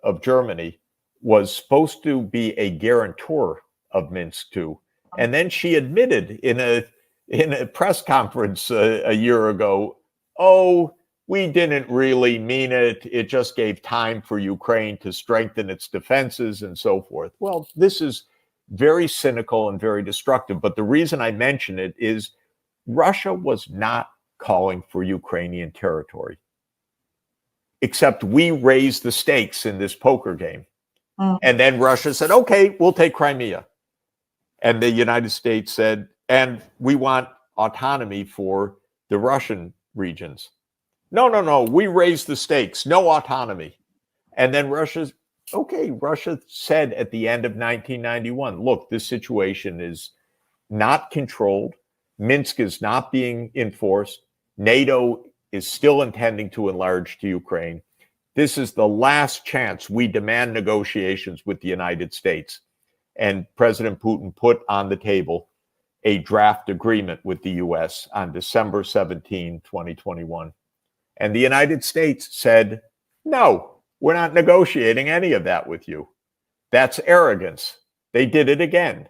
of Germany, was supposed to be a guarantor of Minsk II. And then she admitted in a press conference a year ago, oh, we didn't really mean it. It just gave time for Ukraine to strengthen its defenses and so forth. Well, this is very cynical and very destructive. But the reason I mention it is Russia was not calling for Ukrainian territory, except we raised the stakes in this poker game. And then Russia said, okay, we'll take Crimea. And the United States said, and we want autonomy for the Russian regions. No, we raised the stakes, no autonomy. And then Russia said at the end of 1991, look, this situation is not controlled. Minsk is not being enforced. NATO is still intending to enlarge to Ukraine. This is the last chance. We demand negotiations with the United States. And President Putin put on the table a draft agreement with the US on December 17, 2021. And the United States said, no, we're not negotiating any of that with you. That's arrogance. They did it again.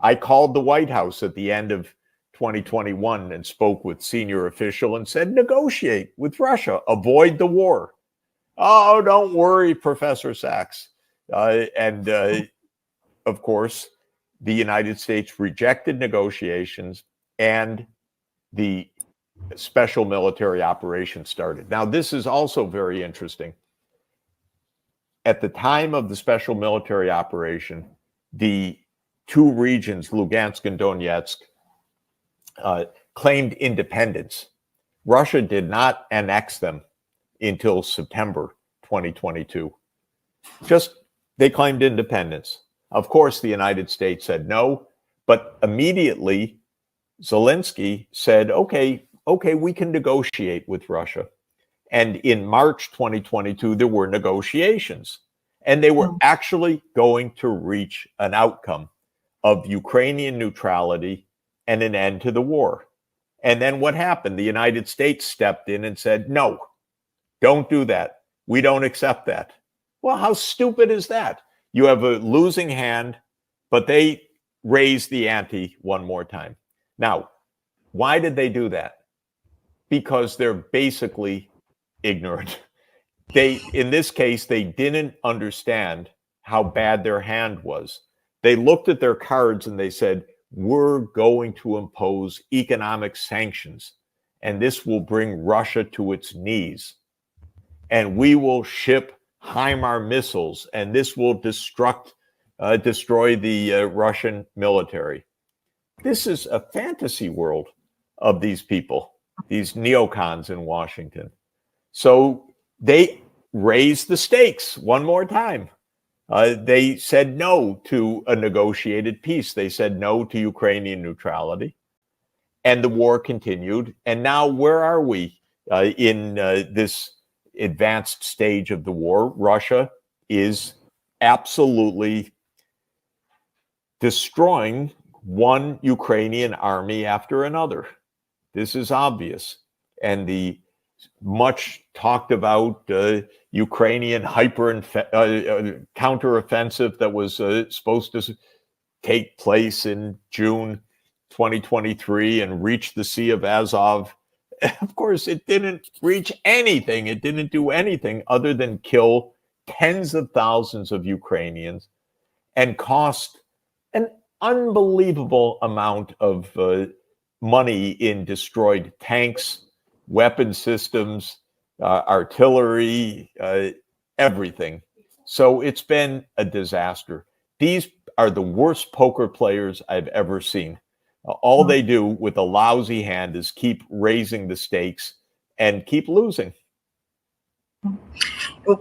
I called the White House at the end of 2021 and spoke with senior official and said, negotiate with Russia, avoid the war. Oh, don't worry, Professor Sachs. Of course, the United States rejected negotiations and the special military operation started. Now, this is also very interesting. At the time of the special military operation, the two regions, Lugansk and Donetsk, claimed independence. Russia did not annex them until September 2022. They claimed independence. Of course, the United States said no, but immediately Zelensky said, okay, we can negotiate with Russia. And in March 2022, there were negotiations, and they were actually going to reach an outcome of Ukrainian neutrality and an end to the war. And then what happened? The United States stepped in and said, no, don't do that. We don't accept that. Well, how stupid is that? You have a losing hand, but they raised the ante one more time. Now, why did they do that? Because they're basically ignorant. In this case, they didn't understand how bad their hand was. They looked at their cards and they said, we're going to impose economic sanctions, and this will bring Russia to its knees. And we will ship HIMARS missiles, and this will destroy the Russian military. This is a fantasy world of these people, these neocons in Washington. So they raised the stakes one more time. They said no to a negotiated peace. They said no to Ukrainian neutrality. And the war continued. And now where are we in this advanced stage of the war? Russia is absolutely destroying one Ukrainian army after another. This is obvious. And the much talked about Ukrainian counteroffensive that was supposed to take place in June 2023 and reach the Sea of Azov. Of course, it didn't reach anything. It didn't do anything other than kill tens of thousands of Ukrainians and cost an unbelievable amount of money in destroyed tanks, weapon systems, artillery, everything. So it's been a disaster. These are the worst poker players I've ever seen. All they do with a lousy hand is keep raising the stakes and keep losing.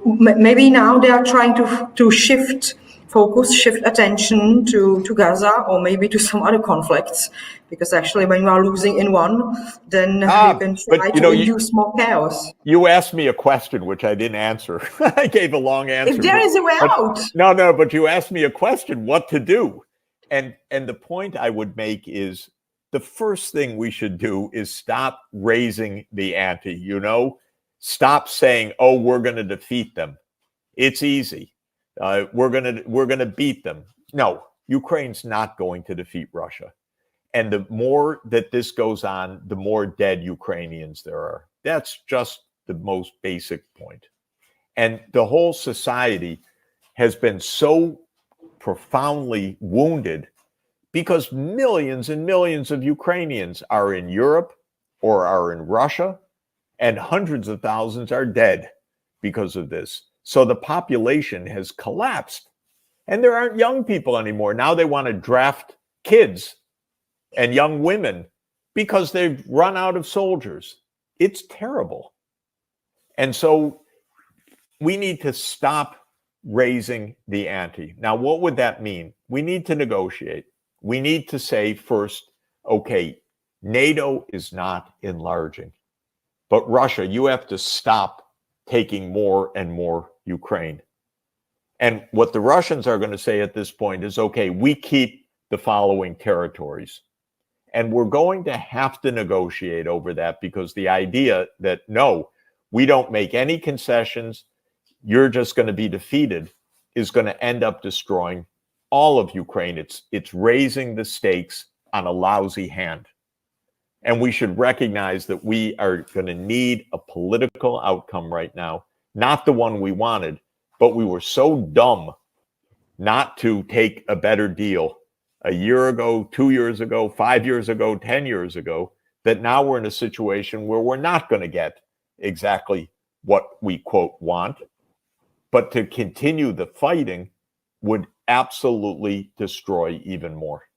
Maybe now they are trying to shift focus, shift attention to Gaza or maybe to some other conflicts, because actually when you are losing in one, then you can try to induce more chaos. You asked me a question which I didn't answer. I gave a long answer. If there is a way out. No, but you asked me a question, what to do. And the point I would make is the first thing we should do is stop raising the ante, Stop saying, oh, we're going to defeat them. It's easy. We're gonna beat them. No, Ukraine's not going to defeat Russia. And the more that this goes on, the more dead Ukrainians there are. That's just the most basic point. And the whole society has been so profoundly wounded because millions and millions of Ukrainians are in Europe or are in Russia, and hundreds of thousands are dead because of this. So the population has collapsed, and there aren't young people anymore. Now they want to draft kids and young women because they've run out of soldiers. It's terrible. And so we need to stop raising the ante. Now, what would that mean? We need to negotiate. We need to say first, okay, NATO is not enlarging, but Russia, you have to stop taking more and more Ukraine. And what the Russians are going to say at this point is, okay, we keep the following territories. And we're going to have to negotiate over that, because the idea that, no, we don't make any concessions, you're just going to be defeated, is going to end up destroying all of Ukraine. It's raising the stakes on a lousy hand. And we should recognize that we are going to need a political outcome right now, not the one we wanted, but we were so dumb not to take a better deal a year ago, 2 years ago, 5 years ago, 10 years ago, that now we're in a situation where we're not going to get exactly what we, quote, want. But to continue the fighting would absolutely destroy even more.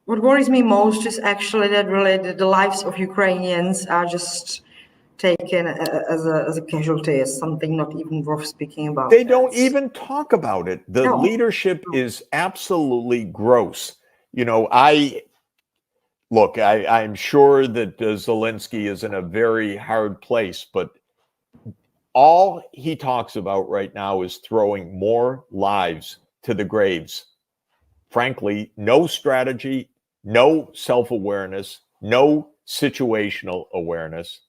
What worries me most is actually that really the lives of Ukrainians are just taken as a casualty, as something not even worth speaking about. They don't even talk about it. The leadership is absolutely gross. You know, I'm sure that Zelensky is in a very hard place, but all he talks about right now is throwing more lives to the graves. Frankly, no strategy, no self-awareness, no situational awareness.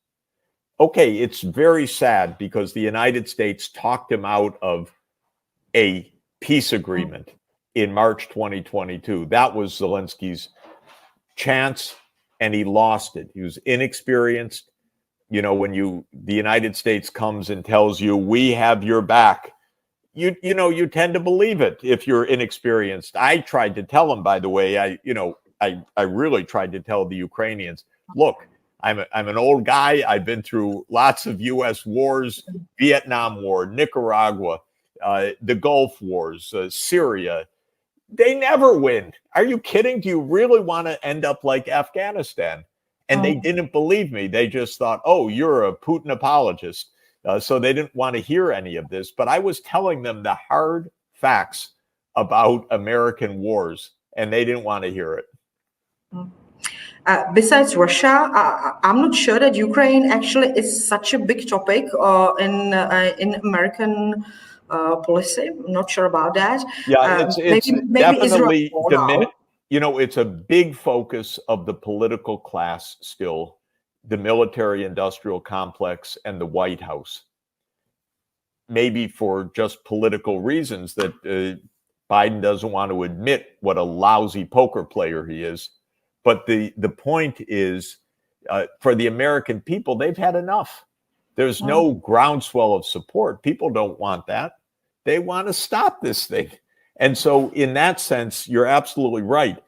Okay, it's very sad because the United States talked him out of a peace agreement in March 2022. That was Zelensky's chance, and he lost it. He was inexperienced. You know, when the United States comes and tells you, we have your back, you tend to believe it if you're inexperienced. I tried to tell him, by the way, I really tried to tell the Ukrainians, look, I'm an old guy. I've been through lots of U.S. wars, Vietnam War, Nicaragua, the Gulf Wars, Syria. They never win. Are you kidding? Do you really want to end up like Afghanistan? And they didn't believe me. They just thought, oh, you're a Putin apologist. So they didn't want to hear any of this. But I was telling them the hard facts about American wars, and they didn't want to hear it. Besides Russia, I'm not sure that Ukraine actually is such a big topic in American policy. I'm not sure about that. Yeah, it's definitely diminished. You know, it's a big focus of the political class still, the military-industrial complex and the White House. Maybe for just political reasons that Biden doesn't want to admit what a lousy poker player he is. But the point is, for the American people, they've had enough. There's no groundswell of support. People don't want that. They want to stop this thing. And so in that sense, you're absolutely right.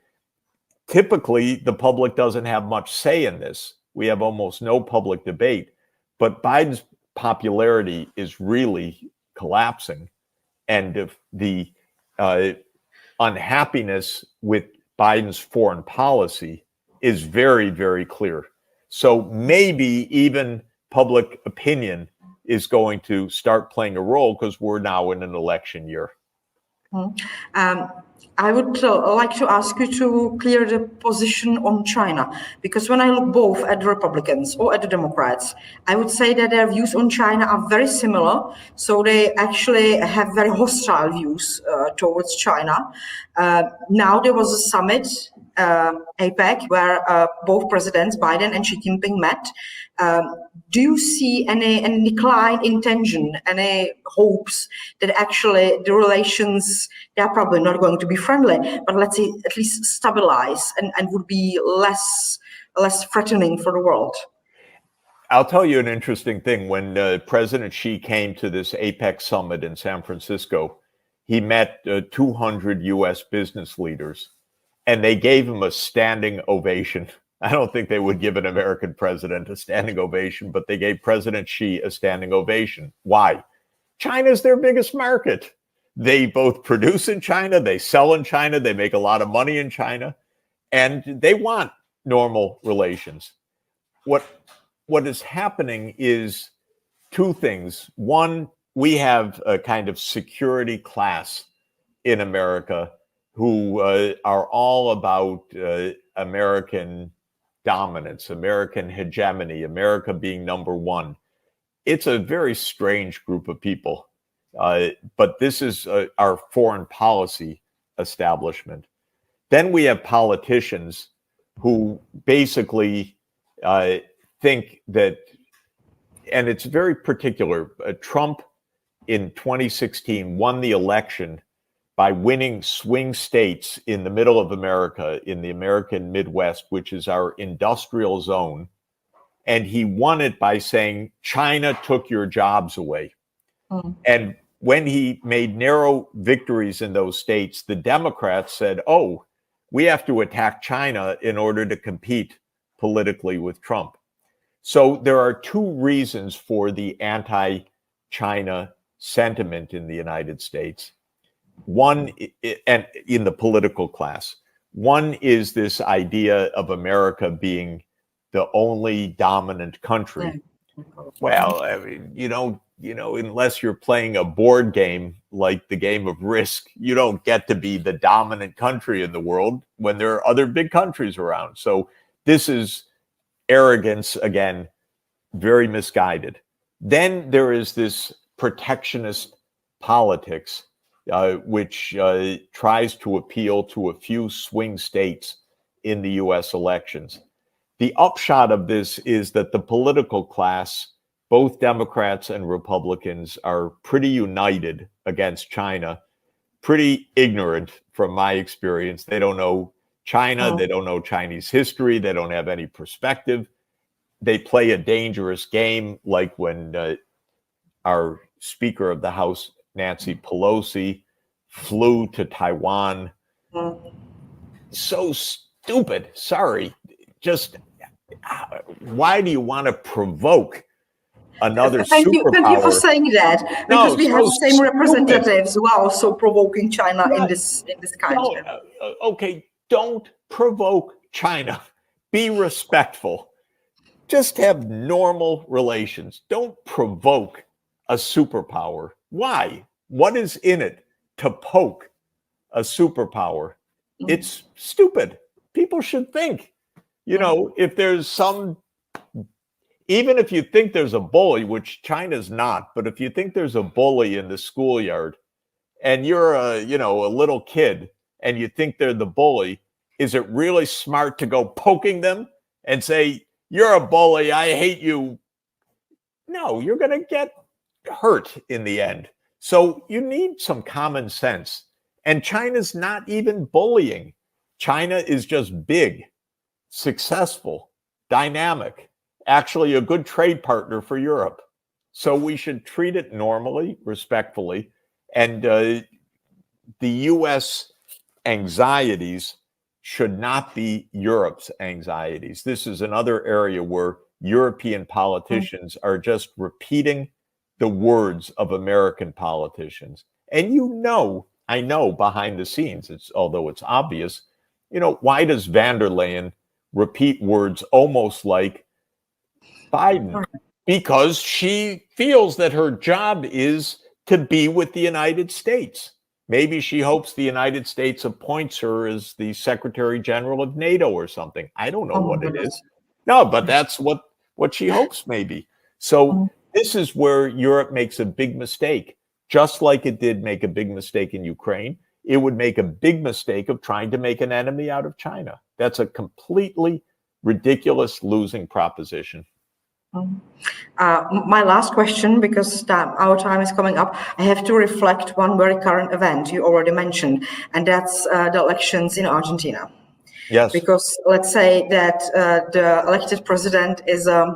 Typically, the public doesn't have much say in this. We have almost no public debate. But Biden's popularity is really collapsing. And if the unhappiness with Biden's foreign policy is very, very clear. So maybe even public opinion is going to start playing a role because we're now in an election year. I would like to ask you to clear the position on China, because when I look both at the Republicans or at the Democrats, I would say that their views on China are very similar. So they actually have very hostile views towards China. Now there was a summit APEC, where both presidents, Biden and Xi Jinping, met. Do you see any decline in tension, any hopes that actually the relations, they're probably not going to be friendly, but let's say at least stabilize and would be less threatening for the world? I'll tell you an interesting thing. When President Xi came to this APEC summit in San Francisco, he met 200 U.S. business leaders, and they gave him a standing ovation. I don't think they would give an American president a standing ovation, but they gave President Xi a standing ovation. Why? China's their biggest market. They both produce in China, they sell in China, they make a lot of money in China, and they want normal relations. What is happening is two things. One, we have a kind of security class in America who are all about American dominance, American hegemony, America being number one. It's a very strange group of people, but this is our foreign policy establishment. Then we have politicians who basically think that, and it's very particular, Trump in 2016 won the election by winning swing states in the middle of America, in the American Midwest, which is our industrial zone. And he won it by saying, China took your jobs away. And when he made narrow victories in those states, the Democrats said, oh, we have to attack China in order to compete politically with Trump. So there are two reasons for the anti-China sentiment in the United States. One, and in the political class, one is this idea of America being the only dominant country. Well, I mean, you know, unless you're playing a board game like the game of Risk, you don't get to be the dominant country in the world when there are other big countries around. So this is arrogance, again, very misguided. Then there is this protectionist politics, which tries to appeal to a few swing states in the US elections. The upshot of this is that the political class, both Democrats and Republicans, are pretty united against China, pretty ignorant from my experience. They don't know China, they don't know Chinese history, they don't have any perspective. They play a dangerous game, like when our Speaker of the House, Nancy Pelosi, flew to Taiwan. So stupid. Sorry. Just why do you want to provoke another superpower? Thank you for saying that, because we have the same representatives who are also provoking China in this kind. Okay, don't provoke China. Be respectful. Just have normal relations. Don't provoke a superpower. Why? What is in it to poke a superpower? It's stupid. People should think. You know, if there's even if you think there's a bully, which China's not, but if you think there's a bully in the schoolyard and you're a little kid and you think they're the bully, is it really smart to go poking them and say, you're a bully, I hate you? No, you're going to get hurt in the end. So you need some common sense. And China's not even bullying. China is just big, successful, dynamic, actually a good trade partner for Europe. So we should treat it normally, respectfully. And the U.S. anxieties should not be Europe's anxieties. This is another area where European politicians are just repeating the words of American politicians. And I know behind the scenes, although it's obvious, why does van der Leyen repeat words almost like Biden? Because she feels that her job is to be with the United States. Maybe she hopes the United States appoints her as the Secretary General of NATO or something. I don't know what it is. No, but that's what she hopes maybe. So this is where Europe makes a big mistake, just like it did make a big mistake in Ukraine. it would make a big mistake of trying to make an enemy out of China. That's a completely ridiculous losing proposition. My last question, because our time is coming up, I have to reflect one very current event you already mentioned, and that's the elections in Argentina. Yes. Because let's say that the elected president is an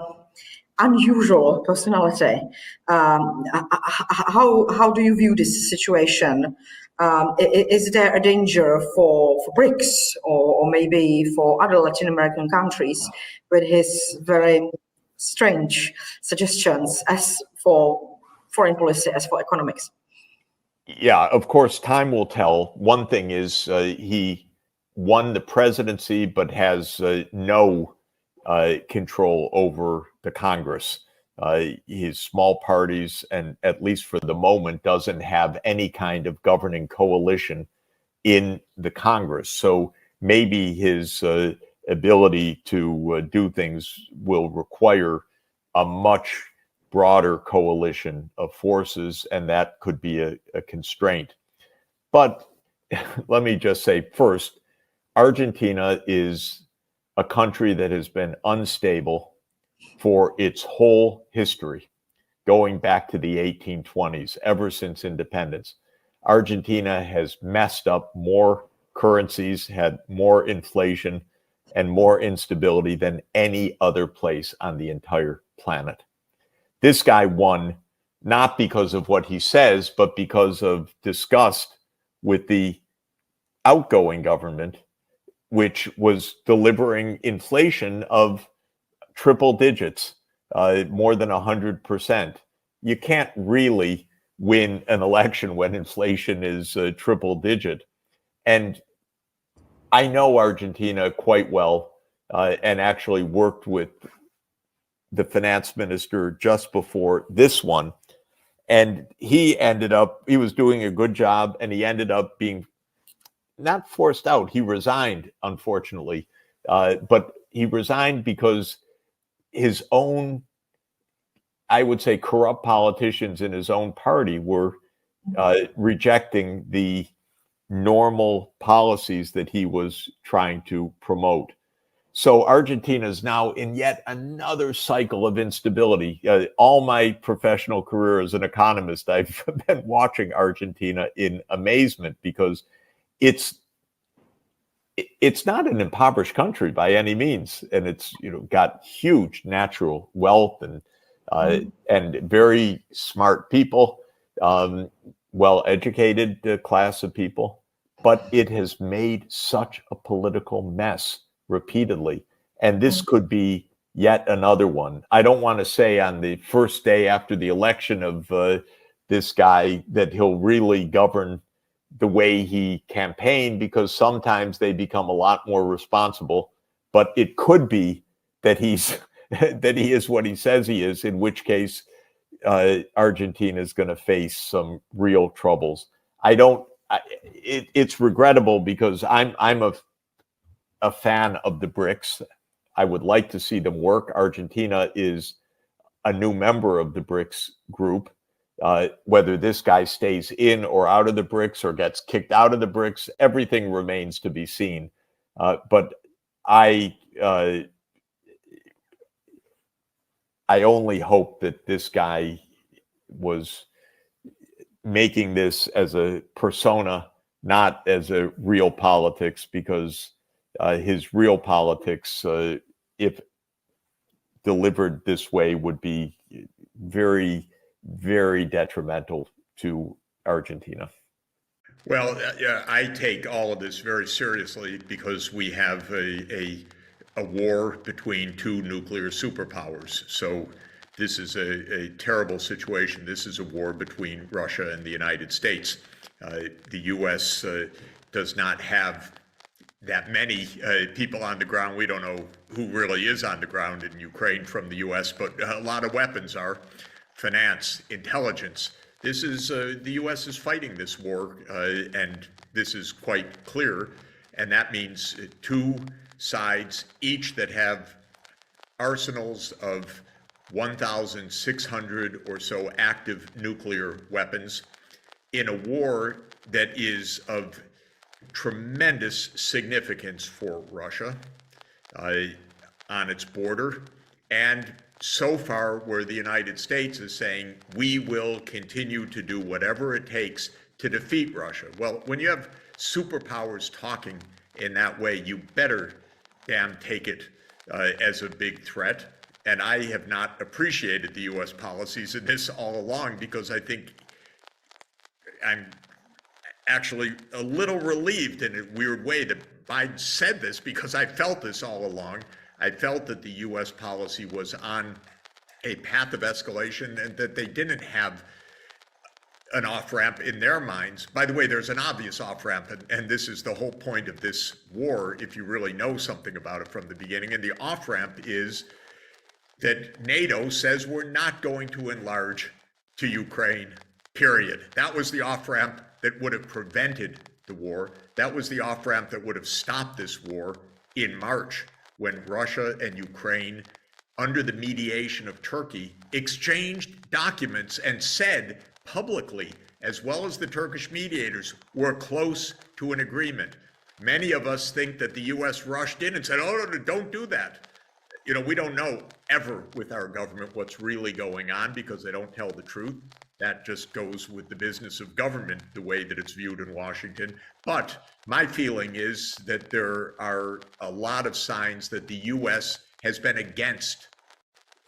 unusual personality. How do you view this situation? Is there a danger for BRICS or maybe for other Latin American countries with his very strange suggestions as for foreign policy, as for economics? Yeah, of course, time will tell. One thing is he won the presidency, but has no control over the Congress. His small parties, and at least for the moment, doesn't have any kind of governing coalition in the Congress. So maybe his ability to do things will require a much broader coalition of forces, and that could be a constraint. But let me just say first, Argentina is a country that has been unstable for its whole history, going back to the 1820s, ever since independence. Argentina has messed up more currencies, had more inflation, and more instability than any other place on the entire planet. This guy won not because of what he says, but because of disgust with the outgoing government, which was delivering inflation of triple digits, more than 100%. You can't really win an election when inflation is triple digit. And I know Argentina quite well, and actually worked with the finance minister just before this one. And he was doing a good job, and he ended up being not forced out. He resigned, unfortunately. But he resigned because his own, I would say, corrupt politicians in his own party were rejecting the normal policies that he was trying to promote. So Argentina is now in yet another cycle of instability. All my professional career as an economist, I've been watching Argentina in amazement, because it's not an impoverished country by any means, and it's got huge natural wealth and very smart people, well-educated class of people, but it has made such a political mess repeatedly, and this could be yet another one. I don't want to say on the first day after the election of this guy that he'll really govern the way he campaigned, because sometimes they become a lot more responsible, but it could be that he's that he is what he says he is, in which case Argentina is going to face some real troubles. It's regrettable, because I'm a fan of the BRICS. I would like to see them work. Argentina is a new member of the BRICS group. Whether this guy stays in or out of the BRICS or gets kicked out of the BRICS, everything remains to be seen. But I only hope that this guy was making this as a persona, not as a real politics, because his real politics, if delivered this way, would be very, very detrimental to Argentina. Well, yeah, I take all of this very seriously, because we have a war between two nuclear superpowers. So this is a terrible situation. This is a war between Russia and the United States. The U.S. Does not have that many people on the ground. We don't know who really is on the ground in Ukraine from the U.S., but a lot of weapons are. Finance, intelligence. This is the U.S. is fighting this war, and this is quite clear. And that means two sides, each that have arsenals of 1,600 or so active nuclear weapons. in a war that is of tremendous significance for Russia on its border, and so far where the United States is saying we will continue to do whatever it takes to defeat Russia. Well, when you have superpowers talking in that way, you better damn take it as a big threat. And I have not appreciated the U.S. policies in this all along, because I think I'm actually a little relieved in a weird way that Biden said this, because I felt this all along. I felt that the U.S. policy was on a path of escalation and that they didn't have an off-ramp in their minds. By the way, there's an obvious off-ramp, and this is the whole point of this war, if you really know something about it from the beginning. And the off-ramp is that NATO says we're not going to enlarge to Ukraine, period. That was the off-ramp that would have prevented the war. That was the off-ramp that would have stopped this war in March, when Russia and Ukraine, under the mediation of Turkey, exchanged documents and said publicly, as well as the Turkish mediators, we're close to an agreement. Many of us think that the U.S. rushed in and said, oh, no, don't do that. You know, we don't know ever with our government what's really going on, because they don't tell the truth. That just goes with the business of government, the way that it's viewed in Washington. But my feeling is that there are a lot of signs that the U.S. has been against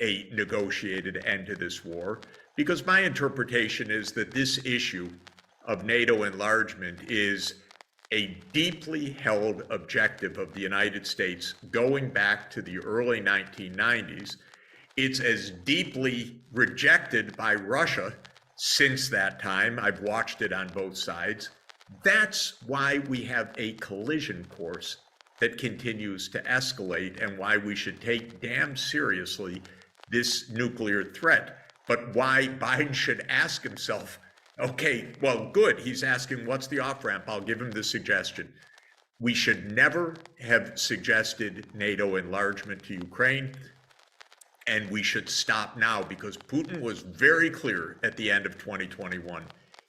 a negotiated end to this war, because my interpretation is that this issue of NATO enlargement is a deeply held objective of the United States going back to the early 1990s. It's as deeply rejected by Russia since that time. I've watched it on both sides. That's why we have a collision course that continues to escalate, and why we should take damn seriously this nuclear threat. But why Biden should ask himself, okay, well, good, he's asking what's the off-ramp. I'll give him the suggestion. We should never have suggested NATO enlargement to Ukraine, and we should stop now, because Putin was very clear at the end of 2021.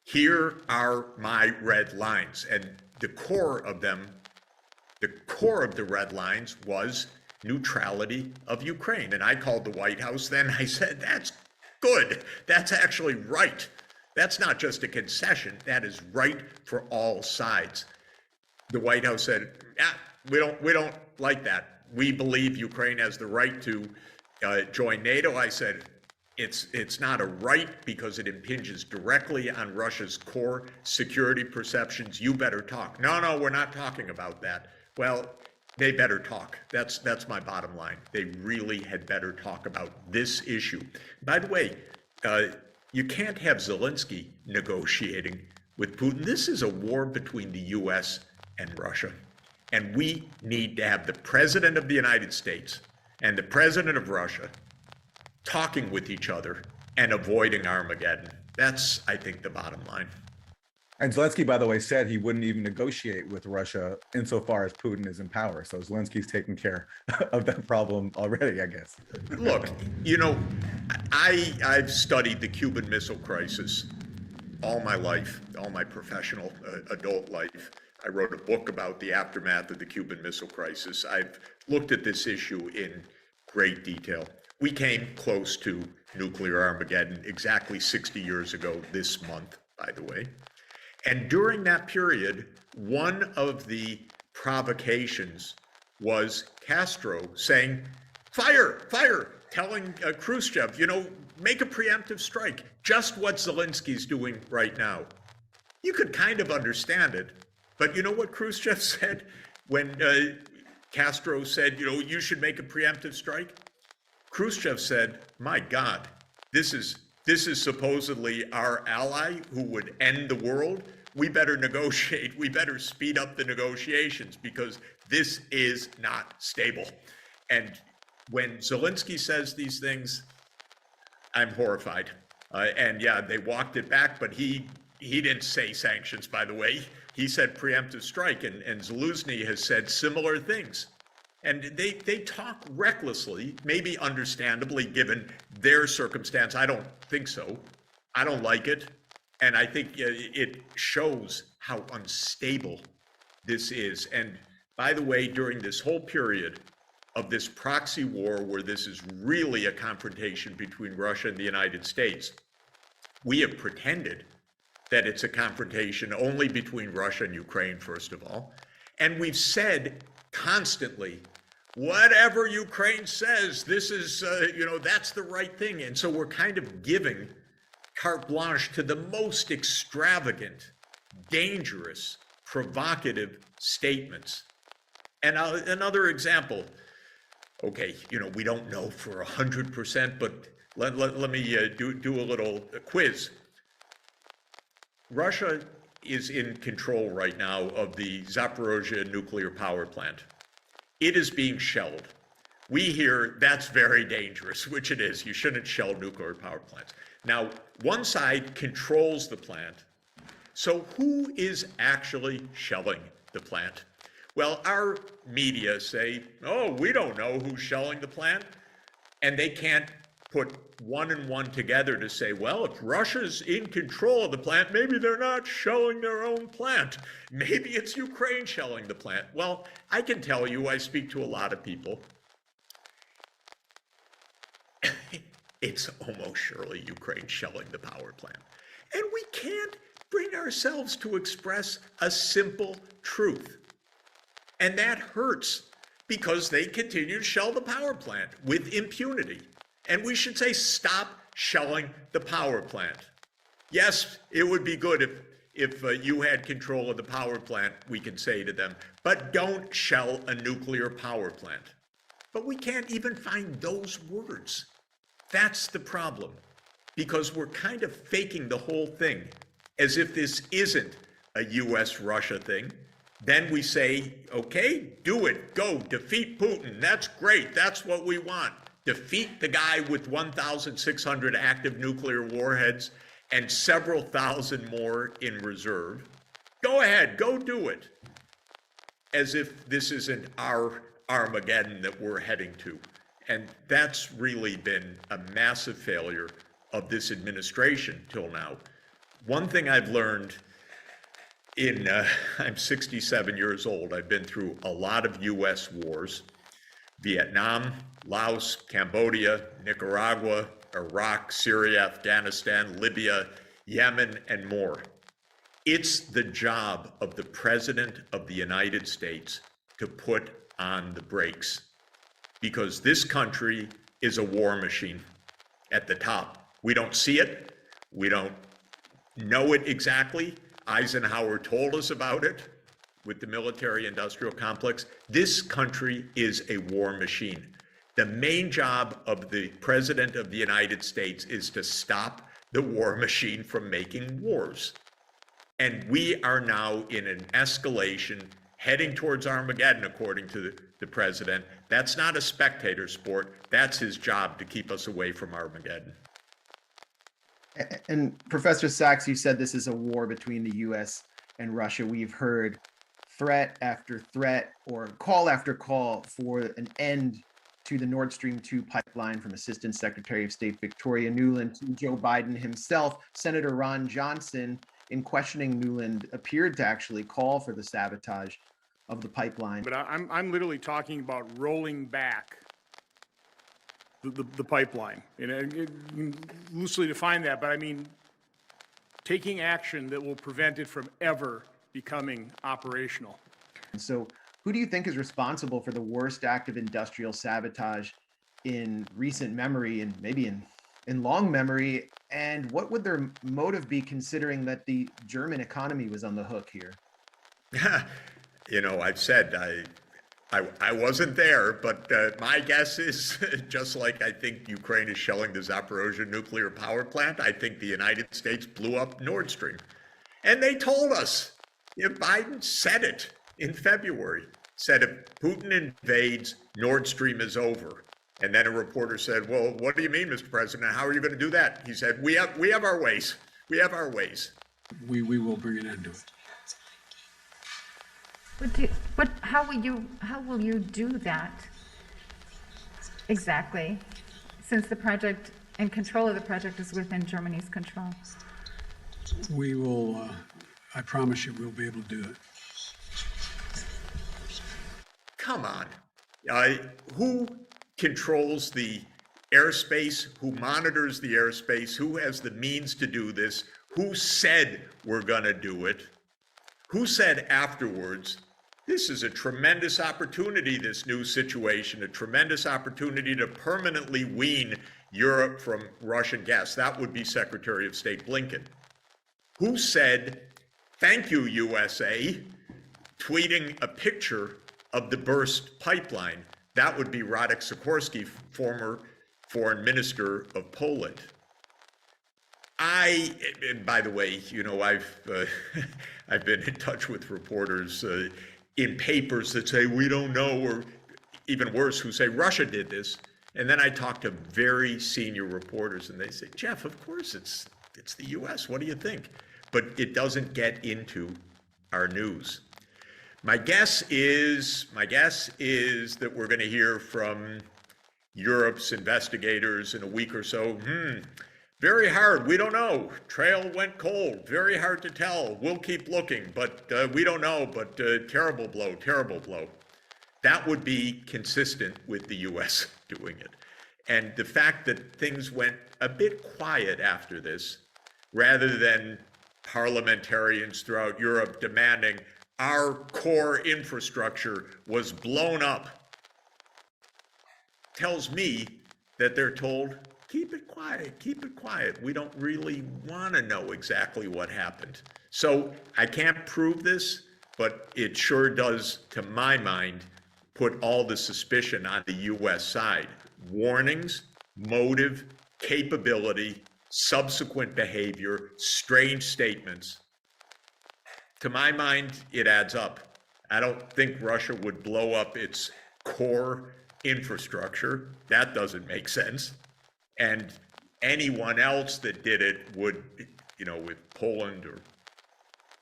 Here are my red lines, and the core of them, the core of the red lines was neutrality of Ukraine. And I called the White House then, I said, that's good. That's actually right. That's not just a concession. That is right for all sides. The White House said, we don't like that. We believe Ukraine has the right to join NATO. I said, it's not a right, because it impinges directly on Russia's core security perceptions. You better talk. No, we're not talking about that. Well, they better talk. That's my bottom line. They really had better talk about this issue. By the way, you can't have Zelensky negotiating with Putin. This is a war between the U.S. and Russia. And we need to have the President of the United States and the President of Russia talking with each other and avoiding Armageddon. That's, I think, the bottom line. And Zelensky, by the way, said he wouldn't even negotiate with Russia insofar as Putin is in power. So Zelensky's taking care of that problem already, I guess. Look, you know, I've studied the Cuban Missile Crisis all my life, all my professional adult life. I wrote a book about the aftermath of the Cuban Missile Crisis. I've looked at this issue in great detail. We came close to nuclear Armageddon exactly 60 years ago this month, by the way. And during that period, one of the provocations was Castro saying, fire, telling Khrushchev, make a preemptive strike, just what Zelensky's doing right now. You could kind of understand it, but you know what Khrushchev said when Castro said, you should make a preemptive strike? Khrushchev said, my God, this is supposedly our ally who would end the world. We better negotiate. We better speed up the negotiations, because this is not stable. And when Zelensky says these things, I'm horrified. And yeah, they walked it back, but he didn't say sanctions, by the way. He said preemptive strike, and Zelensky has said similar things. And they talk recklessly, maybe understandably given their circumstance. I don't think so. I don't like it. And I think it shows how unstable this is. And by the way, during this whole period of this proxy war, where this is really a confrontation between Russia and the United States, we have pretended that it's a confrontation only between Russia and Ukraine, first of all. And we've said constantly, whatever Ukraine says, this is, that's the right thing. And so we're kind of giving carte blanche to the most extravagant, dangerous, provocative statements. And another example, okay, we don't know for 100%, but let me do a little quiz. Russia is in control right now of the Zaporozhye nuclear power plant. It is being shelled. We hear that's very dangerous, which it is. You shouldn't shell nuclear power plants. Now, one side controls the plant. So who is actually shelling the plant? Well, our media say, oh, we don't know who's shelling the plant. And they can't put one and one together to say, well, if Russia's in control of the plant, maybe they're not shelling their own plant. Maybe it's Ukraine shelling the plant. Well, I can tell you, I speak to a lot of people. It's almost surely Ukraine shelling the power plant. And we can't bring ourselves to express a simple truth. And that hurts because they continue to shell the power plant with impunity. And we should say, stop shelling the power plant. Yes, it would be good if you had control of the power plant, we can say to them, but don't shell a nuclear power plant. But we can't even find those words. That's the problem, because we're kind of faking the whole thing as if this isn't a US-Russia thing. Then we say, okay, do it, go, defeat Putin, that's great, that's what we want. Defeat the guy with 1,600 active nuclear warheads and several thousand more in reserve. Go ahead, go do it. As if this isn't our Armageddon that we're heading to. And that's really been a massive failure of this administration till now. One thing I've learned I'm 67 years old. I've been through a lot of US wars, Vietnam, Laos, Cambodia, Nicaragua, Iraq, Syria, Afghanistan, Libya, Yemen, and more. It's the job of the President of the United States to put on the brakes, because this country is a war machine at the top. We don't see it. We don't know it exactly. Eisenhower told us about it with the military-industrial complex. This country is a war machine. The main job of the President of the United States is to stop the war machine from making wars. And we are now in an escalation heading towards Armageddon, according to the president. That's not a spectator sport. That's his job, to keep us away from Armageddon. And Professor Sachs, you said this is a war between the US and Russia. We've heard threat after threat or call after call for an end to the Nord Stream 2 pipeline, from Assistant Secretary of State Victoria Nuland to Joe Biden himself. Senator Ron Johnson, in questioning Nuland, appeared to actually call for the sabotage of the pipeline. But I'm literally talking about rolling back the pipeline. And loosely define that, but I mean taking action that will prevent it from ever becoming operational. So who do you think is responsible for the worst act of industrial sabotage in recent memory, and maybe in long memory? And what would their motive be, considering that the German economy was on the hook here? I've said I wasn't there, but my guess is, just like I think Ukraine is shelling the Zaporozhye nuclear power plant, I think the United States blew up Nord Stream. And they told us, Biden said it in February, said if Putin invades, Nord Stream is over. And then a reporter said, well, what do you mean, Mr. President? How are you going to do that? He said, we have our ways. We have our ways. We will bring an end to it. But how will you do that exactly, since the project and control of the project is within Germany's control? We will, I promise you, we'll be able to do it. Come on. Who controls the airspace? Who monitors the airspace? Who has the means to do this? Who said we're going to do it? Who said afterwards, this is a tremendous opportunity, this new situation, a tremendous opportunity to permanently wean Europe from Russian gas? That would be Secretary of State Blinken. Who said, thank you, USA, tweeting a picture of the burst pipeline? That would be Radek Sikorski, former foreign minister of Poland. And by the way, you know, I've been in touch with reporters in papers that say we don't know, or even worse, who say Russia did this. And then I talk to very senior reporters, and they say, Jeff, of course it's the U.S. What do you think? But it doesn't get into our news. My guess is that we're going to hear from Europe's investigators in a week or so. Very hard. We don't know. Trail went cold. Very hard to tell. We'll keep looking, but we don't know. But terrible blow, terrible blow. That would be consistent with the U.S. doing it. And the fact that things went a bit quiet after this, rather than parliamentarians throughout Europe demanding our core infrastructure was blown up, tells me that they're told, keep it quiet, keep it quiet. We don't really want to know exactly what happened. So I can't prove this, but it sure does, to my mind, put all the suspicion on the U.S. side. Warnings, motive, capability, subsequent behavior, strange statements. To my mind, it adds up. I don't think Russia would blow up its core infrastructure. That doesn't make sense. And anyone else that did it would, you know, with Poland or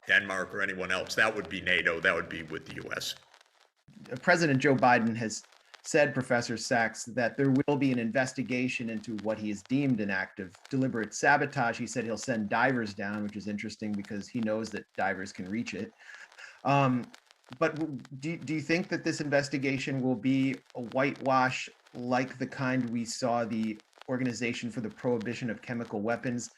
Denmark or anyone else, that would be NATO, that would be with the US. President Joe Biden has said, Professor Sachs, that there will be an investigation into what he has deemed an act of deliberate sabotage. He said he'll send divers down, which is interesting because he knows that divers can reach it. But do you think that this investigation will be a whitewash like the kind we saw the Organization for the Prohibition of Chemical Weapons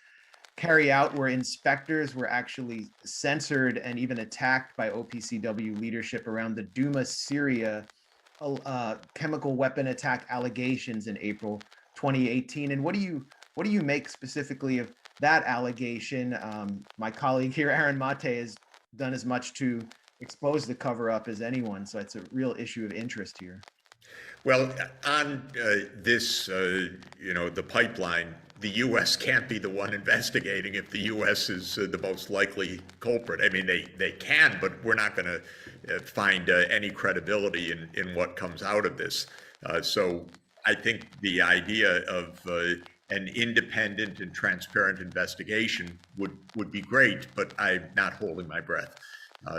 carry out, where inspectors were actually censored and even attacked by OPCW leadership around the Duma Syria chemical weapon attack allegations in April 2018? And what do you make specifically of that allegation? My colleague here, Aaron Mate, has done as much to expose the cover-up as anyone, so it's a real issue of interest here. Well, on this, you know, the pipeline, the U.S. can't be the one investigating if the U.S. is the most likely culprit. I mean, they can, but we're not going to find any credibility in what comes out of this. So I think the idea of an independent and transparent investigation would be great, but I'm not holding my breath.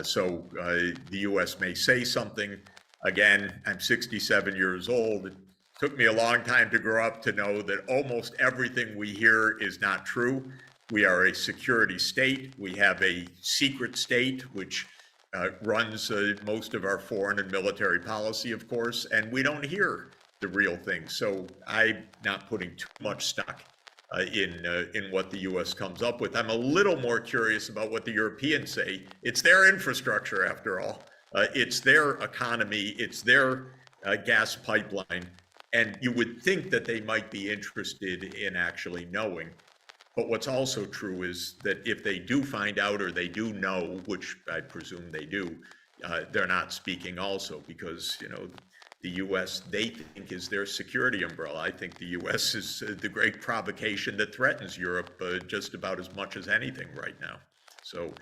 So the U.S. may say something. Again, I'm 67 years old. It took me a long time to grow up to know that almost everything we hear is not true. We are a security state. We have a secret state, which runs most of our foreign and military policy, of course, and we don't hear the real thing. So I'm not putting too much stock in what the U.S. comes up with. I'm a little more curious about what the Europeans say. It's their infrastructure, after all. It's their economy. It's their gas pipeline. And you would think that they might be interested in actually knowing. But what's also true is that if they do find out or they do know, which I presume they do, they're not speaking also because, you know, the U.S. they think is their security umbrella. I think the U.S. is the great provocation that threatens Europe just about as much as anything right now. So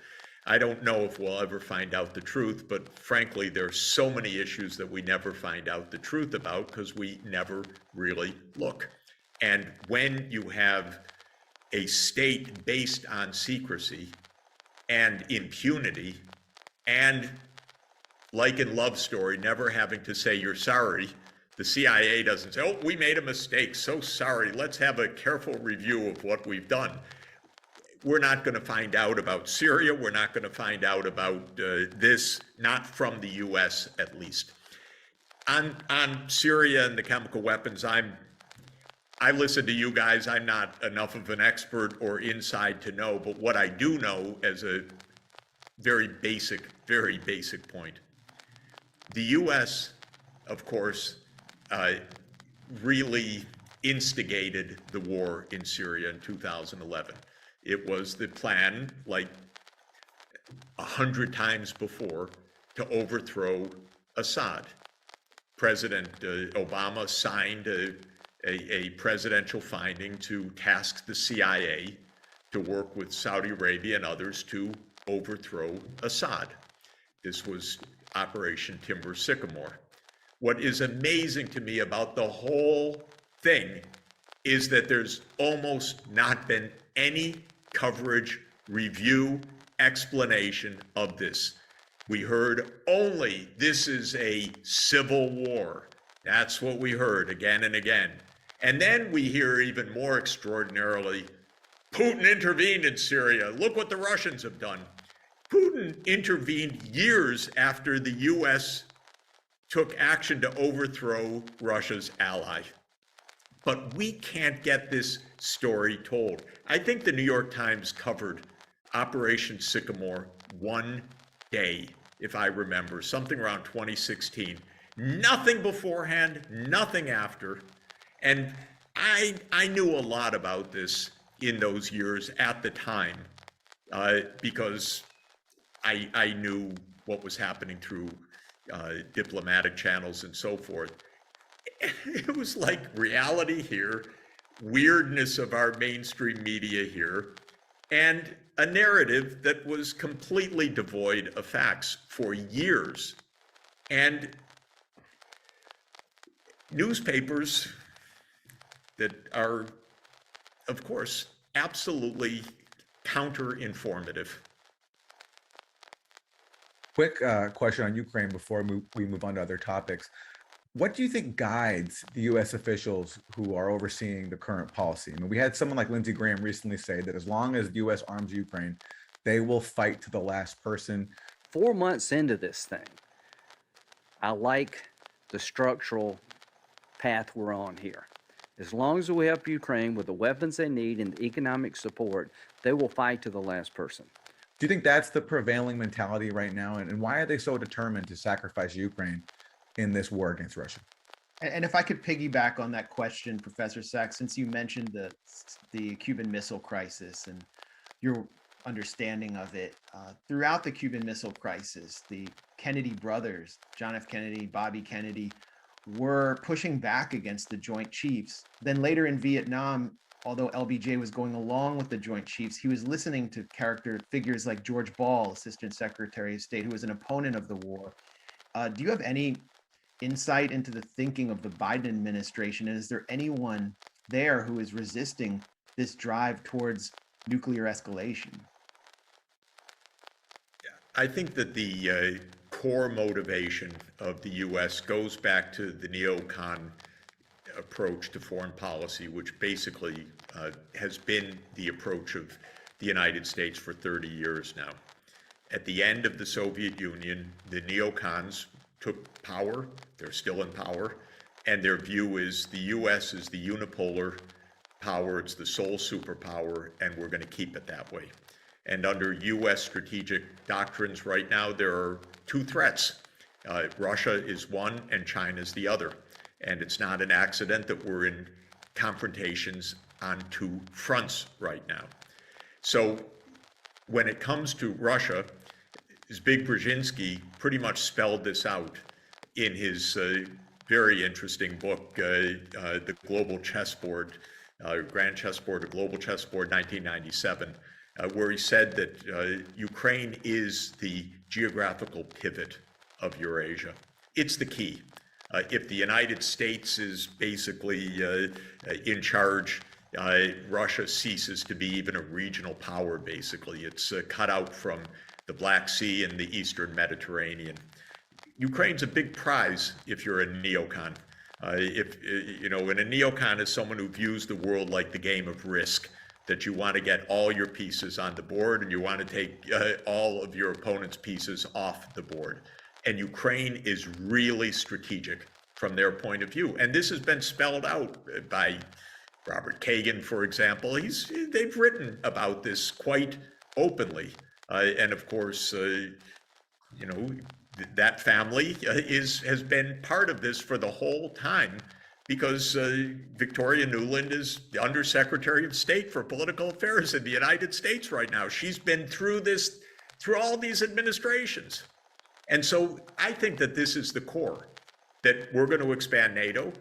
I don't know if we'll ever find out the truth, but frankly, there are so many issues that we never find out the truth about because we never really look. And when you have a state based on secrecy and impunity and, like in Love Story, never having to say you're sorry, the CIA doesn't say, oh, we made a mistake, so sorry, let's have a careful review of what we've done. we're not going to find out about Syria. We're not going to find out about this, not from the U.S. at least. On Syria and the chemical weapons, I listen to you guys. I'm not enough of an expert or inside to know, but what I do know as a very basic point, the U.S., of course, really instigated the war in Syria in 2011. It was the plan, like 100 times before, to overthrow Assad. President Obama signed a presidential finding to task the CIA to work with Saudi Arabia and others to overthrow Assad. This was Operation Timber Sycamore. What is amazing to me about the whole thing is that there's almost not been any coverage, review, explanation of this. We heard only this is a civil war. That's what we heard again and again. And then we hear even more extraordinarily, Putin intervened in Syria. Look what the Russians have done. Putin intervened years after the US took action to overthrow Russia's ally. But we can't get this story told. I think the New York Times covered Operation Sycamore one day, if I remember, something around 2016. Nothing beforehand, nothing after. And I knew a lot about this in those years at the time because I knew what was happening through diplomatic channels and so forth. It was like reality here, weirdness of our mainstream media here, and a narrative that was completely devoid of facts for years. And newspapers that are, of course, absolutely counter-informative. Quick question on Ukraine before we move on to other topics. What do you think guides the U.S. officials who are overseeing the current policy? I mean, we had someone like Lindsey Graham recently say that as long as the U.S. arms Ukraine, they will fight to the last person. 4 months into this thing, I like the structural path we're on here. As long as we help Ukraine with the weapons they need and the economic support, they will fight to the last person. Do you think that's the prevailing mentality right now? And why are they so determined to sacrifice Ukraine in this war against Russia? And if I could piggyback on that question, Professor Sachs, since you mentioned the Cuban Missile Crisis and your understanding of it, throughout the Cuban Missile Crisis, the Kennedy brothers, John F. Kennedy, Bobby Kennedy, were pushing back against the Joint Chiefs. Then later in Vietnam, although LBJ was going along with the Joint Chiefs, he was listening to figures like George Ball, Assistant Secretary of State, who was an opponent of the war. Do you have any insight into the thinking of the Biden administration? And is there anyone there who is resisting this drive towards nuclear escalation? I think that the core motivation of the U.S. goes back to the neocon approach to foreign policy, which basically has been the approach of the United States for 30 years now. At the end of the Soviet Union, the neocons took power. They're still in power. And their view is the U.S. is the unipolar power. It's the sole superpower, and we're going to keep it that way. And under U.S. strategic doctrines right now, there are two threats. Russia is one and China is the other. And it's not an accident that we're in confrontations on two fronts right now. So when it comes to Russia, Zbig Brzezinski pretty much spelled this out in his very interesting book, The Global Chessboard, Grand Chessboard, A Global Chessboard, 1997, where he said that Ukraine is the geographical pivot of Eurasia. It's the key. If the United States is basically in charge, Russia ceases to be even a regional power, basically. It's cut out from the Black Sea and the Eastern Mediterranean. Ukraine's a big prize if you're a neocon. And a neocon is someone who views the world like the game of Risk. that you want to get all your pieces on the board and you want to take all of your opponent's pieces off the board. And Ukraine is really strategic from their point of view. And this has been spelled out by Robert Kagan, for example. They've written about this quite openly. And of course, that family has been part of this for the whole time, because Victoria Nuland is the Undersecretary of State for Political Affairs in the United States right now. She's been through all these administrations. And so I think that this is the core, that we're going to expand NATO.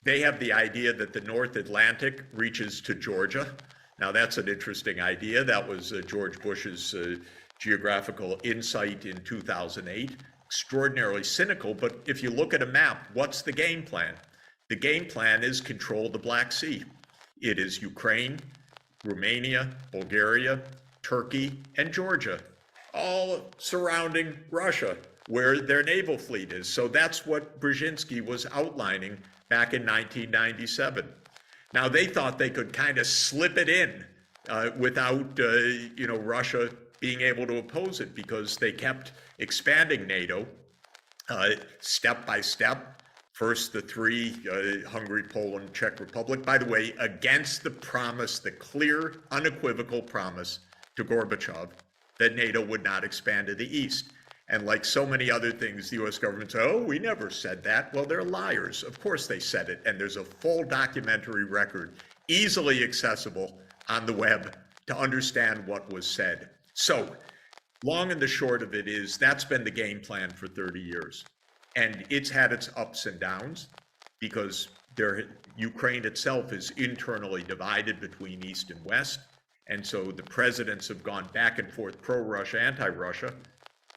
They have the idea that the North Atlantic reaches to Georgia. Now, that's an interesting idea. That was George Bush's geographical insight in 2008. Extraordinarily cynical, but if you look at a map, what's the game plan? The game plan is control the Black Sea. It is Ukraine, Romania, Bulgaria, Turkey, and Georgia, all surrounding Russia, where their naval fleet is. So that's what Brzezinski was outlining back in 1997. Now, they thought they could kind of slip it in without, Russia being able to oppose it, because they kept expanding NATO step by step. First, the three, Hungary, Poland, Czech Republic, by the way, against the promise, the clear, unequivocal promise to Gorbachev that NATO would not expand to the east. And like so many other things, the US government said, oh, we never said that. Well, they're liars. Of course they said it. And there's a full documentary record, easily accessible on the web, to understand what was said. So, long and the short of it is, that's been the game plan for 30 years. And it's had its ups and downs, because Ukraine itself is internally divided between East and West. And so the presidents have gone back and forth, pro-Russia, anti-Russia.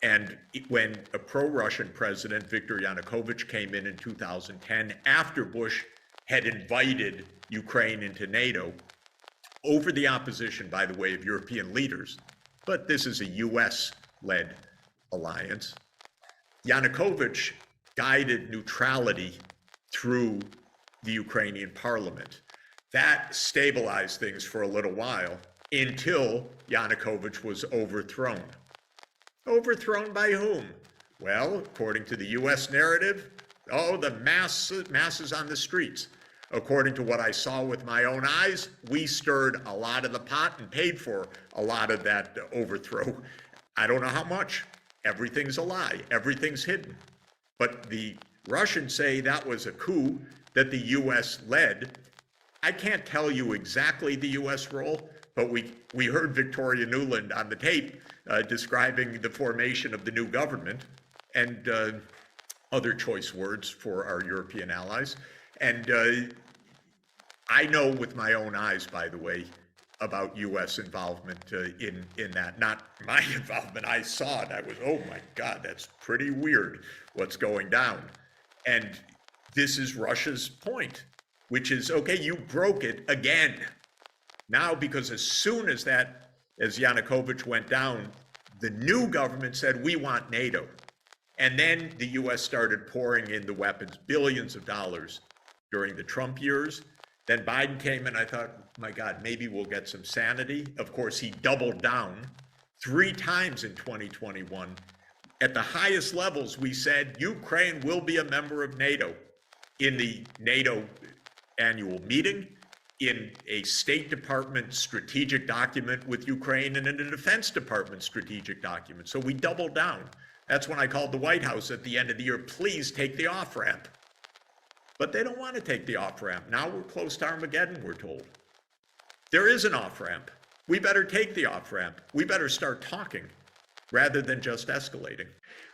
And when a pro-Russian president, Viktor Yanukovych, came in 2010, after Bush had invited Ukraine into NATO, over the opposition, by the way, of European leaders, but this is a US-led alliance, Yanukovych guided neutrality through the Ukrainian parliament. That stabilized things for a little while, until Yanukovych was overthrown. Overthrown by whom? Well, according to the US narrative, the masses on the streets. According to what I saw with my own eyes, we stirred a lot of the pot and paid for a lot of that overthrow. I don't know how much. Everything's a lie. Everything's hidden. But the Russians say that was a coup that the US led. I can't tell you exactly the US role, but we heard Victoria Nuland on the tape describing the formation of the new government, and other choice words for our European allies. And I know with my own eyes, by the way, about US involvement in that. Not my involvement. I saw it. I was, oh my God, that's pretty weird what's going down. And this is Russia's point, which is, okay, you broke it again. Now, because as soon as Yanukovych went down, the new government said, we want NATO. And then the US started pouring in the weapons, billions of dollars during the Trump years. Then Biden came and I thought, my God, maybe we'll get some sanity. Of course, he doubled down 3 times in 2021. At the highest levels, we said Ukraine will be a member of NATO in the NATO annual meeting, in a State Department strategic document with Ukraine, and in a Defense Department strategic document. So we doubled down. That's when I called the White House at the end of the year, please take the off-ramp. But they don't want to take the off-ramp. Now we're close to Armageddon, we're told. There is an off-ramp. We better take the off-ramp. We better start talking rather than just escalating.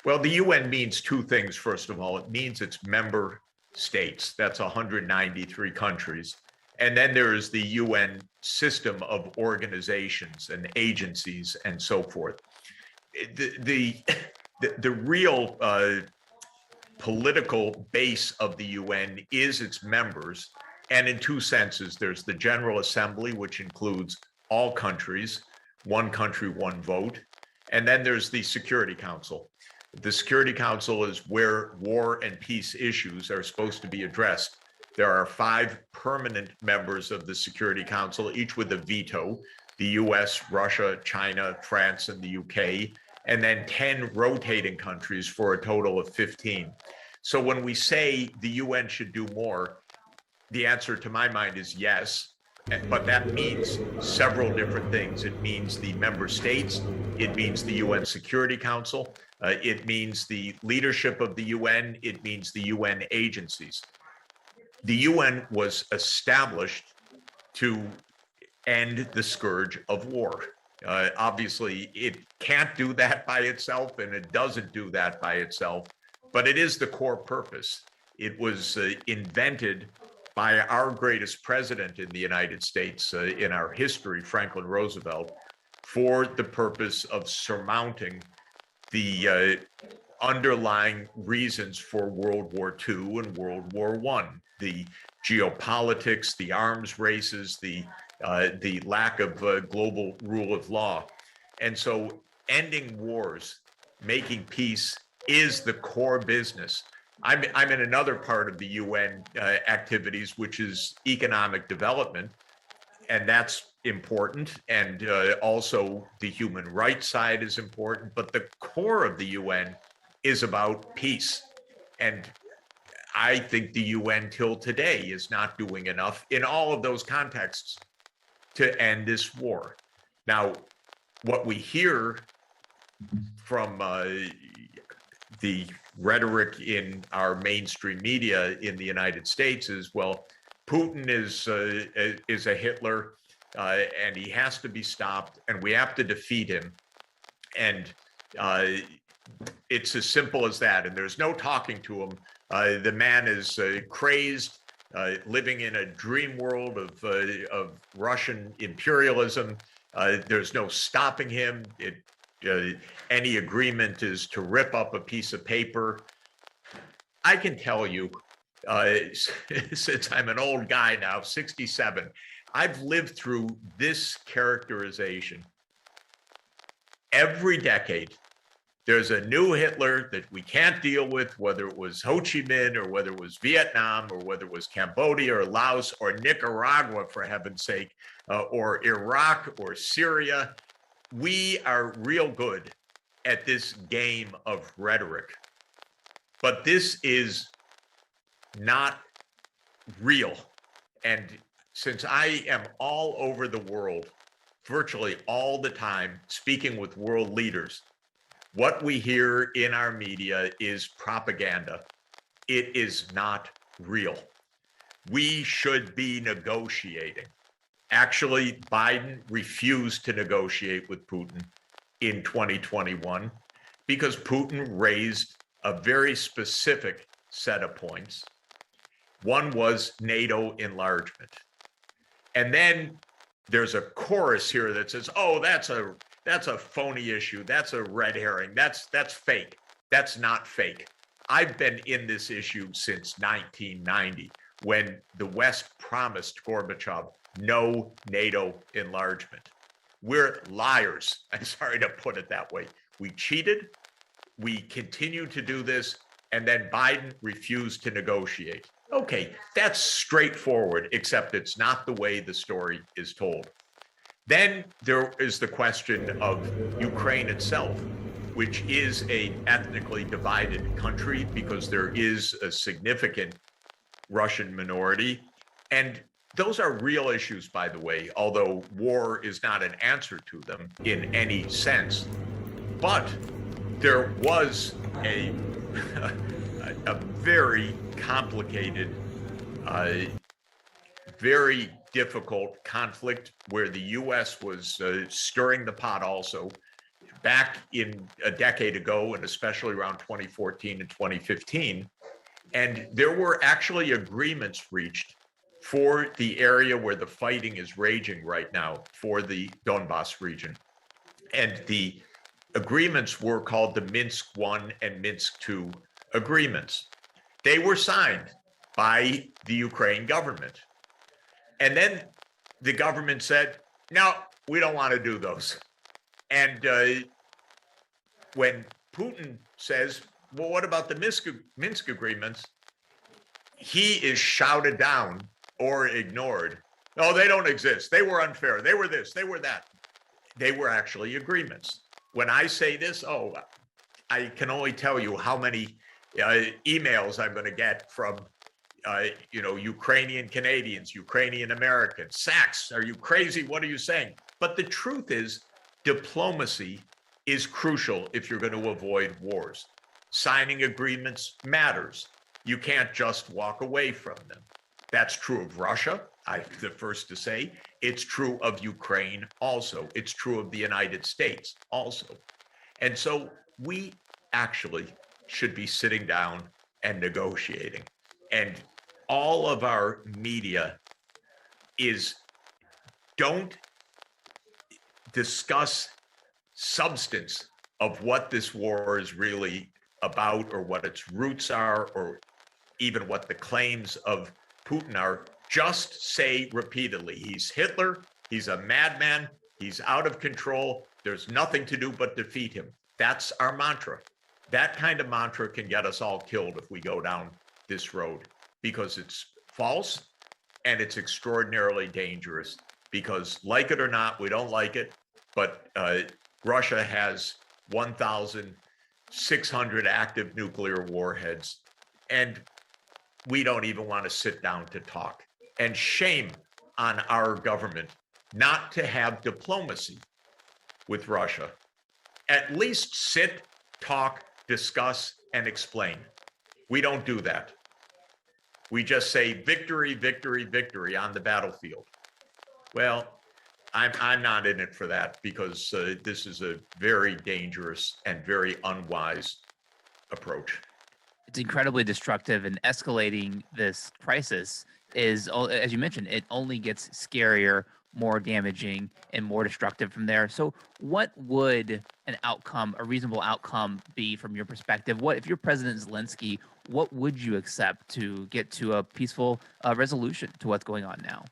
Well, the UN means 2 things, first of all. It means its member states. That's 193 countries. And then there is the UN system of organizations and agencies and so forth. The real political base of the UN is its members. And in 2 senses, there's the General Assembly, which includes all countries, 1 country, 1 vote. And then there's the Security Council. The Security Council is where war and peace issues are supposed to be addressed. There are 5 permanent members of the Security Council, each with a veto: the US, Russia, China, France, and the UK, and then 10 rotating countries for a total of 15. So when we say the UN should do more, the answer to my mind is yes, but that means several different things. It means the member states, it means the UN Security Council, it means the leadership of the UN, it means the UN agencies. The UN was established to end the scourge of war. Obviously, it can't do that by itself, and it doesn't do that by itself, but it is the core purpose. It was invented by our greatest president in the United States in our history, Franklin Roosevelt, for the purpose of surmounting the underlying reasons for World War II and World War I, the geopolitics, the arms races, the lack of global rule of law. And so ending wars, making peace is the core business. I'm in another part of the UN activities, which is economic development, and that's important. And also the human rights side is important, but the core of the UN is about peace. And I think the UN till today is not doing enough in all of those contexts to end this war. Now, what we hear from the rhetoric in our mainstream media in the United States is, well, Putin is a Hitler, and he has to be stopped, and we have to defeat him. And it's as simple as that. And there's no talking to him. The man is crazed, living in a dream world of Russian imperialism. There's no stopping him. Any agreement is to rip up a piece of paper. I can tell you, since I'm an old guy now, 67, I've lived through this characterization. Every decade, there's a new Hitler that we can't deal with, whether it was Ho Chi Minh or whether it was Vietnam or whether it was Cambodia or Laos or Nicaragua, for heaven's sake, or Iraq or Syria. We are real good at this game of rhetoric, but this is not real. And since I am all over the world, virtually all the time, speaking with world leaders, what we hear in our media is propaganda. It is not real. We should be negotiating. Actually, Biden refused to negotiate with Putin in 2021 because Putin raised a very specific set of points. One was NATO enlargement. And then there's a chorus here that says, oh, that's a phony issue. That's a red herring. That's fake. That's not fake. I've been in this issue since 1990, when the West promised Gorbachev no NATO enlargement. We're liars. I'm sorry to put it that way. We cheated. We continue to do this. And then Biden refused to negotiate. Okay, that's straightforward, except it's not the way the story is told. Then there is the question of Ukraine itself, which is an ethnically divided country because there is a significant Russian minority. And those are real issues, by the way, although war is not an answer to them in any sense. But there was a very complicated, very difficult conflict where the U.S. was stirring the pot also back in a decade ago, and especially around 2014 and 2015. And there were actually agreements reached for the area where the fighting is raging right now, for the Donbas region. And the agreements were called the Minsk I and Minsk II agreements. They were signed by the Ukraine government. And then the government said, no, we don't want to do those. And when Putin says, well, what about the Minsk agreements? he is shouted down or ignored. Oh, they don't exist. They were unfair. They were this, they were that. They were actually agreements. When I say this, oh, I can only tell you how many emails I'm going to get from, Ukrainian Canadians, Ukrainian Americans. Sachs, are you crazy? What are you saying? But the truth is, diplomacy is crucial if you're going to avoid wars. Signing agreements matters. You can't just walk away from them. That's true of Russia, I'm the first to say. It's true of Ukraine also. It's true of the United States also. And so we actually should be sitting down and negotiating. And all of our media don't discuss substance of what this war is really about, or what its roots are, or even what the claims of Putin are. Just say repeatedly, he's Hitler, he's a madman, he's out of control, there's nothing to do but defeat him. That's our mantra. That kind of mantra can get us all killed if we go down this road, because it's false and it's extraordinarily dangerous. Because, like it or not, we don't like it, but Russia has 1,600 active nuclear warheads, and we don't even want to sit down to talk. And shame on our government not to have diplomacy with Russia. At least sit, talk, discuss, and explain. We don't do that. We just say victory, victory, victory on the battlefield. Well, I'm not in it for that, because this is a very dangerous and very unwise approach. It's incredibly destructive, and escalating this crisis is, as you mentioned, it only gets scarier, more damaging, and more destructive from there. So what would a reasonable outcome be from your perspective? What, if you're President Zelensky, what would you accept to get to a peaceful resolution to what's going on now?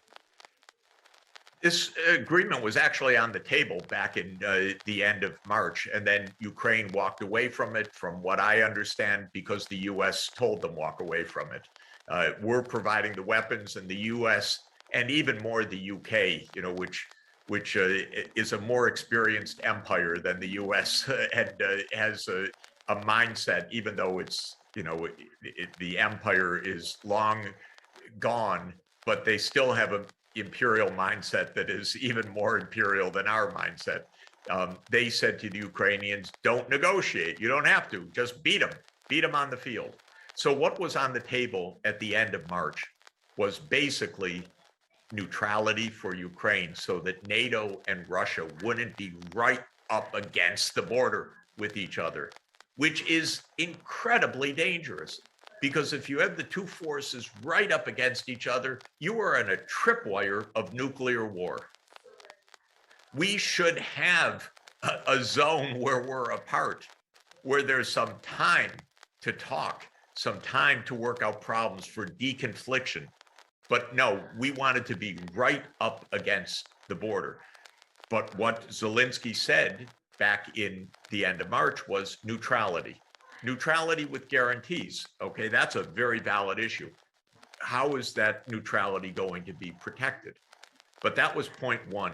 This agreement was actually on the table back in the end of March, and then Ukraine walked away from it, from what I understand, because the U.S. told them walk away from it. We're providing the weapons, and the U.S. and even more the U.K., which is a more experienced empire than the U.S. and has a mindset, even though it's the empire is long gone, but they still have a imperial mindset that is even more imperial than our mindset. They said to the Ukrainians, don't negotiate. You don't have to. Just beat them on the field. So what was on the table at the end of March was basically neutrality for Ukraine, so that NATO and Russia wouldn't be right up against the border with each other, which is incredibly dangerous. Because if you have the two forces right up against each other, you are in a tripwire of nuclear war. We should have a zone where we're apart, where there's some time to talk, some time to work out problems for deconfliction. But no, we wanted to be right up against the border. But what Zelensky said back in the end of March was neutrality. Neutrality with guarantees. Okay, that's a very valid issue. How is that neutrality going to be protected? But that was point one.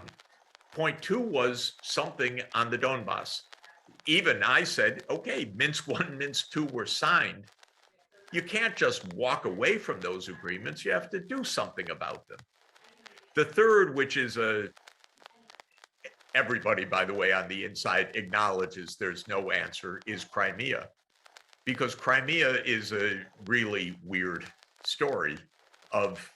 Point two was something on the Donbass. Even I said, okay, Minsk 1, Minsk 2 were signed. You can't just walk away from those agreements. You have to do something about them. The third, which is everybody, by the way, on the inside acknowledges there's no answer, is Crimea. Because Crimea is a really weird story of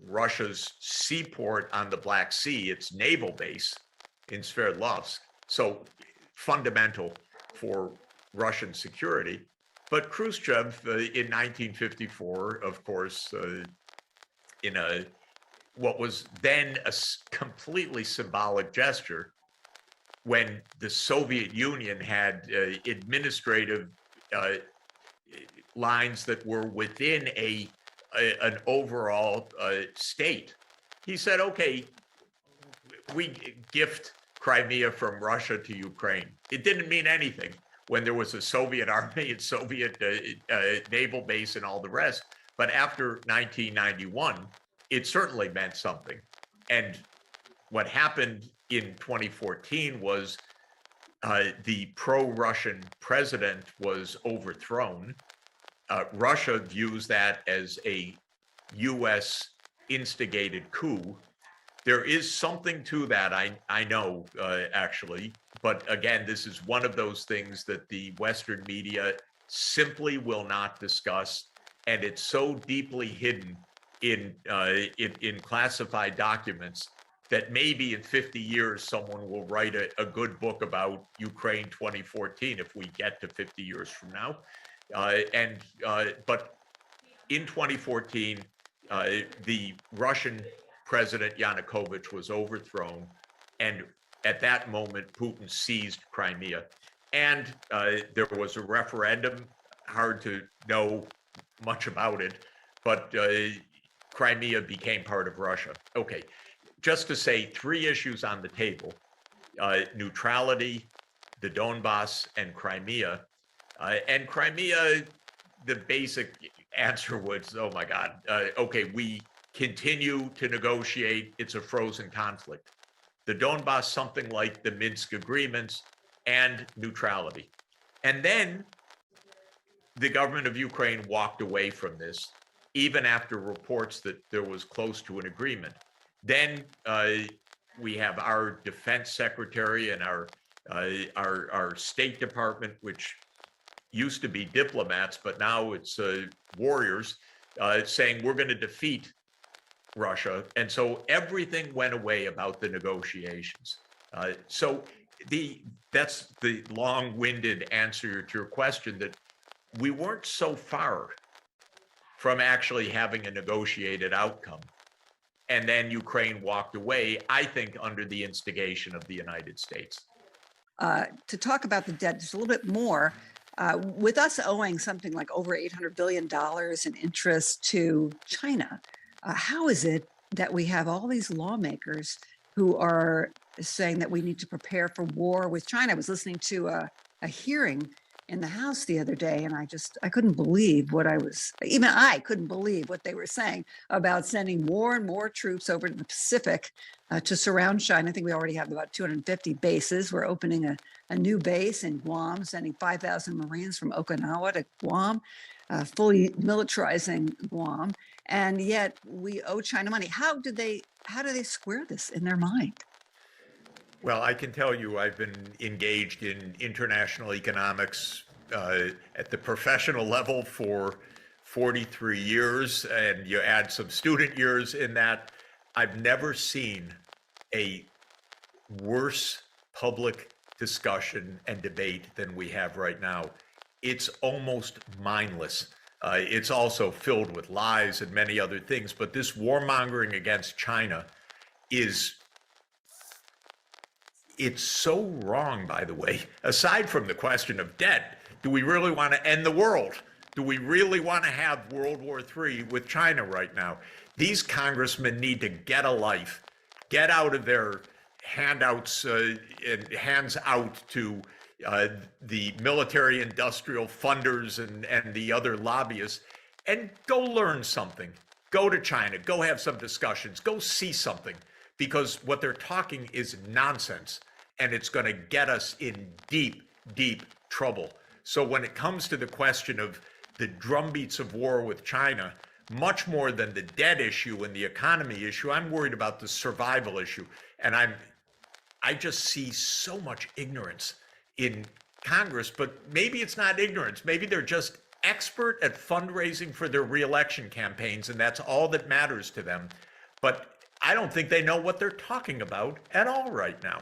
Russia's seaport on the Black Sea, its naval base in Sverdlovsk. So fundamental for Russian security. But Khrushchev in 1954, of course, in what was then a completely symbolic gesture, when the Soviet Union had administrative lines that were within an overall state. He said, okay, we gift Crimea from Russia to Ukraine. It didn't mean anything when there was a Soviet army and Soviet naval base and all the rest. But after 1991, it certainly meant something. And what happened in 2014 was the pro-Russian president was overthrown. Russia views that as a U.S. instigated coup. There is something to that, I know, actually. But again, this is one of those things that the Western media simply will not discuss. And it's so deeply hidden in classified documents that maybe in 50 years, someone will write a good book about Ukraine 2014 if we get to 50 years from now. But in 2014, the Russian President Yanukovych was overthrown. And at that moment, Putin seized Crimea. And there was a referendum, hard to know much about it, but Crimea became part of Russia. Okay, just to say 3 issues on the table, neutrality, the Donbass, and Crimea. And Crimea, the basic answer was, oh my God, okay, we continue to negotiate, it's a frozen conflict. The Donbass, something like the Minsk agreements, and neutrality. And then the government of Ukraine walked away from this, even after reports that there was close to an agreement. Then we have our defense secretary and our State Department, which used to be diplomats, but now it's warriors, saying we're going to defeat Russia. And so everything went away about the negotiations. So that's the long-winded answer to your question, that we weren't so far from actually having a negotiated outcome. And then Ukraine walked away, I think, under the instigation of the United States. To talk about the debt just a little bit more, with us owing something like over $800 billion in interest to China, how is it that we have all these lawmakers who are saying that we need to prepare for war with China? I was listening to a hearing in the House the other day, and I couldn't believe I couldn't believe what they were saying about sending more and more troops over to the Pacific to surround China. I think we already have about 250 bases. We're opening a new base in Guam, sending 5,000 Marines from Okinawa to Guam, fully militarizing Guam. And yet we owe China money. How do they square this in their mind? Well, I can tell you I've been engaged in international economics at the professional level for 43 years, and you add some student years in that. I've never seen a worse public discussion and debate than we have right now. It's almost mindless. It's also filled with lies and many other things, but this warmongering against China it's so wrong, by the way. Aside from the question of debt, do we really want to end the world? Do we really want to have World War III with China right now? These congressmen need to get a life, get out of their handouts and hands out to the military industrial funders and the other lobbyists, and go learn something. Go to China, go have some discussions, go see something, because what they're talking is nonsense, and it's going to get us in deep, deep trouble. So when it comes to the question of the drumbeats of war with China, much more than the debt issue and the economy issue, I'm worried about the survival issue. And I just see so much ignorance in Congress, but maybe it's not ignorance. Maybe they're just expert at fundraising for their reelection campaigns, and that's all that matters to them. But I don't think they know what they're talking about at all right now.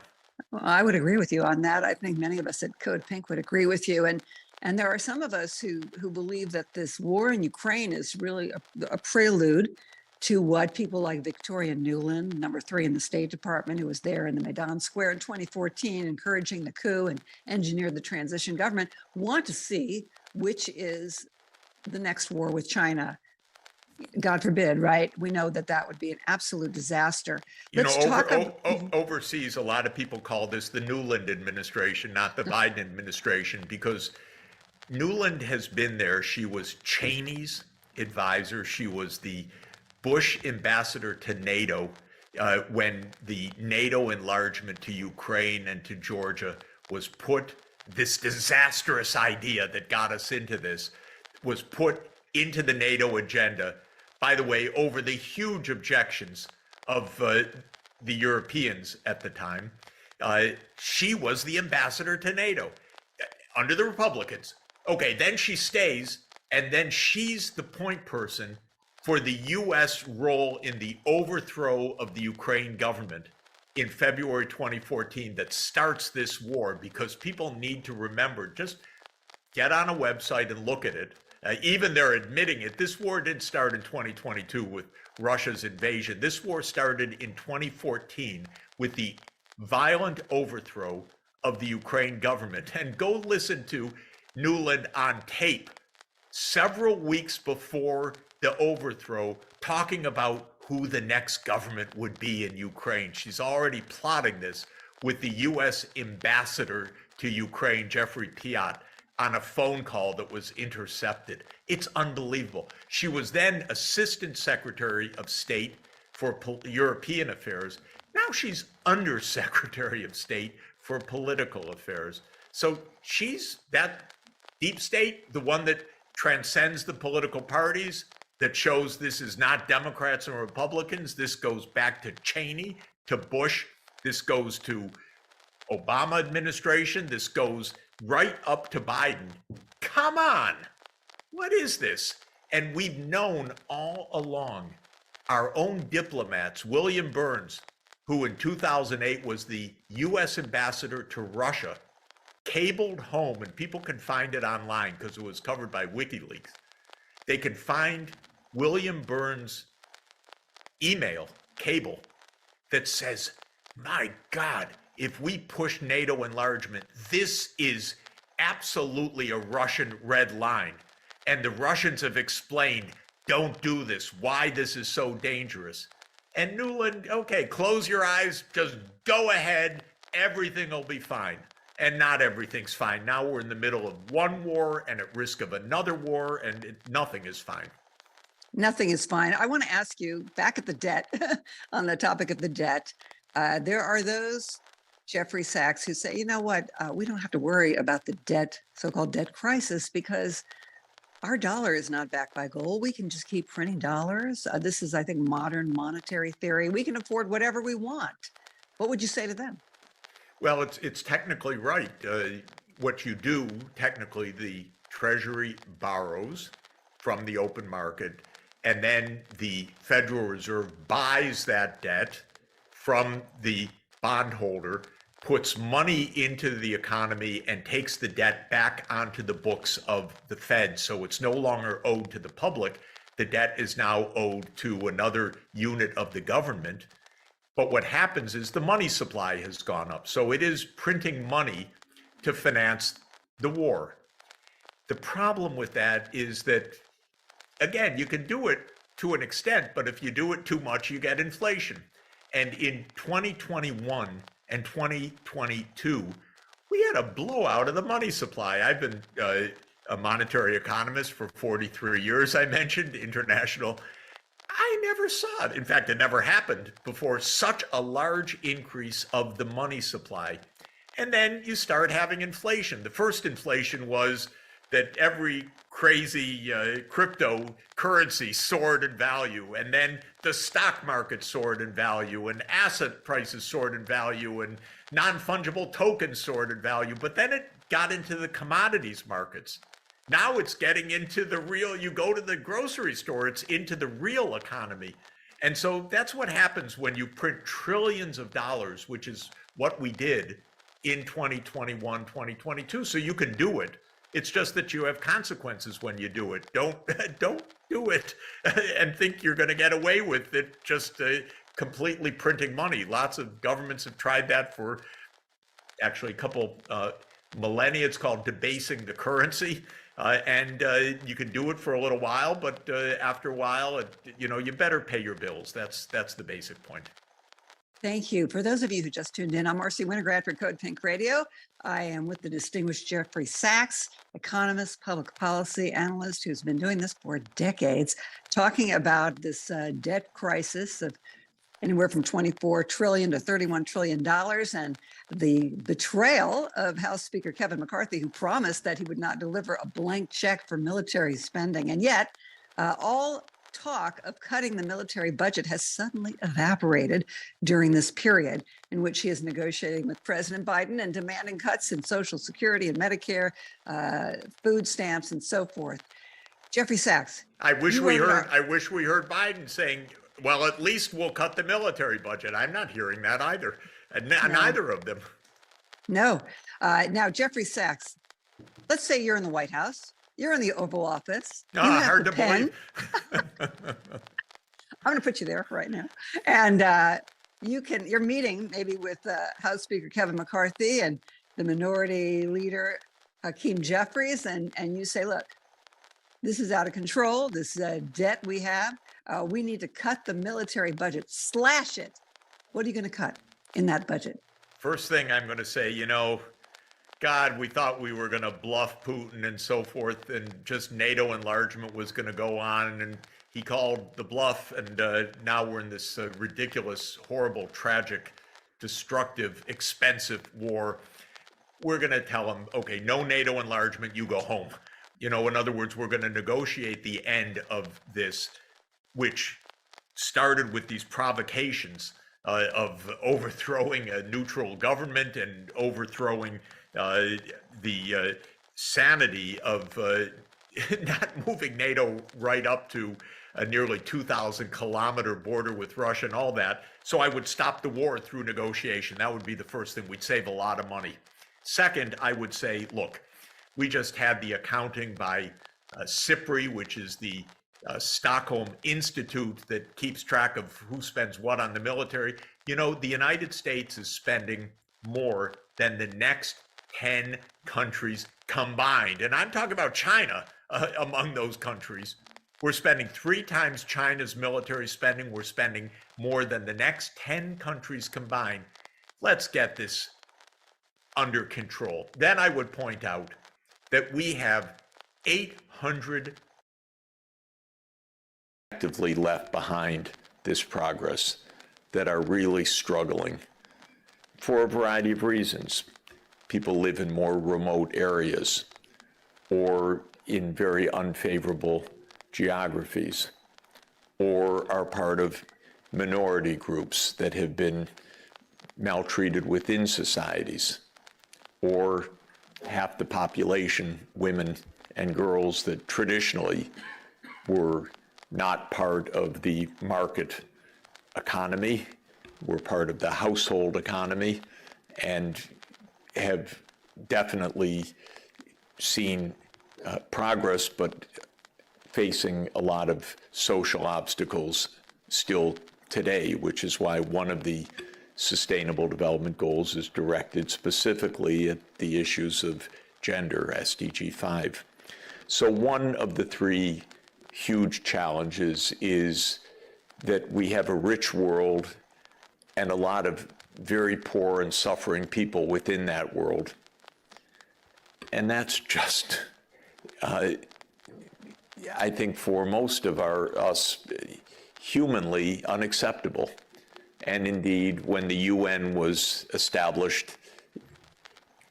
Well, I would agree with you on that. I think many of us at Code Pink would agree with you. And there are some of us who believe that this war in Ukraine is really a prelude to what people like Victoria Nuland, number 3 in the State Department, who was there in the Maidan Square in 2014, encouraging the coup and engineered the transition government, want to see, which is the next war with China. God forbid, right? We know that would be an absolute disaster. Overseas, a lot of people call this the Nuland administration, not the Biden administration, because Nuland has been there. She was Cheney's advisor. She was the Bush ambassador to NATO when the NATO enlargement to Ukraine and to Georgia was put, this disastrous idea that got us into this was put into the NATO agenda, by the way, over the huge objections of the Europeans at the time. She was the ambassador to NATO under the Republicans. Okay, then she stays, and then she's the point person for the U.S. role in the overthrow of the Ukraine government in February 2014 that starts this war, because people need to remember, just get on a website and look at it. Even they're admitting it. This war did start in 2022 with Russia's invasion. This war started in 2014 with the violent overthrow of the Ukraine government. And go listen to Nuland on tape several weeks before the overthrow, talking about who the next government would be in Ukraine. She's already plotting this with the U.S. ambassador to Ukraine, Jeffrey Piot, on a phone call that was intercepted. It's unbelievable. She was then Assistant Secretary of State for European Affairs. Now she's Undersecretary of State for Political Affairs. So she's that deep state, the one that transcends the political parties, that shows this is not Democrats and Republicans. This goes back to Cheney, to Bush. This goes to Obama administration. This goes right up to Biden. Come on, what is this? And we've known all along. Our own diplomats, William Burns, who in 2008 was the U.S. ambassador to Russia, cabled home, and people can find it online because it was covered by WikiLeaks. They can find William Burns' email cable that says, my God, if we push NATO enlargement, this is absolutely a Russian red line. And the Russians have explained, don't do this, why this is so dangerous. And Nuland, okay, close your eyes, just go ahead, everything will be fine. And not everything's fine. Now we're in the middle of one war and at risk of another war, and nothing is fine. Nothing is fine. I want to ask you, back at the debt, on the topic of the debt, there are those, Jeffrey Sachs, who say, you know what, we don't have to worry about the debt, so-called debt crisis, because our dollar is not backed by gold. We can just keep printing dollars. This is, I think, modern monetary theory. We can afford whatever we want. What would you say to them? Well, it's technically right. What you do, technically, the Treasury borrows from the open market, and then the Federal Reserve buys that debt from the bondholder, puts money into the economy, and takes the debt back onto the books of the Fed. So it's no longer owed to the public. The debt is now owed to another unit of the government. But what happens is the money supply has gone up. So it is printing money to finance the war. The problem with that is that, again, you can do it to an extent, but if you do it too much, you get inflation. And in 2021 and 2022, we had a blowout of the money supply. I've been a monetary economist for 43 years, I mentioned, international. I never saw it. In fact, it never happened before, such a large increase of the money supply. And then you start having inflation. The first inflation was that every crazy cryptocurrency soared in value, and then the stock market soared in value, and asset prices soared in value, and non-fungible tokens soared in value. But then it got into the commodities markets. Now it's getting into the real, you go to the grocery store, it's into the real economy. And so that's what happens when you print trillions of dollars, which is what we did in 2021, 2022. So you can do it. It's just that you have consequences when you do it. Don't do it and think you're going to get away with it just completely printing money. Lots of governments have tried that for actually a couple millennia. It's called debasing the currency. And you can do it for a little while, but after a while, you better pay your bills. That's the basic point. Thank you. For those of you who just tuned in, I'm Marcy Winograd for Code Pink Radio. I am with the distinguished Jeffrey Sachs, economist, public policy analyst who's been doing this for decades, talking about this debt crisis of anywhere from $24 trillion to $31 trillion and the betrayal of House Speaker Kevin McCarthy, who promised that he would not deliver a blank check for military spending. And yet, all talk of cutting the military budget has suddenly evaporated during this period in which he is negotiating with President Biden and demanding cuts in Social Security and Medicare, food stamps, and so forth. Jeffrey Sachs. I wish we heard Biden saying, well, at least we'll cut the military budget. I'm not hearing that either. Neither of them. No. Now, Jeffrey Sachs, let's say you're in the White House. You're in the Oval Office. You have Hard the to pen. believe. I'm going to put you there right now. And you're meeting maybe with House Speaker Kevin McCarthy and the Minority Leader Hakeem Jeffries, and you say, look, this is out of control. This debt we have. We need to cut the military budget, slash it. What are you going to cut in that budget? First thing I'm going to say, God, we thought we were going to bluff Putin and so forth, and just NATO enlargement was going to go on, and he called the bluff, and now we're in this ridiculous, horrible, tragic, destructive, expensive war. We're going to tell him, okay, no NATO enlargement, you go home. In other words, we're going to negotiate the end of this, which started with these provocations of overthrowing a neutral government and overthrowing the sanity of not moving NATO right up to a nearly 2,000-kilometer border with Russia and all that. So I would stop the war through negotiation. That would be the first thing. We'd save a lot of money. Second, I would say, look, we just had the accounting by SIPRI, which is the Stockholm Institute that keeps track of who spends what on the military. The United States is spending more than the next 10 countries combined. And I'm talking about China among those countries. We're spending 3 times China's military spending. We're spending more than the next 10 countries combined. Let's get this under control. Then I would point out that we have 800 actively left behind this progress that are really struggling for a variety of reasons. People live in more remote areas or in very unfavorable geographies, or are part of minority groups that have been maltreated within societies, or half the population, women and girls, that traditionally were not part of the market economy, were part of the household economy, and have definitely seen progress, but facing a lot of social obstacles still today, which is why one of the Sustainable Development Goals is directed specifically at the issues of gender, SDG 5. So one of the 3 huge challenges is that we have a rich world and a lot of very poor and suffering people within that world. And that's just, I think for most of us, humanly unacceptable. And indeed, when the UN was established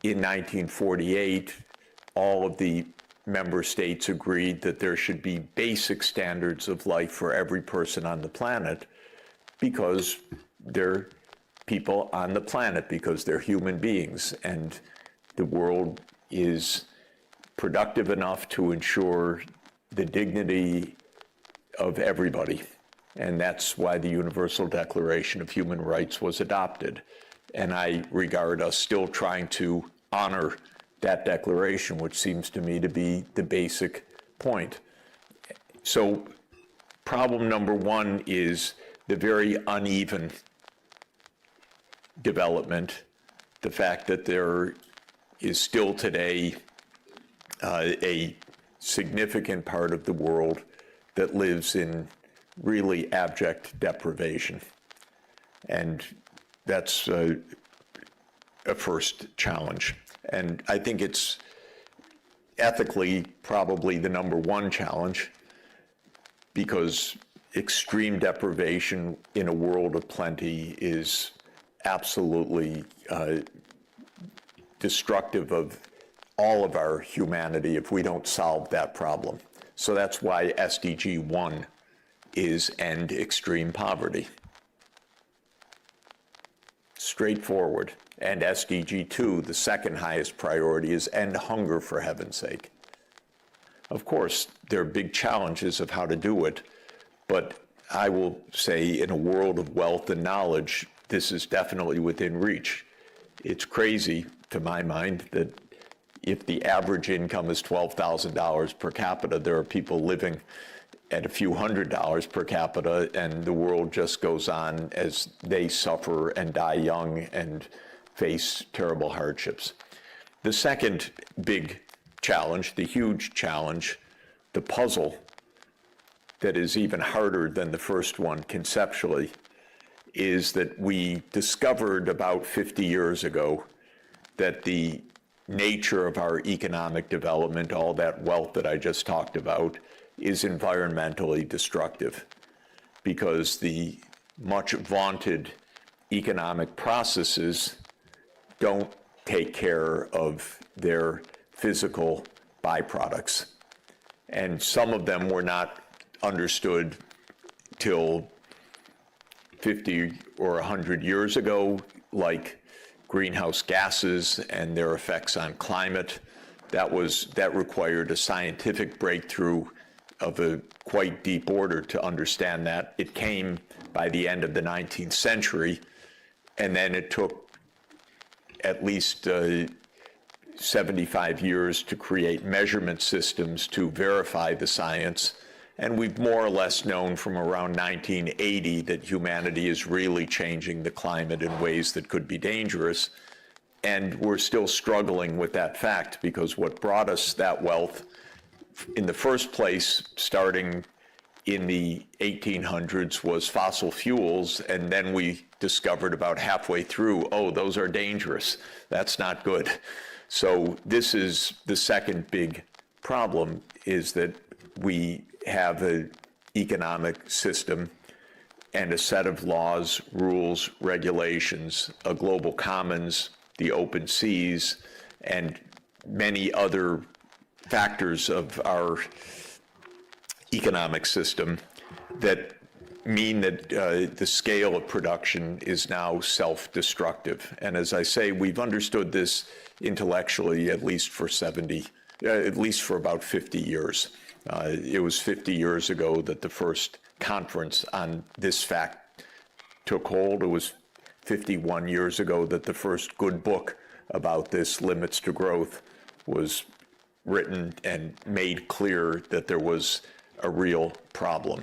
in 1948, all of the member states agreed that there should be basic standards of life for every person on the planet, because they're people on the planet, because they're human beings, and the world is productive enough to ensure the dignity of everybody. And that's why the Universal Declaration of Human Rights was adopted. And I regard us still trying to honor that declaration, which seems to me to be the basic point. So problem number 1 is the very uneven development, the fact that there is still today a significant part of the world that lives in really abject deprivation. And that's a first challenge. And I think it's ethically probably the number one challenge, because extreme deprivation in a world of plenty is absolutely destructive of all of our humanity if we don't solve that problem. So that's why SDG 1 is end extreme poverty. Straightforward. And SDG 2, the second highest priority, is end hunger, for heaven's sake. Of course, there are big challenges of how to do it, but I will say in a world of wealth and knowledge, this is definitely within reach. It's crazy, to my mind, that if the average income is $12,000 per capita, there are people living at a few $100s per capita, and the world just goes on as they suffer and die young and face terrible hardships. The second big challenge, the huge challenge, the puzzle that is even harder than the first one conceptually, is that we discovered about 50 years ago that the nature of our economic development, all that wealth that I just talked about, is environmentally destructive, because the much vaunted economic processes don't take care of their physical byproducts. And some of them were not understood till 50 or 100 years ago, like greenhouse gases and their effects on climate. That required a scientific breakthrough of a quite deep order to understand that. It came by the end of the 19th century, and then it took at least 75 years to create measurement systems to verify the science. And we've more or less known from around 1980 that humanity is really changing the climate in ways that could be dangerous. And we're still struggling with that fact, because what brought us that wealth in the first place, starting in the 1800s, was fossil fuels. And then we discovered about halfway through, oh, those are dangerous. That's not good. So this is the second big problem, is that we have an economic system and a set of laws, rules, regulations, a global commons, the open seas, and many other factors of our economic system that mean that the scale of production is now self-destructive. And as I say, we've understood this intellectually at least for about 50 years. It was 50 years ago that the first conference on this fact took hold. It was 51 years ago that the first good book about this, Limits to Growth, was written and made clear that there was a real problem.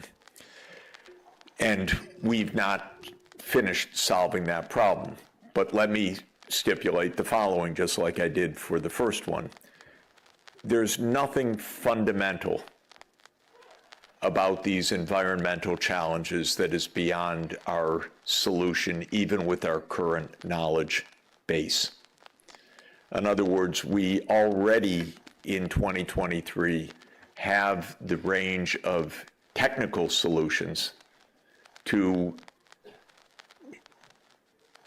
And we've not finished solving that problem. But let me stipulate the following, just like I did for the first one. There's nothing fundamental about these environmental challenges that is beyond our solution, even with our current knowledge base. In other words, we already in 2023 have the range of technical solutions to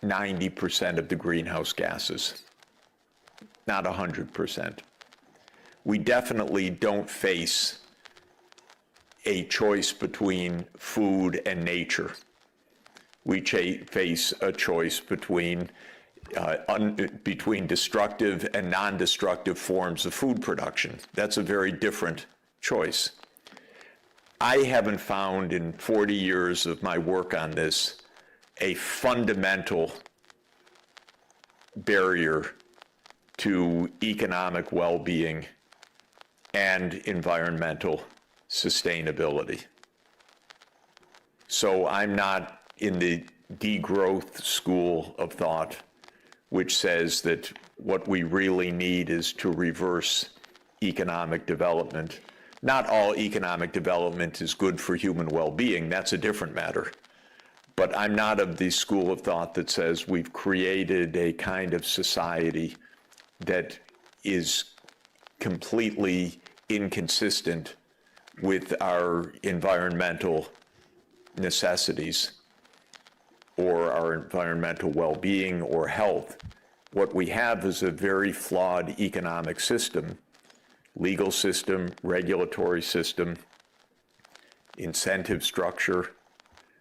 90% of the greenhouse gases, not 100%. We definitely don't face a choice between food and nature. We face a choice between destructive and non-destructive forms of food production. That's a very different choice. I haven't found in 40 years of my work on this a fundamental barrier to economic well-being and environmental sustainability. So I'm not in the degrowth school of thought, which says that what we really need is to reverse economic development. Not all economic development is good for human well-being. That's a different matter. But I'm not of the school of thought that says we've created a kind of society that is completely inconsistent with our environmental necessities or our environmental well-being or health. What we have is a very flawed economic system, legal system, regulatory system, incentive structure,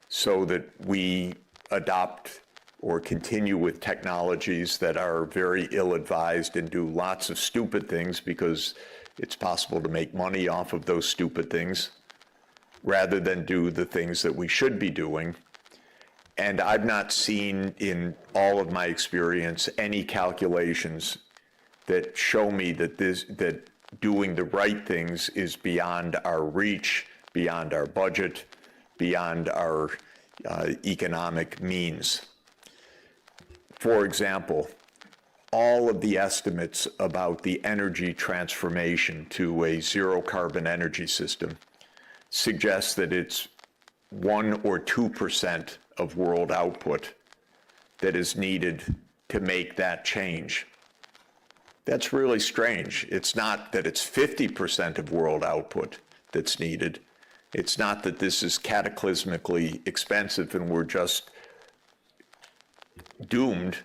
so that we adopt or continue with technologies that are very ill-advised and do lots of stupid things because it's possible to make money off of those stupid things, rather than do the things that we should be doing. And I've not seen in all of my experience any calculations that show me that that doing the right things is beyond our reach, beyond our budget, beyond our economic means. For example, all of the estimates about the energy transformation to a zero carbon energy system suggest that it's 1 or 2% of world output that is needed to make that change. That's really strange. It's not that it's 50% of world output that's needed. It's not that this is cataclysmically expensive and we're just doomed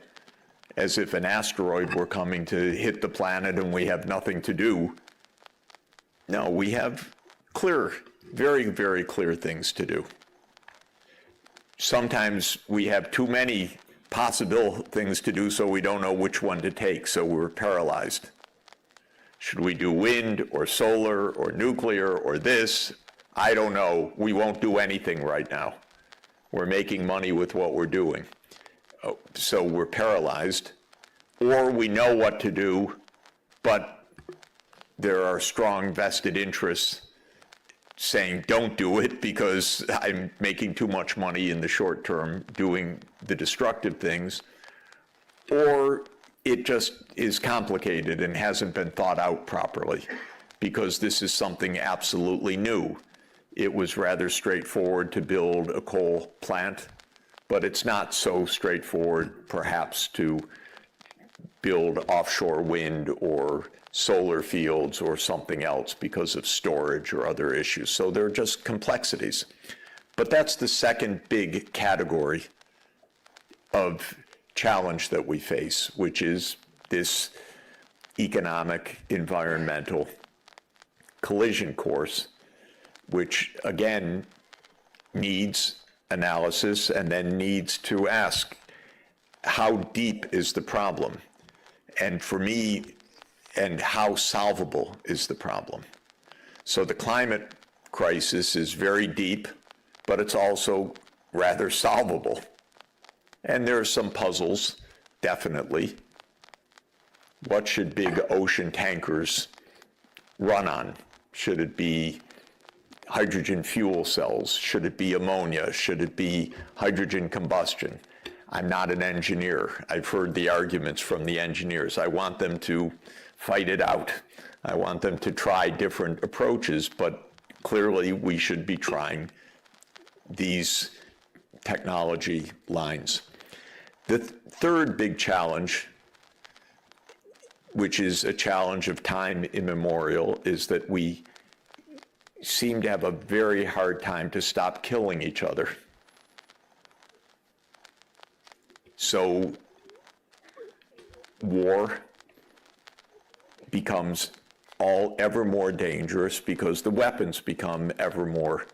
as if an asteroid were coming to hit the planet and we have nothing to do. No, we have clear, very, very clear things to do. Sometimes we have too many possible things to do, so we don't know which one to take, so we're paralyzed. Should we do wind or solar or nuclear or this? I don't know. We won't do anything right now. We're making money with what we're doing. So we're paralyzed. Or we know what to do, but there are strong vested interests saying don't do it because I'm making too much money in the short term doing the destructive things. Or it just is complicated and hasn't been thought out properly because this is something absolutely new. It was rather straightforward to build a coal plant, but it's not so straightforward perhaps to build offshore wind or solar fields or something else because of storage or other issues. So there are just complexities. But that's the second big category of challenge that we face, which is this economic environmental collision course, which again needs analysis and then needs to ask, how deep is the problem? And for me, and how solvable is the problem? So the climate crisis is very deep, but it's also rather solvable. And there are some puzzles, definitely. What should big ocean tankers run on? Should it be hydrogen fuel cells? Should it be ammonia? Should it be hydrogen combustion? I'm not an engineer. I've heard the arguments from the engineers. I want them to fight it out. I want them to try different approaches, but clearly we should be trying these technology lines. The third big challenge, which is a challenge of time immemorial, is that we seem to have a very hard time to stop killing each other. So war becomes ever more dangerous because the weapons become ever more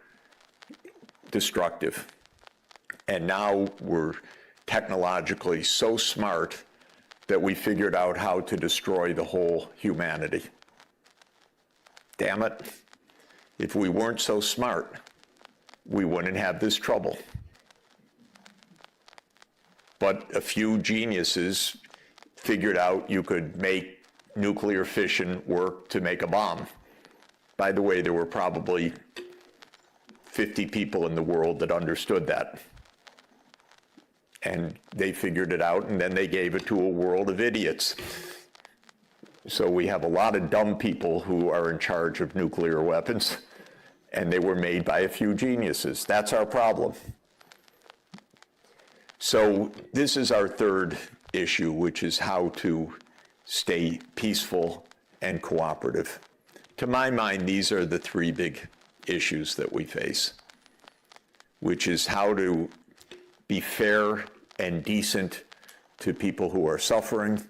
destructive. And now we're technologically so smart that we figured out how to destroy the whole humanity. Damn it. If we weren't so smart, we wouldn't have this trouble. But a few geniuses figured out you could make nuclear fission work to make a bomb. By the way, there were probably 50 people in the world that understood that. And they figured it out, and then they gave it to a world of idiots. So we have a lot of dumb people who are in charge of nuclear weapons, and they were made by a few geniuses. That's our problem. So this is our third issue, which is how to stay peaceful and cooperative. To my mind, these are the three big issues that we face, which is how to be fair and decent to people who are suffering,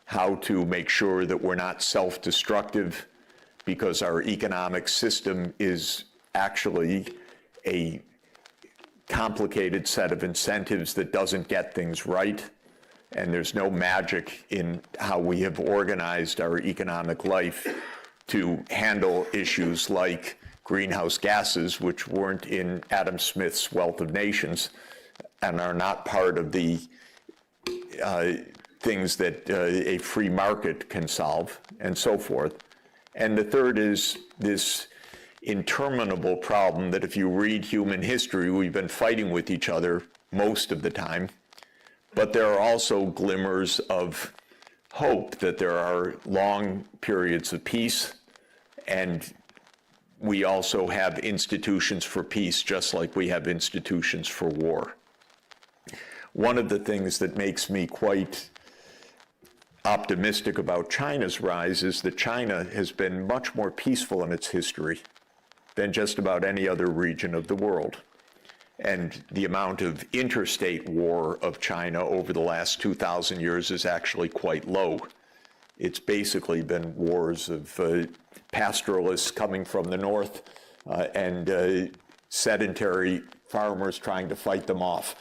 how to make sure that we're not self-destructive because our economic system is actually a complicated set of incentives that doesn't get things right, and there's no magic in how we have organized our economic life to handle issues like greenhouse gases, which weren't in Adam Smith's Wealth of Nations and are not part of the things that a free market can solve, and so forth. And the third is this interminable problem that if you read human history, we've been fighting with each other most of the time, but there are also glimmers of hope that there are long periods of peace, and we also have institutions for peace just like we have institutions for war. One of the things that makes me quite optimistic about China's rise is that China has been much more peaceful in its history than just about any other region of the world. And the amount of interstate war of China over the last 2,000 years is actually quite low. It's basically been wars of pastoralists coming from the north and sedentary farmers trying to fight them off.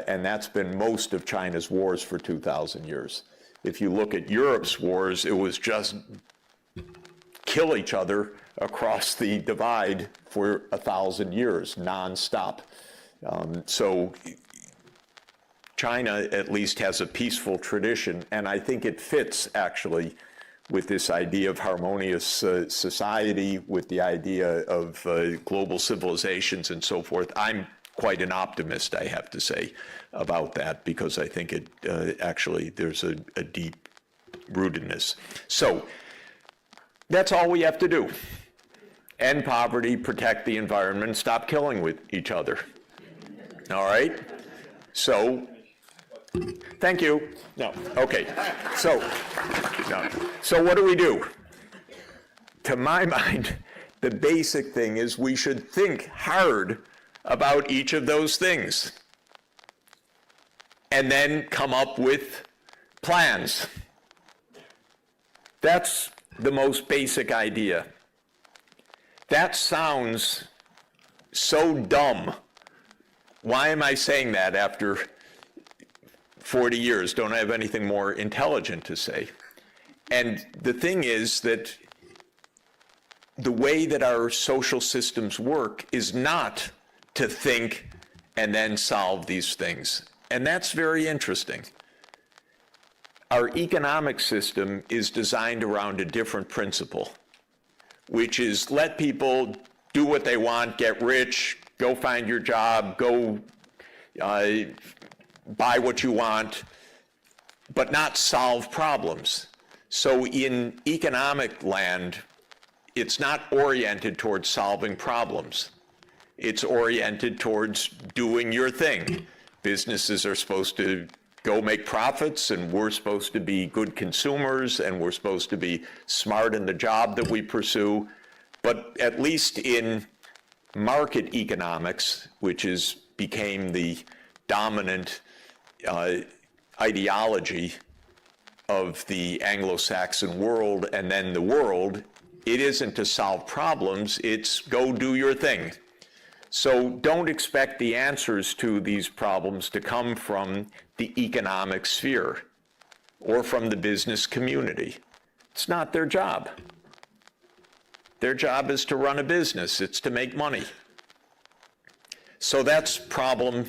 And that's been most of China's wars for 2,000 years. If you look at Europe's wars, it was just kill each other across the divide for 1,000 years, nonstop. So China at least has a peaceful tradition, and I think it fits actually with this idea of harmonious society, with the idea of global civilizations and so forth. I'm quite an optimist, I have to say, about that, because I think it actually there's a deep rootedness. So that's all we have to do. End poverty, protect the environment, stop killing with each other. All right? So, thank you. No, okay. So what do we do? To my mind, the basic thing is we should think hard about each of those things and then come up with plans. That's the most basic idea. That sounds so dumb. Why am I saying that after 40 years? Don't I have anything more intelligent to say? And the thing is that the way that our social systems work is not to think and then solve these things. And that's very interesting. Our economic system is designed around a different principle, which is let people do what they want, get rich, go find your job, go buy what you want, but not solve problems. So in economic land, it's not oriented towards solving problems. It's oriented towards doing your thing. Businesses are supposed to go make profits, and we're supposed to be good consumers, and we're supposed to be smart in the job that we pursue. But at least in market economics, which became the dominant ideology of the Anglo-Saxon world and then the world, it isn't to solve problems, it's go do your thing. So don't expect the answers to these problems to come from the economic sphere or from the business community. It's not their job. Their job is to run a business. It's to make money. So that's problem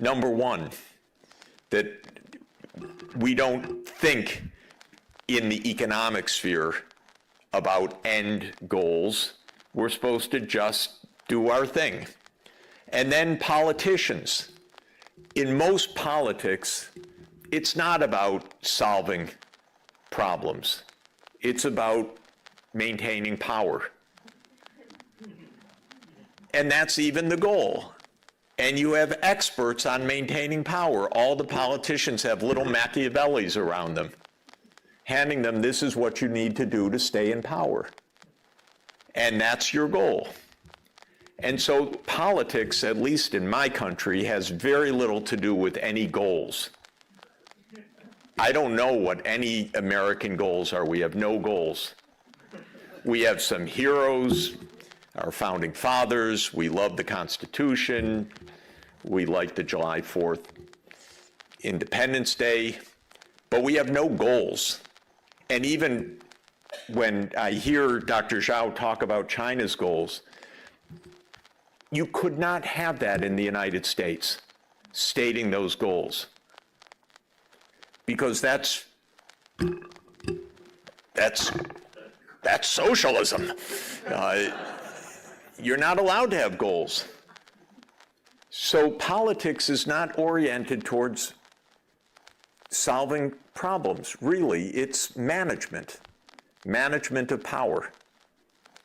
number one, that we don't think in the economic sphere about end goals. We're supposed to just do our thing. And then politicians. In most politics, it's not about solving problems. It's about maintaining power. And that's even the goal. And you have experts on maintaining power. All the politicians have little Machiavellis around them, handing them, this is what you need to do to stay in power. And that's your goal. And so politics, at least in my country, has very little to do with any goals. I don't know what any American goals are. We have no goals. We have some heroes, our founding fathers. We love the Constitution. We like the July 4th Independence Day, but we have no goals. And even when I hear Dr. Zhao talk about China's goals, you could not have that in the United States, stating those goals, because that's socialism. You're not allowed to have goals. So politics is not oriented towards solving problems. Really, it's management of power,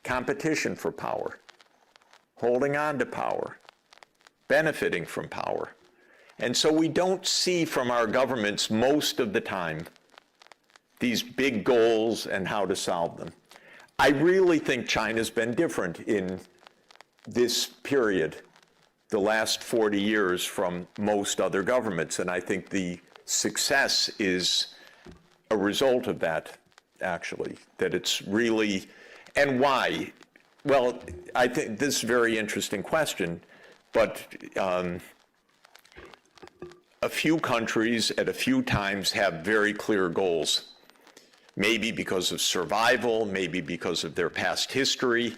competition for power, holding on to power, benefiting from power. And so we don't see from our governments most of the time these big goals and how to solve them. I really think China's been different in this period, the last 40 years, from most other governments. And I think the success is a result of that, actually, that it's really, and why? Well, I think this is a very interesting question, but a few countries at a few times have very clear goals. Maybe because of survival, maybe because of their past history,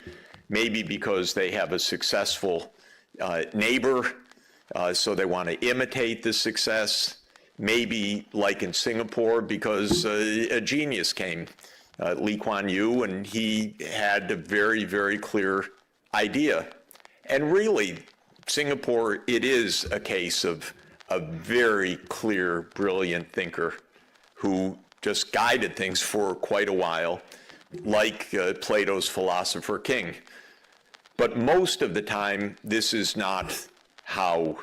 maybe because they have a successful neighbor, so they want to imitate the success. Maybe, like in Singapore, because a genius came, Lee Kuan Yew, and he had a very, very clear idea. And really, Singapore, it is a case of a very clear, brilliant thinker who just guided things for quite a while, like Plato's philosopher king. But most of the time, this is not how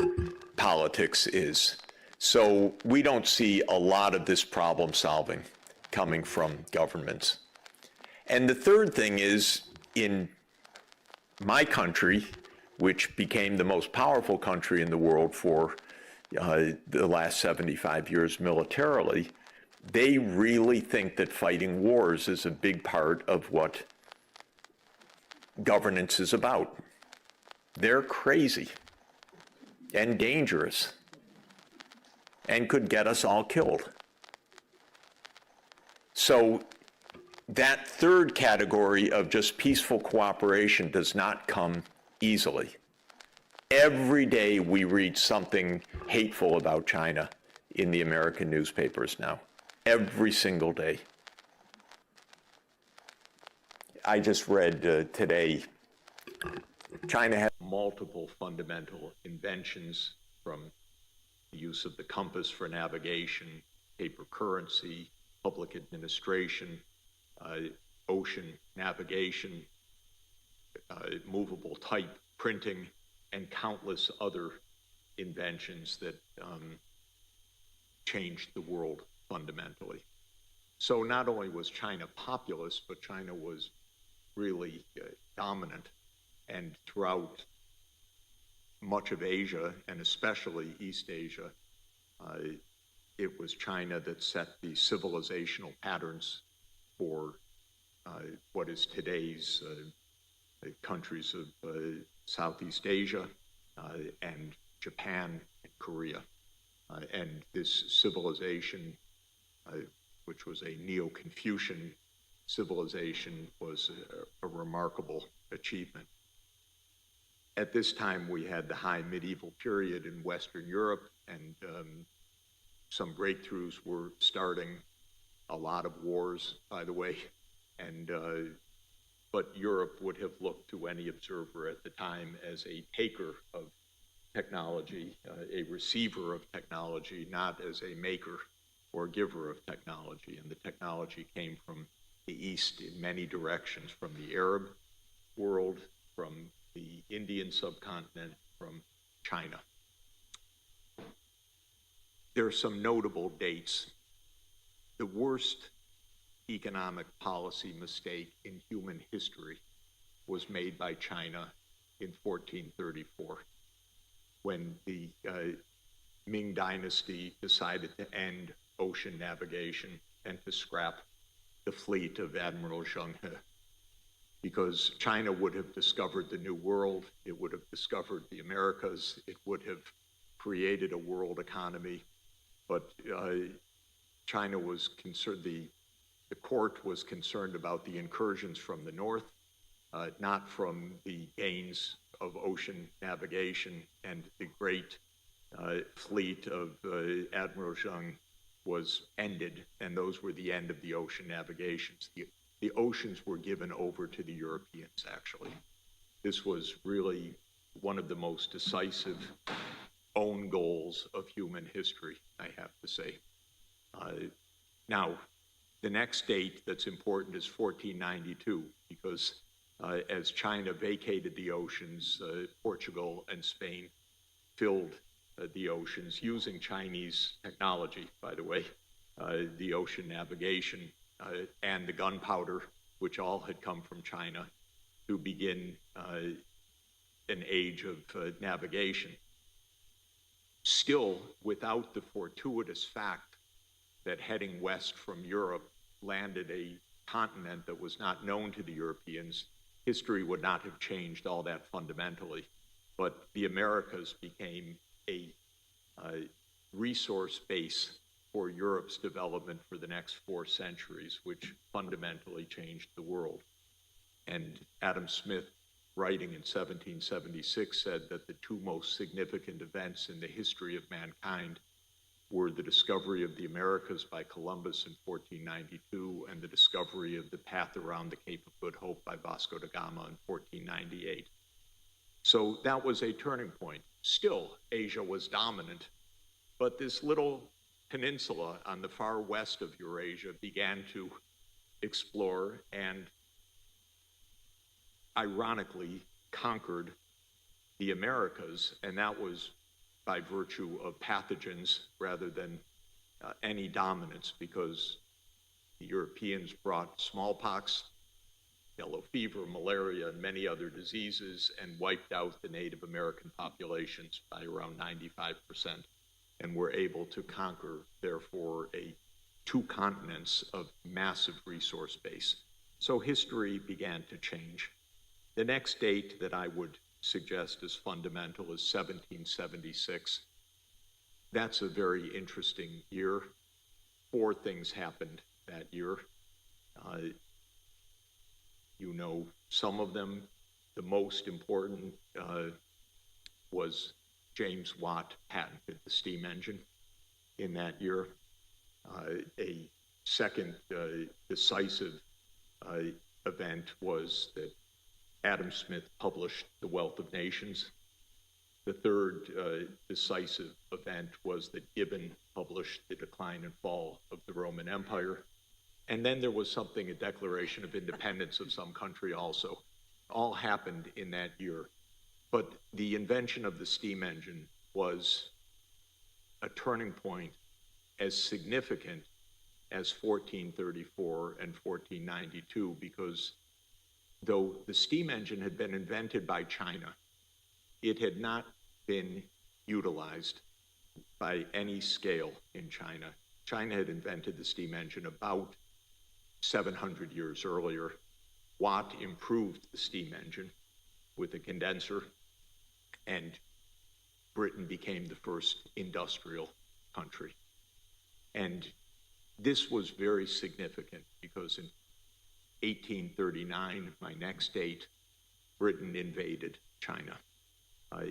politics is. So we don't see a lot of this problem solving coming from governments. And the third thing is, in my country, which became the most powerful country in the world for the last 75 years militarily, they really think that fighting wars is a big part of what governance is about. They're crazy and dangerous and could get us all killed. So that third category of just peaceful cooperation does not come easily. Every day we read something hateful about China in the American newspapers now. Every single day. I just read today, China has multiple fundamental inventions, from the use of the compass for navigation, paper currency, public administration, ocean navigation, movable type printing, and countless other inventions that changed the world fundamentally. So not only was China populous, but China was really dominant. And throughout much of Asia, and especially East Asia, it was China that set the civilizational patterns for what is today's countries of Southeast Asia and Japan and Korea. And this civilization, which was a Neo-Confucian civilization, was a remarkable achievement. At this time, we had the high medieval period in Western Europe, and some breakthroughs were starting, a lot of wars, by the way, and but Europe would have looked to any observer at the time as a taker of technology, a receiver of technology, not as a maker or giver of technology. And the technology came from the East in many directions, from the Arab world, from the Indian subcontinent, from China. There are some notable dates. The worst economic policy mistake in human history was made by China in 1434, when the Ming Dynasty decided to end ocean navigation and to scrap the fleet of Admiral Zheng He. Because China would have discovered the New World, it would have discovered the Americas, it would have created a world economy, but China was concerned, the court was concerned about the incursions from the north, not from the gains of ocean navigation, and the great fleet of Admiral Zheng was ended, and those were the end of the ocean navigations. The oceans were given over to the Europeans, actually. This was really one of the most decisive own goals of human history, I have to say. Now, the next date that's important is 1492, because as China vacated the oceans, Portugal and Spain filled the oceans using Chinese technology, by the way, the ocean navigation and the gunpowder, which all had come from China, to begin an age of navigation. Still, without the fortuitous fact that heading west from Europe landed a continent that was not known to the Europeans, history would not have changed all that fundamentally. But the Americas became a resource base for Europe's development for the next 4 centuries, which fundamentally changed the world. And Adam Smith, writing in 1776, said that the 2 most significant events in the history of mankind were the discovery of the Americas by Columbus in 1492 and the discovery of the path around the Cape of Good Hope by Vasco da Gama in 1498. So that was a turning point. Still, Asia was dominant, but this little peninsula on the far west of Eurasia began to explore and ironically conquered the Americas, and that was by virtue of pathogens rather than any dominance, because the Europeans brought smallpox, yellow fever, malaria, and many other diseases, and wiped out the Native American populations by around 95%, and were able to conquer, therefore, 2 continents of massive resource base. So history began to change. The next date that I would suggest as fundamental is 1776. That's a very interesting year. 4 things happened that year. You know some of them. The most important was James Watt patented the steam engine in that year. A second decisive event was that Adam Smith published The Wealth of Nations. The third decisive event was that Gibbon published The Decline and Fall of the Roman Empire. And then there was something, a Declaration of Independence of some country also. All happened in that year. But the invention of the steam engine was a turning point as significant as 1434 and 1492, because though the steam engine had been invented by China, it had not been utilized by any scale in China. China had invented the steam engine about 700 years earlier. Watt improved the steam engine with a condenser, and Britain became the first industrial country. And this was very significant because in 1839, my next date, Britain invaded China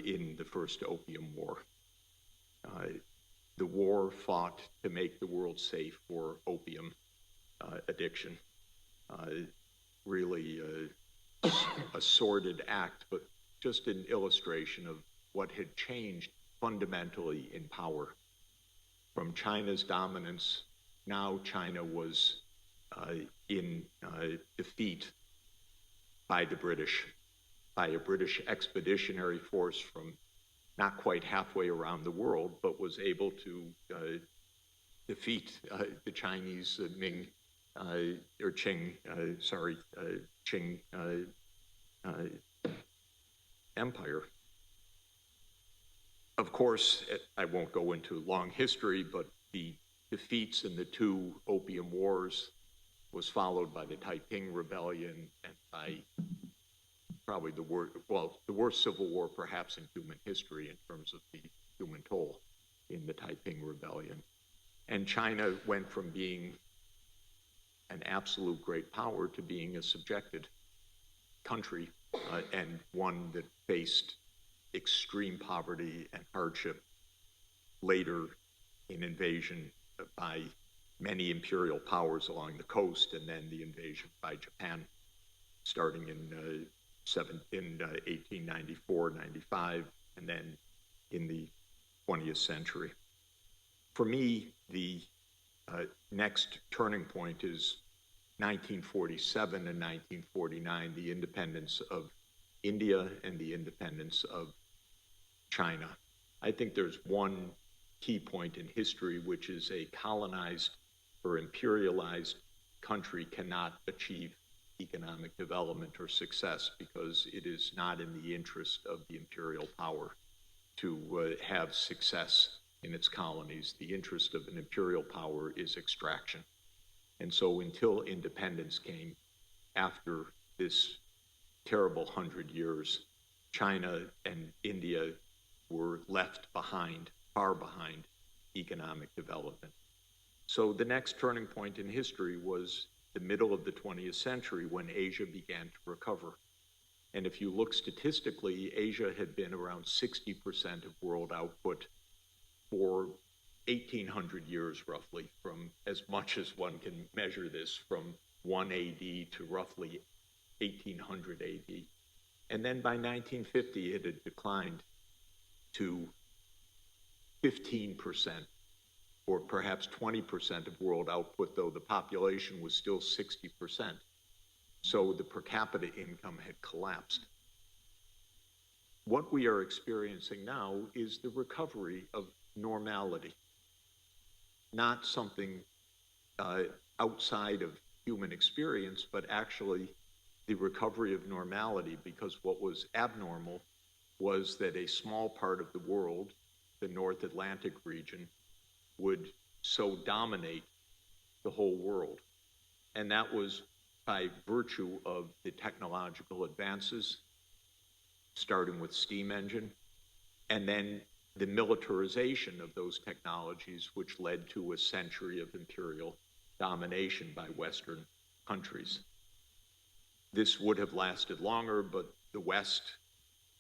in the First Opium War. The war fought to make the world safe for opium addiction. Really a sordid act, but just an illustration of what had changed fundamentally in power. From China's dominance, now China was in defeat by the British, by a British expeditionary force from not quite halfway around the world, but was able to defeat the Chinese Ming or Qing, Qing Empire. Of course, I won't go into long history, but the defeats in the two Opium Wars was followed by the Taiping Rebellion and by probably the worst civil war perhaps in human history in terms of the human toll in the Taiping Rebellion. And China went from being an absolute great power to being a subjected country, and one that faced extreme poverty and hardship later in invasion by many imperial powers along the coast, and then the invasion by Japan starting in 1894, 95, and then in the 20th century. For me, the next turning point is 1947 and 1949, the independence of India and the independence of China. I think there's one key point in history, which is a colonized or imperialized country cannot achieve economic development or success because it is not in the interest of the imperial power to have success in its colonies. The interest of an imperial power is extraction. And so until independence came after this terrible 100 years, China and India were left behind, far behind economic development. So the next turning point in history was the middle of the 20th century when Asia began to recover. And if you look statistically, Asia had been around 60% of world output for 1800 years roughly, from as much as one can measure this, from 1 AD to roughly 1800 AD. And then by 1950, it had declined to 15%, or perhaps 20% of world output, though the population was still 60%. So the per capita income had collapsed. What we are experiencing now is the recovery of normality, not something outside of human experience, but actually the recovery of normality, because what was abnormal was that a small part of the world, the North Atlantic region, would so dominate the whole world. And that was by virtue of the technological advances, starting with steam engine, and then the militarization of those technologies, which led to a century of imperial domination by Western countries. This would have lasted longer, but the West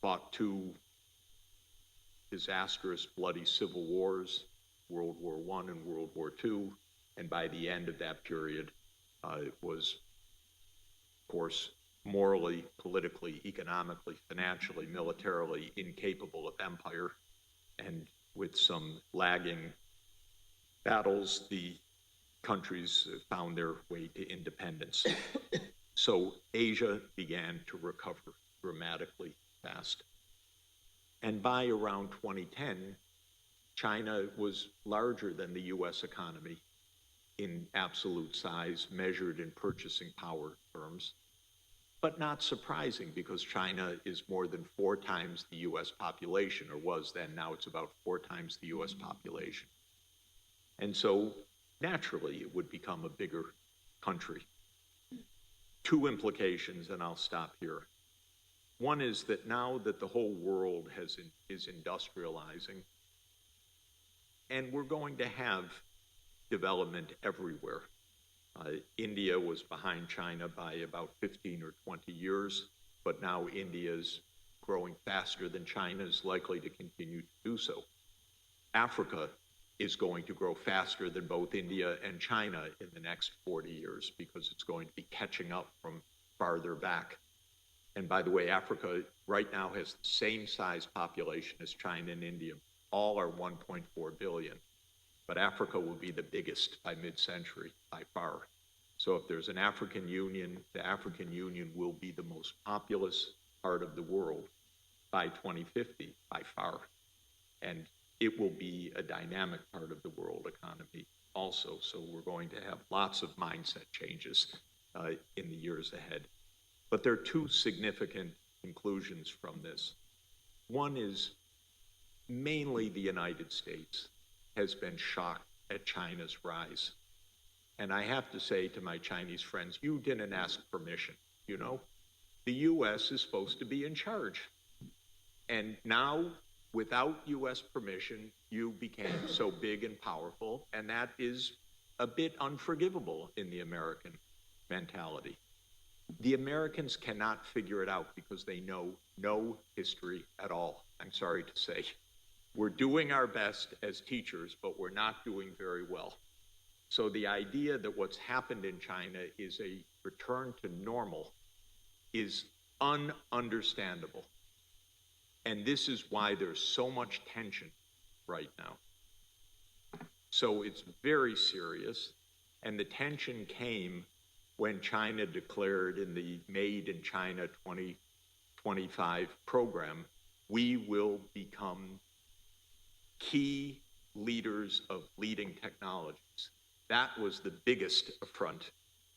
fought two disastrous, bloody civil wars, World War I and World War II, and by the end of that period, it was, of course, morally, politically, economically, financially, militarily incapable of empire. And with some lagging battles, the countries found their way to independence. So Asia began to recover dramatically fast. And by around 2010, China was larger than the US economy in absolute size, measured in purchasing power terms, but not surprising because China is more than 4 times the US population, or was then. Now it's about 4 times the US population. And so naturally it would become a bigger country. 2 implications, and I'll stop here. One is that now that the whole world is industrializing, and we're going to have development everywhere. India was behind China by about 15 or 20 years, but now India's growing faster than China, is likely to continue to do so. Africa is going to grow faster than both India and China in the next 40 years because it's going to be catching up from farther back. And by the way, Africa right now has the same size population as China and India. All are 1.4 billion. But Africa will be the biggest by mid-century, by far. So if there's an African Union, the African Union will be the most populous part of the world by 2050, by far. And it will be a dynamic part of the world economy also. So we're going to have lots of mindset changes in the years ahead. But there are two significant conclusions from this. One is mainly the United States has been shocked at China's rise. And I have to say to my Chinese friends, you didn't ask permission, you know? The US is supposed to be in charge. And now, without US permission, you became so big and powerful, and that is a bit unforgivable in the American mentality. The Americans cannot figure it out because they know no history at all, I'm sorry to say. We're doing our best as teachers, but we're not doing very well. So the idea that what's happened in China is a return to normal is ununderstandable. And this is why there's so much tension right now. So it's very serious. And the tension came when China declared in the Made in China 2025 program, we will become key leaders of leading technologies. That was the biggest affront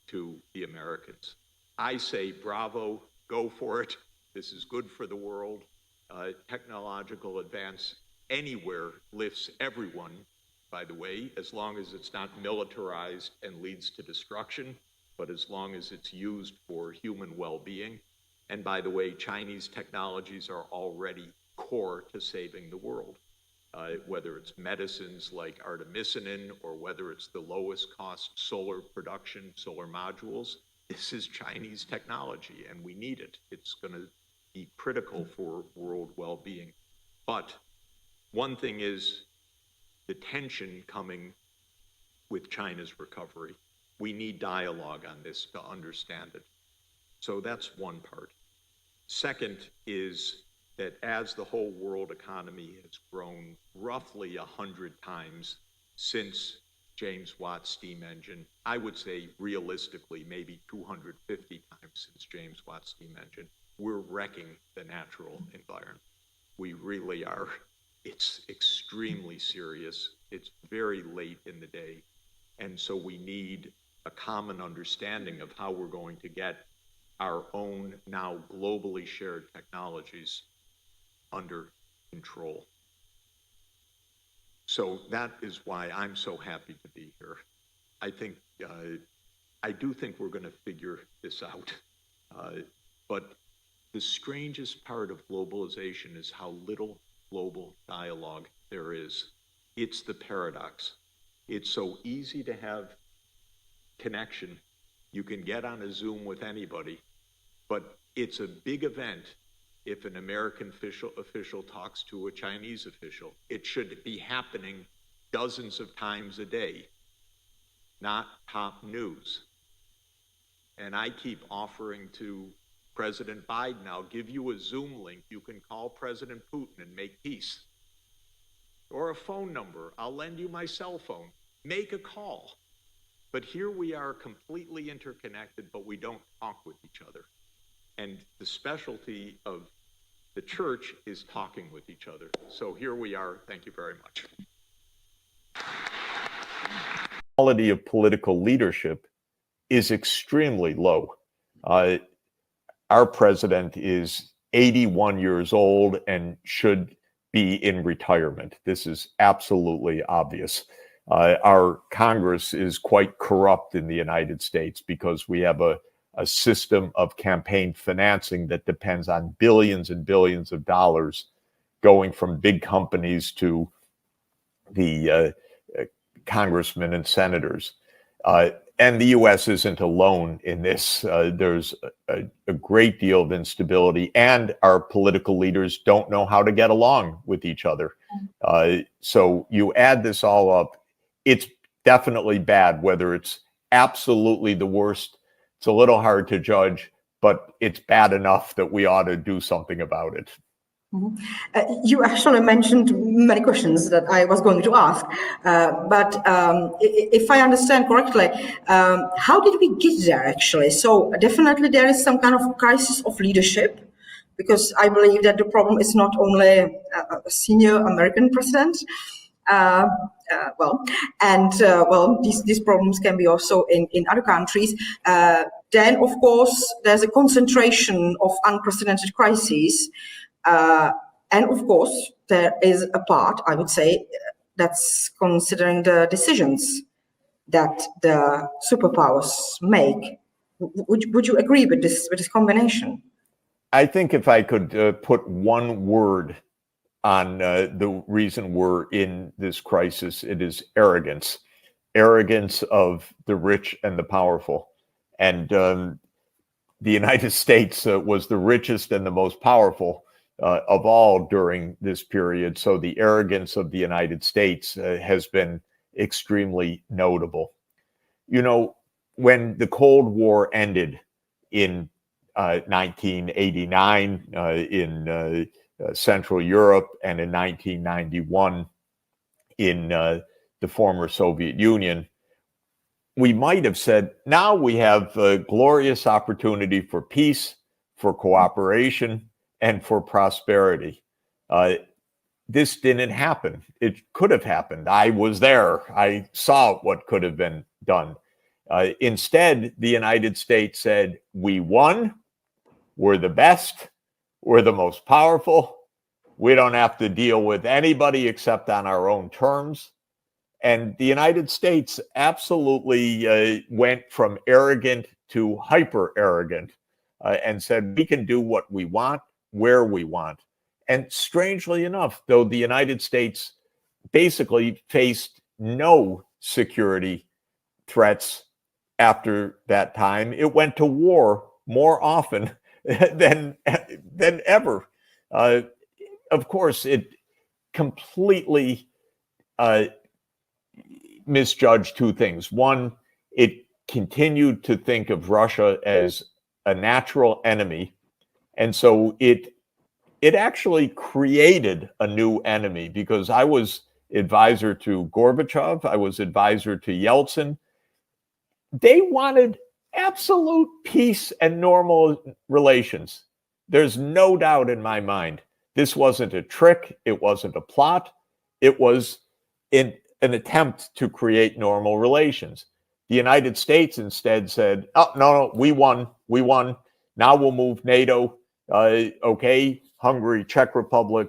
to the Americans. I say, bravo, go for it. This is good for the world. Technological advance anywhere lifts everyone, by the way, as long as it's not militarized and leads to destruction, but as long as it's used for human well-being. And by the way, Chinese technologies are already core to saving the world. Whether it's medicines like artemisinin or whether it's the lowest cost solar production, solar modules, this is Chinese technology and we need it. It's going to be critical for world well-being. But one thing is the tension coming with China's recovery. We need dialogue on this to understand it. So that's one part. Second is that as the whole world economy has grown roughly 100 times since James Watt's steam engine, I would say realistically maybe 250 times since James Watt's steam engine, we're wrecking the natural environment. We really are. It's extremely serious. It's very late in the day. And so we need a common understanding of how we're going to get our own now globally shared technologies under control. So that is why I'm so happy to be here. I do think we're going to figure this out. But the strangest part of globalization is how little global dialogue there is. It's the paradox. It's so easy to have connection. You can get on a Zoom with anybody, but it's a big event if an American official talks to a Chinese official. It should be happening dozens of times a day, not top news. And I keep offering to President Biden, I'll give you a Zoom link. You can call President Putin and make peace. Or a phone number. I'll lend you my cell phone. Make a call. But here we are completely interconnected, but we don't talk with each other. And the specialty of the church is talking with each other. So here we are. Thank you very much. Quality of political leadership is extremely low. Our president is 81 years old and should be in retirement. This is absolutely obvious. Our Congress is quite corrupt in the United States because we have a system of campaign financing that depends on billions and billions of dollars going from big companies to the congressmen and senators. And the U.S. isn't alone in this. There's a great deal of instability, and our political leaders don't know how to get along with each other. So you add this all up, it's definitely bad. Whether it's absolutely the worst, it's a little hard to judge, but it's bad enough that we ought to do something about it. You actually mentioned many questions that I was going to ask, but if I understand correctly, how did we get there actually? So definitely there is some kind of crisis of leadership, because I believe that the problem is not only a senior American president. These problems can be also in other countries. Then, of course, there's a concentration of unprecedented crises. And of course, there is a part, I would say, that's considering the decisions that the superpowers make. Would you agree with this combination? I think if I could put one word on the reason we're in this crisis, it is arrogance. Arrogance of the rich and the powerful. And the United States was the richest and the most powerful of all during this period. So the arrogance of the United States has been extremely notable. You know, when the Cold War ended in 1989 in Central Europe and in 1991 in the former Soviet Union, we might have said, now we have a glorious opportunity for peace, for cooperation, and for prosperity. This didn't happen. It could have happened. I was there. I saw what could have been done. Instead, the United States said, we won, we're the best, we're the most powerful, we don't have to deal with anybody except on our own terms. And the United States absolutely went from arrogant to hyper arrogant and said, we can do what we want, where we want. And strangely enough, though the United States basically faced no security threats after that time, it went to war more often than ever. Of course, it completely misjudged two things. One, it continued to think of Russia as a natural enemy. And so it actually created a new enemy, because I was advisor to Gorbachev, I was advisor to Yeltsin. They wanted absolute peace and normal relations. There's no doubt in my mind. This wasn't a trick. It wasn't a plot. It was an attempt to create normal relations. The United States instead said, oh, no, we won. Now we'll move NATO. Okay, Hungary, Czech Republic,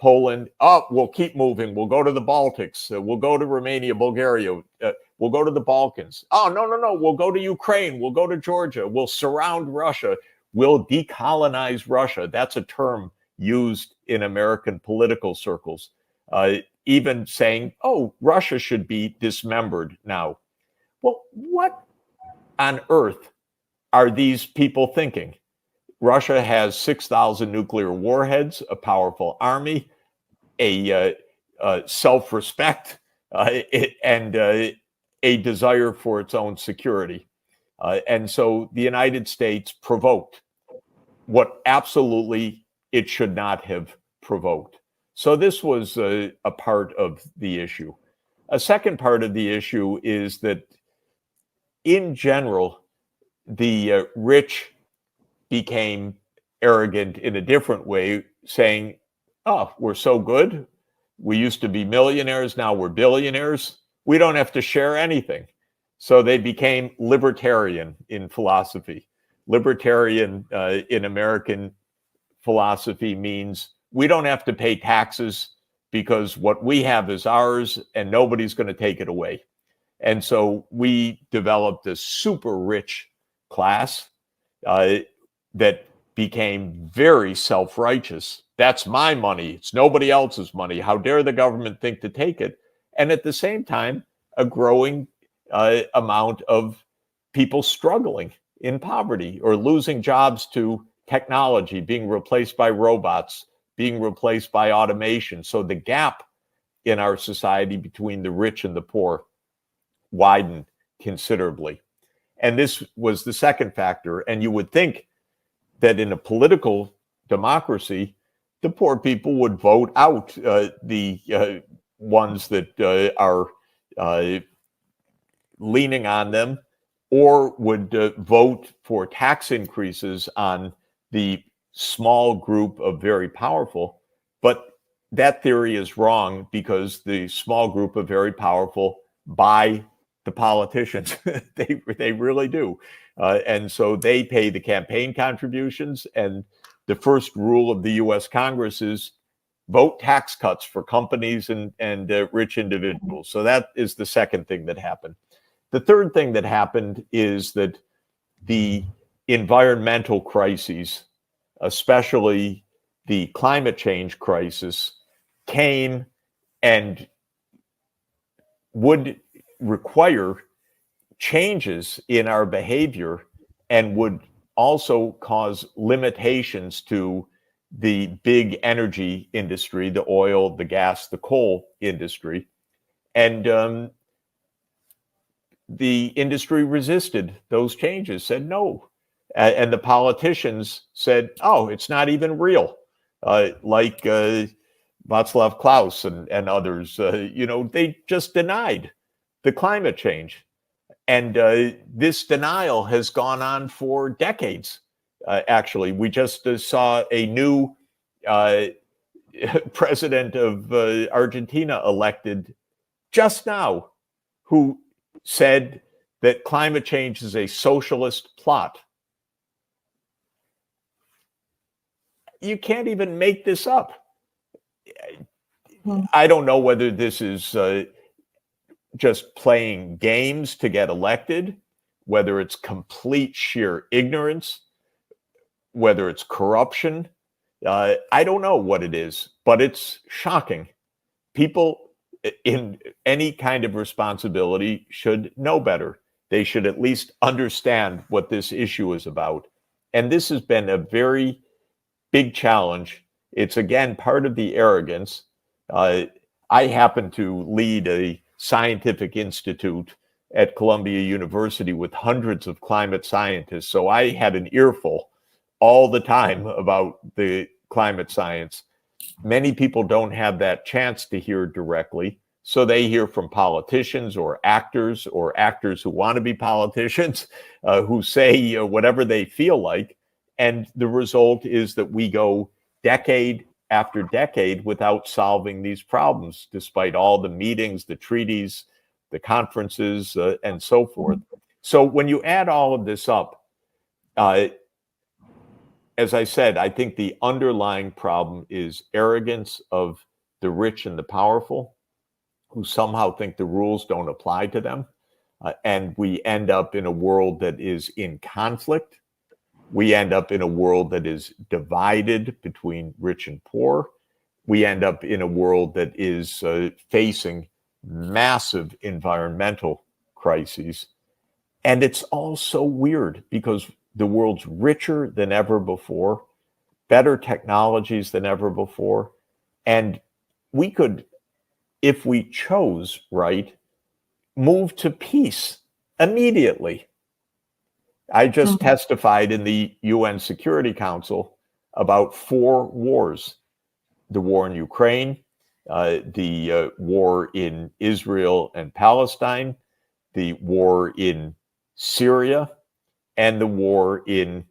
Poland. Oh, we'll keep moving. We'll go to the Baltics. We'll go to Romania, Bulgaria. We'll go to the Balkans. Oh, no. We'll go to Ukraine. We'll go to Georgia. We'll surround Russia. We'll decolonize Russia. That's a term used in American political circles. Even saying, oh, Russia should be dismembered now. Well, what on earth are these people thinking? Russia has 6,000 nuclear warheads, a powerful army, a self-respect, and a desire for its own security. And so the United States provoked what absolutely it should not have provoked. So this was a part of the issue. A second part of the issue is that, in general, the rich became arrogant in a different way, saying, oh, we're so good. We used to be millionaires. Now we're billionaires. We don't have to share anything. So they became libertarian in philosophy. Libertarian in American philosophy means we don't have to pay taxes because what we have is ours and nobody's going to take it away. And so we developed a super rich class that became very self-righteous. That's my money. It's nobody else's money. How dare the government think to take it? And at the same time, a growing amount of people struggling in poverty or losing jobs to technology, being replaced by robots, being replaced by automation. So the gap in our society between the rich and the poor widened considerably. And this was the second factor. And you would think that in a political democracy, the poor people would vote out the ones that are leaning on them, or would vote for tax increases on the small group of very powerful, but that theory is wrong because the small group of very powerful buy the politicians. They really do. And so they pay the campaign contributions. And the first rule of the US Congress is vote tax cuts for companies and rich individuals. So that is the second thing that happened. The third thing that happened is that the environmental crises, especially the climate change crisis, came and would require changes in our behavior and would also cause limitations to the big energy industry, the oil, the gas, the coal industry. And the industry resisted those changes, said no. And the politicians said, oh, it's not even real. Like Václav Klaus and others, they just denied the climate change. And this denial has gone on for decades. Actually, we just saw a new president of Argentina elected just now, who said that climate change is a socialist plot. You can't even make this up. I don't know whether this is just playing games to get elected, whether it's complete sheer ignorance, whether it's corruption. I don't know what it is, but it's shocking. People in any kind of responsibility should know better. They should at least understand what this issue is about. And this has been a very big challenge. It's, again, part of the arrogance. I happen to lead a scientific institute at Columbia University with hundreds of climate scientists. So I had an earful all the time about the climate science. Many people don't have that chance to hear directly. So they hear from politicians or actors who want to be politicians, who say whatever they feel like. And the result is that we go decade after decade without solving these problems, despite all the meetings, the treaties, the conferences, and so forth. So when you add all of this up, as I said, I think the underlying problem is arrogance of the rich and the powerful, who somehow think the rules don't apply to them. And we end up in a world that is in conflict. We end up in a world that is divided between rich and poor. We end up in a world that is facing massive environmental crises. And it's all so weird because the world's richer than ever before, better technologies than ever before. And we could, if we chose right, move to peace immediately. I just testified in the UN Security Council about 4 wars: the war in Ukraine, the war in Israel and Palestine, the war in Syria, and the war in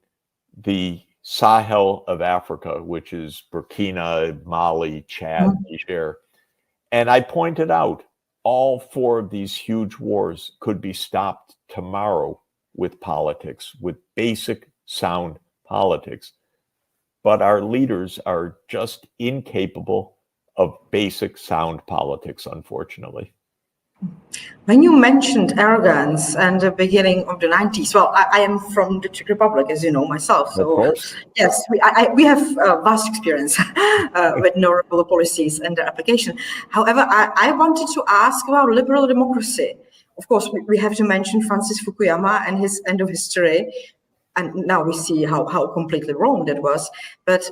the Sahel of Africa, which is Burkina, Mali, Chad, Niger. And I pointed out all 4 of these huge wars could be stopped tomorrow with politics, with basic sound politics. But our leaders are just incapable of basic sound politics, unfortunately. When you mentioned arrogance and the beginning of the 90s, well, I am from the Czech Republic, as you know myself. So, of course. Yes, we have vast experience with neoliberal policies and their application. However, I wanted to ask about liberal democracy. Of course, we have to mention Francis Fukuyama and his end of history. And now we see how completely wrong that was. But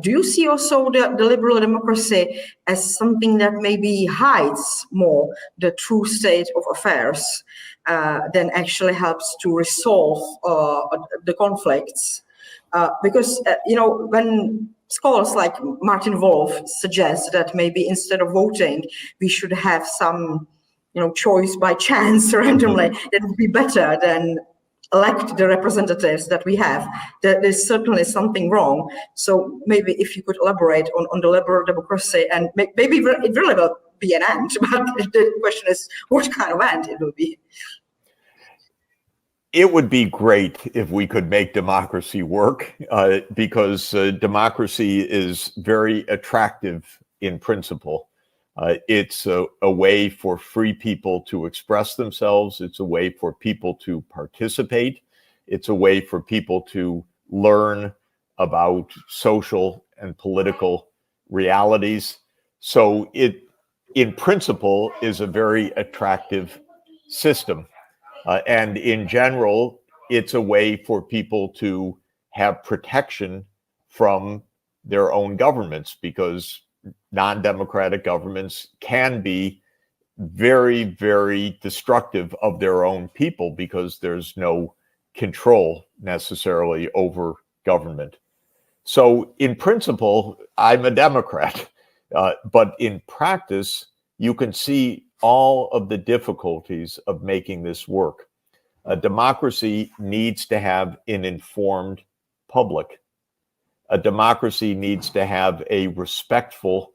do you see also the liberal democracy as something that maybe hides more the true state of affairs than actually helps to resolve the conflicts? Because, when scholars like Martin Wolf suggest that maybe instead of voting, we should have some, choice by chance randomly, that would be better than elect the representatives that we have, there's certainly something wrong. So maybe if you could elaborate on the liberal democracy, and maybe it really will be an end, but the question is what kind of end it will be. It would be great if we could make democracy work, because democracy is very attractive in principle. It's a way for free people to express themselves. It's a way for people to participate. It's a way for people to learn about social and political realities. So it, in principle, is a very attractive system. And in general, it's a way for people to have protection from their own governments, because non-democratic governments can be very, very destructive of their own people because there's no control necessarily over government. So in principle, I'm a Democrat, but in practice, you can see all of the difficulties of making this work. A democracy needs to have an informed public. A democracy needs to have a respectful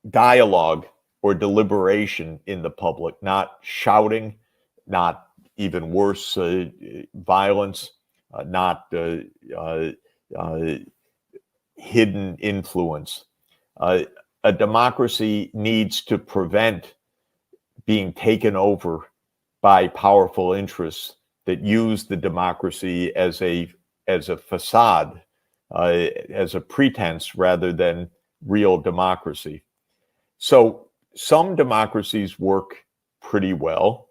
dialogue or deliberation in the public, not shouting, not even worse, violence, not hidden influence. A democracy needs to prevent being taken over by powerful interests that use the democracy as a facade, as a pretense rather than real democracy. So some democracies work pretty well.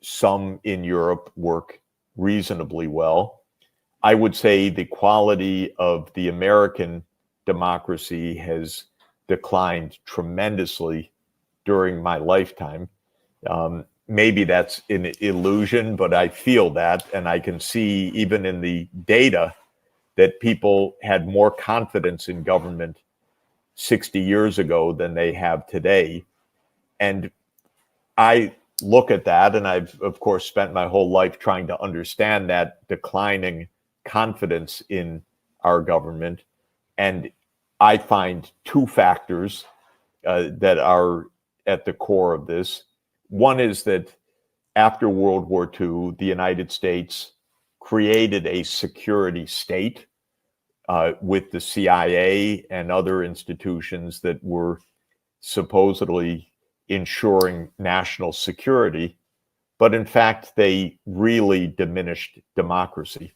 Some in Europe work reasonably well. I would say the quality of the American democracy has declined tremendously during my lifetime. Maybe that's an illusion, but I feel that, and I can see even in the data that people had more confidence in government 60 years ago than they have today. And I look at that, and I've, of course, spent my whole life trying to understand that declining confidence in our government. And I find two factors that are at the core of this. One is that after World War II, the United States created a security state with the CIA and other institutions that were supposedly ensuring national security. But in fact, they really diminished democracy,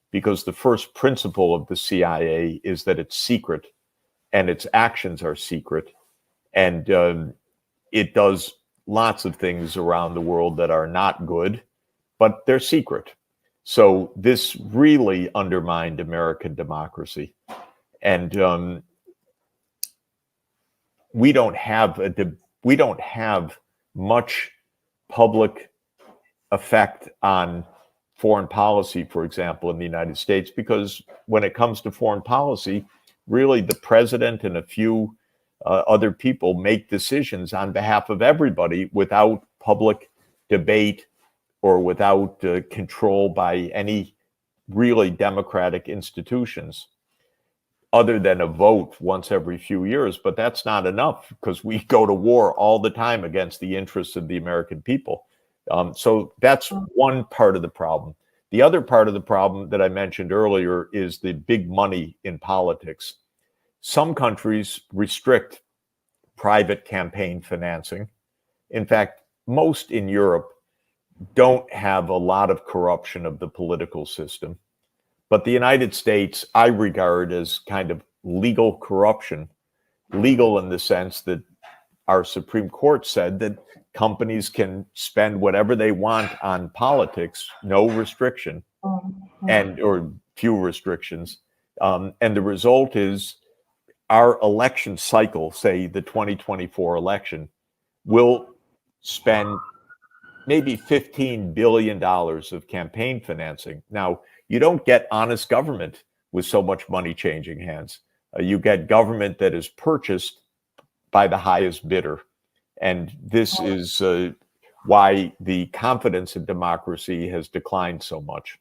because the first principle of the CIA is that it's secret and its actions are secret. And it does lots of things around the world that are not good, but they're secret. So this really undermined American democracy. And we don't have much public effect on foreign policy, for example, in the United States, because when it comes to foreign policy, really the president and a few other people make decisions on behalf of everybody without public debate or without control by any really democratic institutions, other than a vote once every few years. But that's not enough, because we go to war all the time against the interests of the American people. So that's one part of the problem. The other part of the problem that I mentioned earlier is the big money in politics. Some countries restrict private campaign financing. In fact, most in Europe don't have a lot of corruption of the political system. But the United States, I regard as kind of legal corruption, legal in the sense that our Supreme Court said that companies can spend whatever they want on politics, no restriction, or few restrictions. And the result is our election cycle, say the 2024 election, will spend maybe $15 billion of campaign financing. Now, you don't get honest government with so much money changing hands. You get government that is purchased by the highest bidder. And this is why the confidence in democracy has declined so much.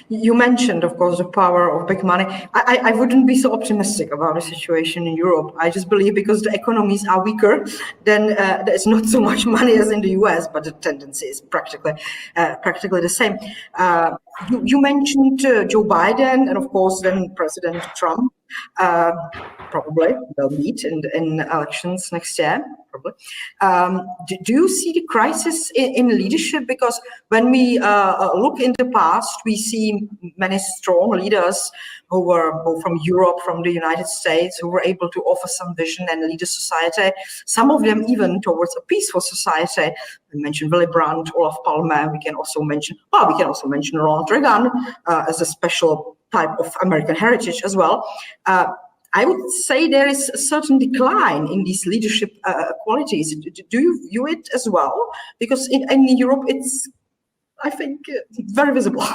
You mentioned, of course, the power of big money. I wouldn't be so optimistic about the situation in Europe. I just believe because the economies are weaker, then there's not so much money as in the US, but the tendency is practically the same. You mentioned Joe Biden and, of course, then President Trump. Probably they'll meet in elections next year. Probably. Do you see the crisis in leadership? Because when we look in the past, we see many strong leaders who were both from Europe, from the United States, who were able to offer some vision and lead a society. Some of them even towards a peaceful society. We mentioned Willy Brandt, Olof Palme. We can also mention Ronald Reagan as a special type of American heritage as well. I would say there is a certain decline in these leadership qualities. Do you view it as well? Because in Europe, it's, I think, very visible.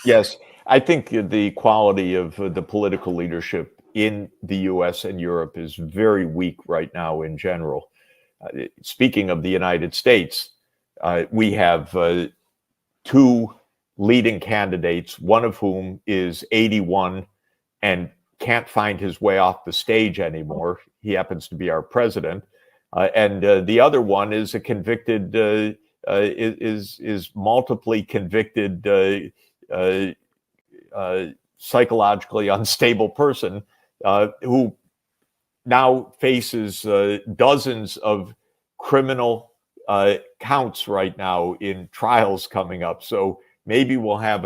Yes, I think the quality of the political leadership in the US and Europe is very weak right now in general. Speaking of the United States, we have two leading candidates, one of whom is 81 and can't find his way off the stage anymore. He happens to be our president. And the other one is a convicted, is multiply convicted, psychologically unstable person who now faces dozens of criminal counts right now in trials coming up. So maybe we'll have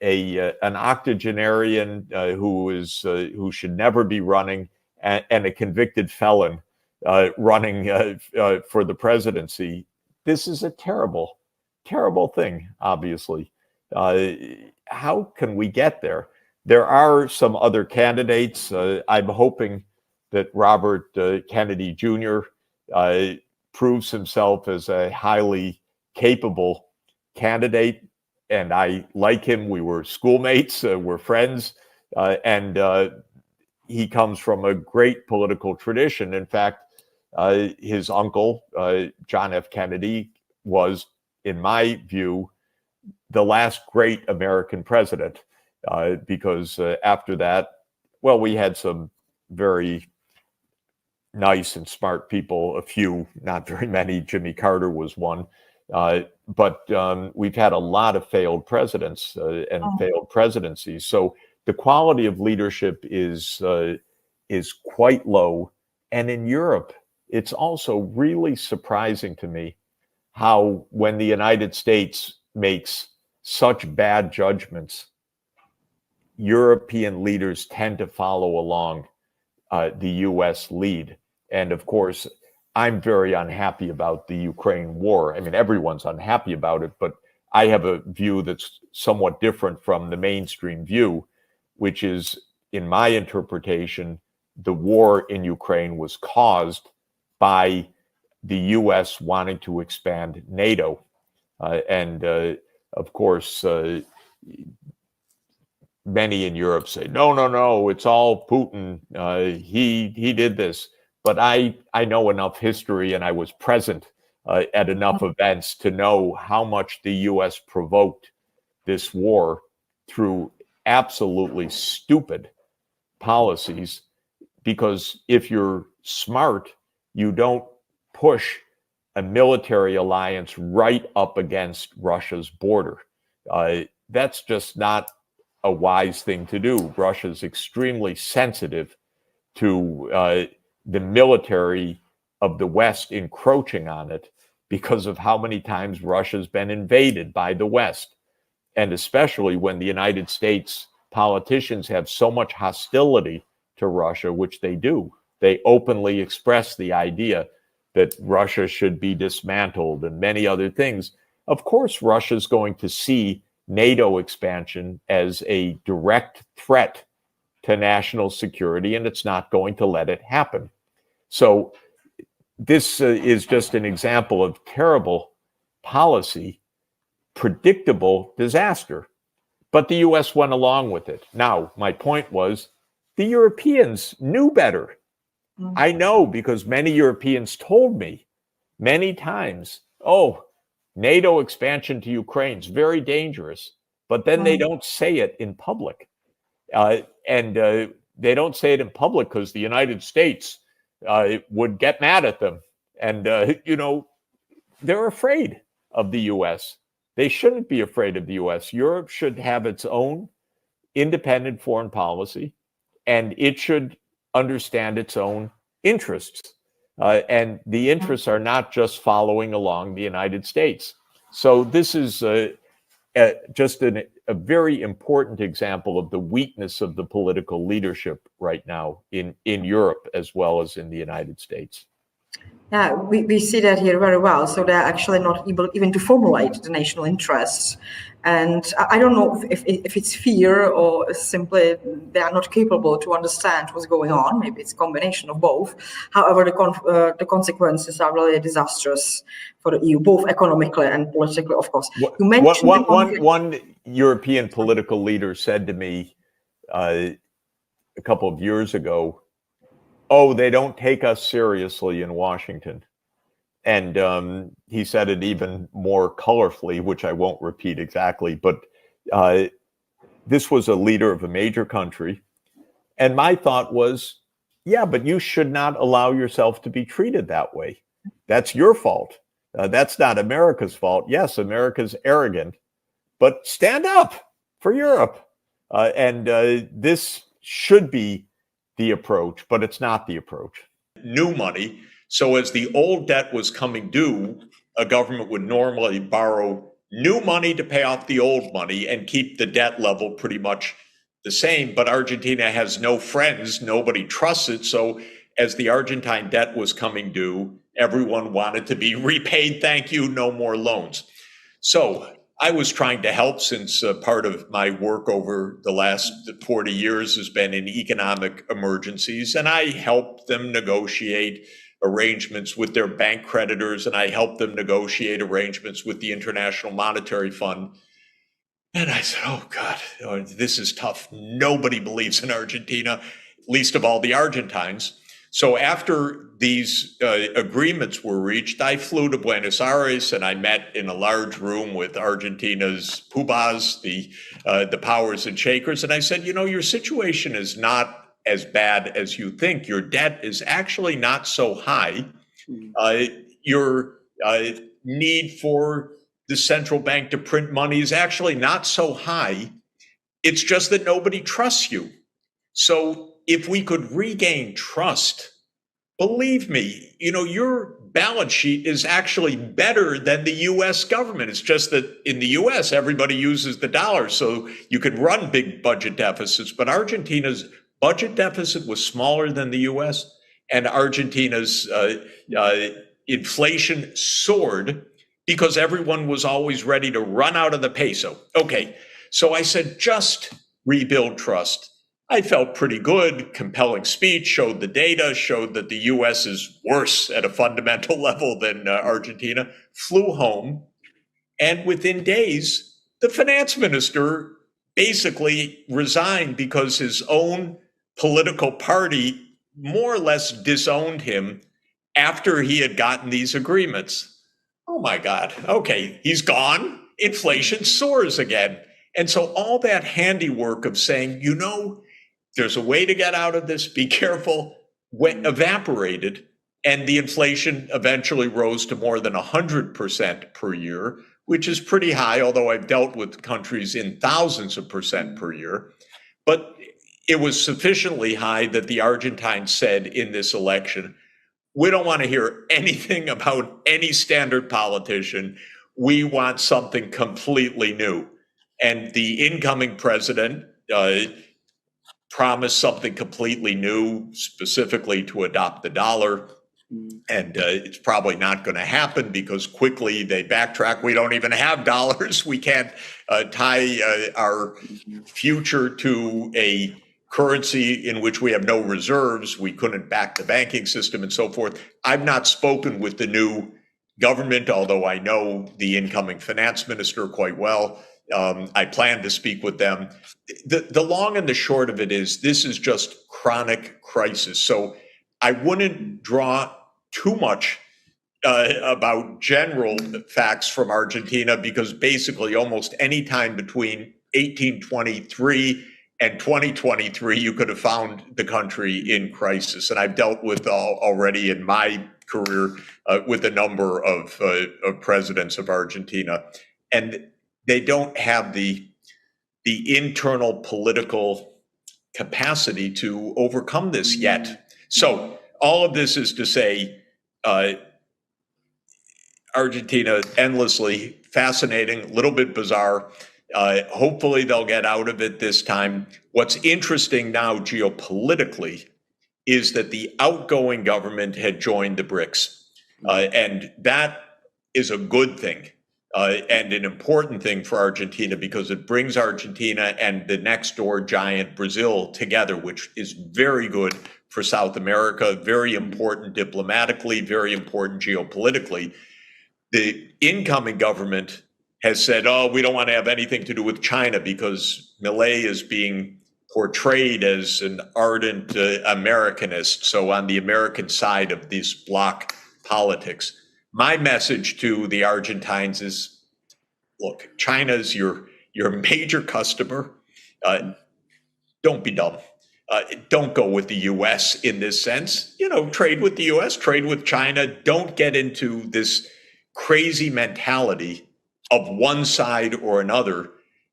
an octogenarian who should never be running, and a convicted felon running for the presidency. This is a terrible, terrible thing, obviously. How can we get there? There are some other candidates. I'm hoping that Robert Kennedy Jr. Proves himself as a highly capable candidate. And I like him. We were schoolmates, we're friends, and he comes from a great political tradition. In fact, his uncle, John F. Kennedy, was, in my view, the last great American president, because after that, well, we had some very nice and smart people, a few, not very many. Jimmy Carter was one. But we've had a lot of failed presidents and failed presidencies. So the quality of leadership is quite low. And in Europe, it's also really surprising to me how, when the United States makes such bad judgments, European leaders tend to follow along the US lead. And of course, I'm very unhappy about the Ukraine war. I mean, everyone's unhappy about it, but I have a view that's somewhat different from the mainstream view, which is, in my interpretation, the war in Ukraine was caused by the US wanting to expand NATO. And of course, many in Europe say, no, it's all Putin. He did this. But I know enough history, and I was present at enough events to know how much the US provoked this war through absolutely stupid policies. Because if you're smart, you don't push a military alliance right up against Russia's border. That's just not a wise thing to do. Russia's extremely sensitive to the military of the West encroaching on it because of how many times Russia's been invaded by the West. And especially when the United States politicians have so much hostility to Russia, which they do. They openly express the idea that Russia should be dismantled and many other things. Of course, Russia's going to see NATO expansion as a direct threat to national security, and it's not going to let it happen. So this is just an example of terrible policy, predictable disaster. But the US went along with it. Now, my point was, the Europeans knew better. I know, because many Europeans told me many times, oh, NATO expansion to Ukraine is very dangerous, but then they don't say it in public. And they don't say it in public because the United States would get mad at them. And, they're afraid of the US. They shouldn't be afraid of the US. Europe should have its own independent foreign policy, and it should understand its own interests. And the interests are not just following along the United States. So this is just a very important example of the weakness of the political leadership right now in Europe as well as in the United States. Yeah, we see that here very well. So they're actually not able even to formulate the national interests. And I don't know if it's fear or simply they are not capable to understand what's going on. Maybe it's a combination of both. However, the consequences are really disastrous for the EU, both economically and politically, of course. You mentioned one European political leader said to me a couple of years ago, oh, they don't take us seriously in Washington. And he said it even more colorfully, which I won't repeat exactly, but this was a leader of a major country. And my thought was, yeah, but you should not allow yourself to be treated that way. That's your fault. That's not America's fault. Yes, America's arrogant, but stand up for Europe. And this should be the approach, but it's not the approach. New money. So as the old debt was coming due, a government would normally borrow new money to pay off the old money and keep the debt level pretty much the same. But Argentina has no friends. Nobody trusts it. So as the Argentine debt was coming due, everyone wanted to be repaid. Thank you. No more loans. So I was trying to help, since part of my work over the last 40 years has been in economic emergencies, and I helped them negotiate arrangements with their bank creditors, and I helped them negotiate arrangements with the International Monetary Fund. And I said, oh God, this is tough. Nobody believes in Argentina, least of all the Argentines. So after these agreements were reached, I flew to Buenos Aires and I met in a large room with Argentina's PUBAs, the powers and shakers. And I said, your situation is not as bad as you think. Your debt is actually not so high. Your need for the central bank to print money is actually not so high. It's just that nobody trusts you. So if we could regain trust, believe me, your balance sheet is actually better than the US government. It's just that in the US, everybody uses the dollar, so you could run big budget deficits. But Argentina's budget deficit was smaller than the US, and Argentina's inflation soared because everyone was always ready to run out of the peso. Okay, so I said, just rebuild trust. I felt pretty good. Compelling speech, showed the data, showed that the US is worse at a fundamental level than Argentina. Flew home, and within days, the finance minister basically resigned because his own political party more or less disowned him after he had gotten these agreements. Oh my God, okay, he's gone. Inflation soars again. And so all that handiwork of saying, there's a way to get out of this, be careful, evaporated, and the inflation eventually rose to more than 100% per year, which is pretty high, although I've dealt with countries in thousands of percent per year. But it was sufficiently high that the Argentines said in this election, we don't want to hear anything about any standard politician. We want something completely new. And the incoming president promised something completely new, specifically to adopt the dollar. And it's probably not going to happen because quickly they backtrack. We don't even have dollars. We can't tie our future to a currency in which we have no reserves. We couldn't back the banking system and so forth. I've not spoken with the new government, although I know the incoming finance minister quite well. I plan to speak with them. The long and the short of it is this is just chronic crisis. So I wouldn't draw too much about general facts from Argentina, because basically almost any time between 1823 and 2023, you could have found the country in crisis. And I've dealt with already in my career with a number of presidents of Argentina, and they don't have the internal political capacity to overcome this yet. So all of this is to say, Argentina, endlessly fascinating, a little bit bizarre. Hopefully they'll get out of it this time. What's interesting now geopolitically is that the outgoing government had joined the BRICS. And that is a good thing and an important thing for Argentina, because it brings Argentina and the next door giant Brazil together, which is very good for South America, very important diplomatically, very important geopolitically. The incoming government has said, oh, we don't want to have anything to do with China because Milei is being portrayed as an ardent Americanist, so on the American side of this bloc politics. My message to the Argentines is, look, China's your major customer. Don't be dumb. Don't go with the US in this sense. Trade with the US, trade with China. Don't get into this crazy mentality of one side or another.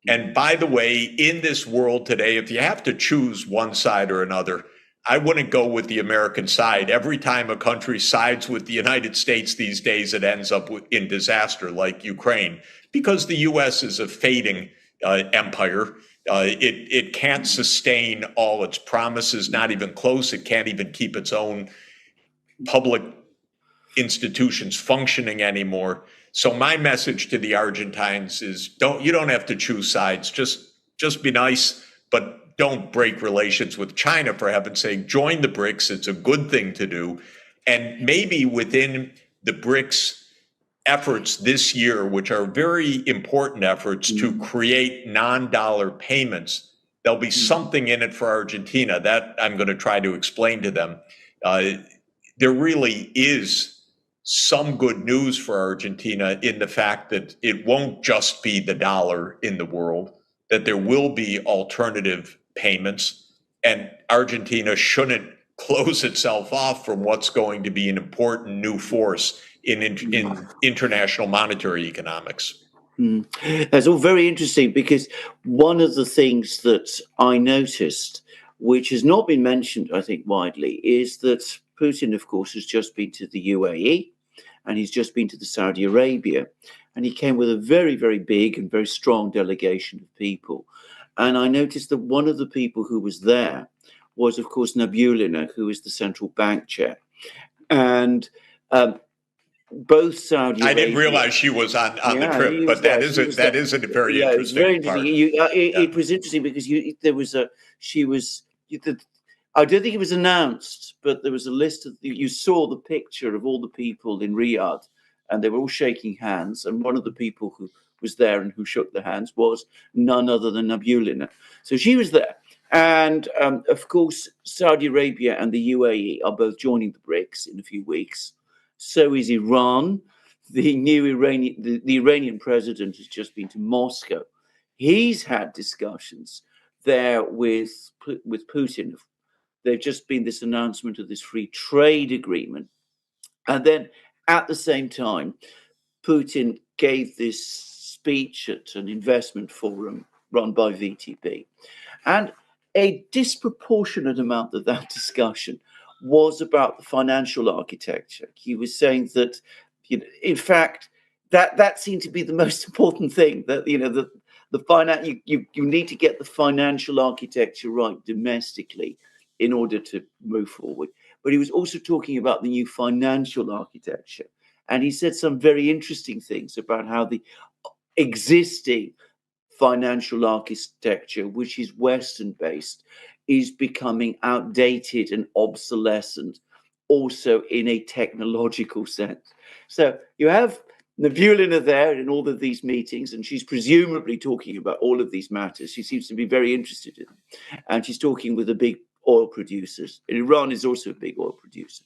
And by the way, in this world today, if you have to choose one side or another, I wouldn't go with the American side. Every time a country sides with the United States these days, it ends up in disaster, like Ukraine, because the US is a fading empire. It can't sustain all its promises, not even close. It can't even keep its own public institutions functioning anymore. So my message to the Argentines is, you don't have to choose sides. Just be nice, but don't break relations with China, for heaven's sake. Join the BRICS. It's a good thing to do. And maybe within the BRICS efforts this year, which are very important efforts to create non-dollar payments, there'll be something in it for Argentina. That I'm going to try to explain to them. There really is some good news for Argentina in the fact that it won't just be the dollar in the world, that there will be alternative payments, and Argentina shouldn't close itself off from what's going to be an important new force in international monetary economics. That's all very interesting, because one of the things that I noticed, which has not been mentioned, I think, widely, is that Putin, of course, has just been to the UAE and he's just been to the Saudi Arabia, and he came with a very, very big and very strong delegation of people. And I noticed that one of the people who was there was, of course, Nabulina, who is the central bank chair. And both Saudi Arabia, I didn't realize she was on the trip, but that is a very interesting part. It was interesting because I don't think it was announced, but there was a list of, you saw the picture of all the people in Riyadh, and they were all shaking hands. And one of the people who was there and who shook their hands was none other than Nabulina. So she was there. And of course, Saudi Arabia and the UAE are both joining the BRICS in a few weeks. So is Iran. The Iranian president has just been to Moscow. He's had discussions there with Putin. There's just been this announcement of this free trade agreement. And then at the same time, Putin gave this speech at an investment forum run by VTB. And a disproportionate amount of that discussion was about the financial architecture. He was saying that, in fact, that seemed to be the most important thing, that, you need to get the financial architecture right domestically in order to move forward. But he was also talking about the new financial architecture. And he said some very interesting things about how the existing financial architecture, which is Western-based, is becoming outdated and obsolescent, also in a technological sense. So you have Nabulina there in all of these meetings, and she's presumably talking about all of these matters. She seems to be very interested in them. And she's talking with the big oil producers. And Iran is also a big oil producer.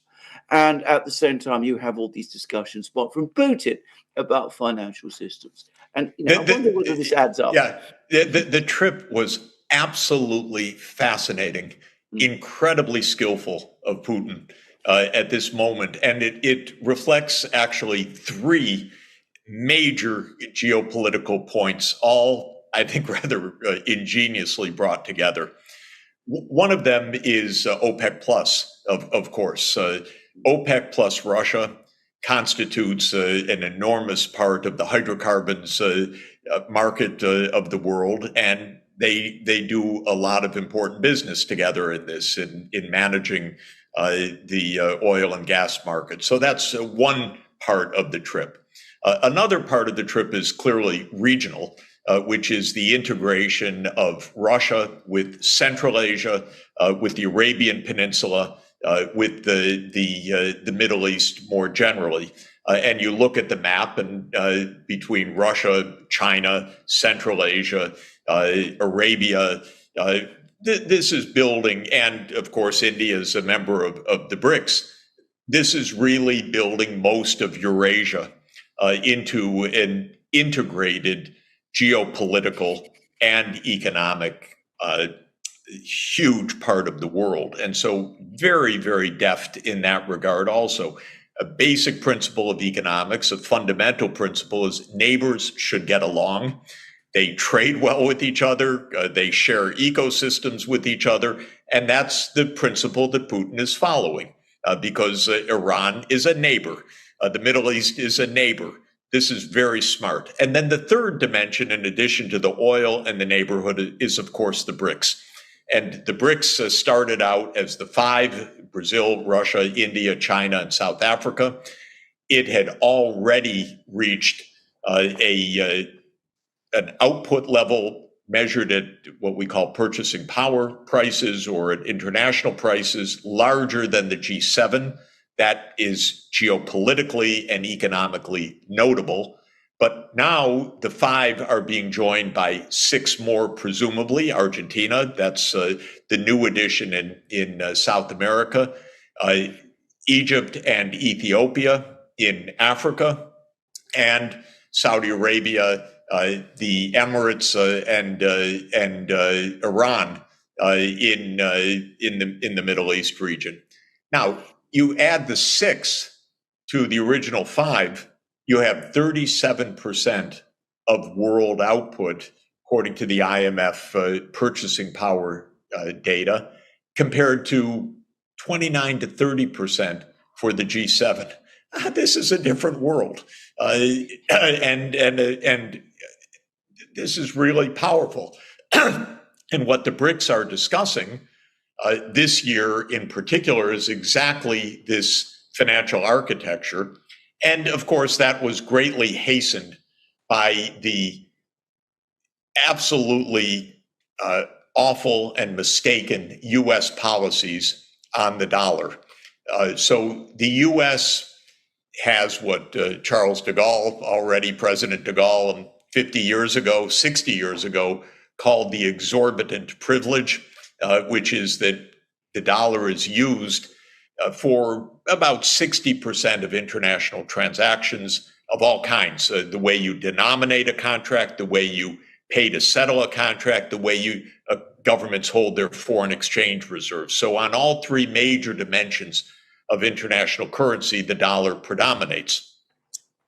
And at the same time, you have all these discussions from Putin about financial systems. And I wonder whether this adds up. Yeah, the trip was absolutely fascinating, incredibly skillful of Putin at this moment. And it reflects actually three major geopolitical points, all, I think, rather ingeniously brought together. One of them is OPEC Plus, of course. OPEC plus Russia constitutes an enormous part of the hydrocarbons market of the world, and they do a lot of important business together in this, in managing the oil and gas market. So that's one part of the trip. Another part of the trip is clearly regional, which is the integration of Russia with Central Asia, with the Arabian Peninsula, with the Middle East more generally. And you look at the map, and between Russia, China, Central Asia, Arabia, this is building, and of course, India is a member of the BRICS. This is really building most of Eurasia into an integrated geopolitical and economic huge part of the world. And so very, very deft in that regard also. A basic principle of economics, a fundamental principle, is neighbors should get along. They trade well with each other. They share ecosystems with each other. And that's the principle that Putin is following because Iran is a neighbor. The Middle East is a neighbor. This is very smart. And then the third dimension, in addition to the oil and the neighborhood, is, of course, the BRICS. And the BRICS started out as the five: Brazil, Russia, India, China, and South Africa. It had already reached an output level measured at what we call purchasing power prices, or at international prices, larger than the G7. That is geopolitically and economically notable. But now the five are being joined by six more, presumably. Argentina, that's the new addition in South America. Egypt and Ethiopia in Africa, and Saudi Arabia, the Emirates, and Iran in the Middle East region. Now, you add the six to the original five, you have 37% of world output, according to the IMF purchasing power data, compared to 29 to 30% for the G7. This is a different world, and this is really powerful. And what the BRICS are discussing this year in particular is exactly this financial architecture. And of course, that was greatly hastened by the absolutely awful and mistaken US policies on the dollar. So the US has what Charles de Gaulle, already President de Gaulle, 50 years ago, 60 years ago, called the exorbitant privilege, which is that the dollar is used for about 60% of international transactions of all kinds. The way you denominate a contract, the way you pay to settle a contract, the way governments hold their foreign exchange reserves. So on all three major dimensions of international currency, the dollar predominates.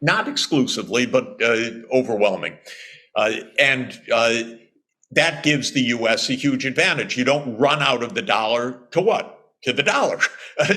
Not exclusively, but overwhelming. And that gives the US a huge advantage. You don't run out of the dollar to what? To the dollar.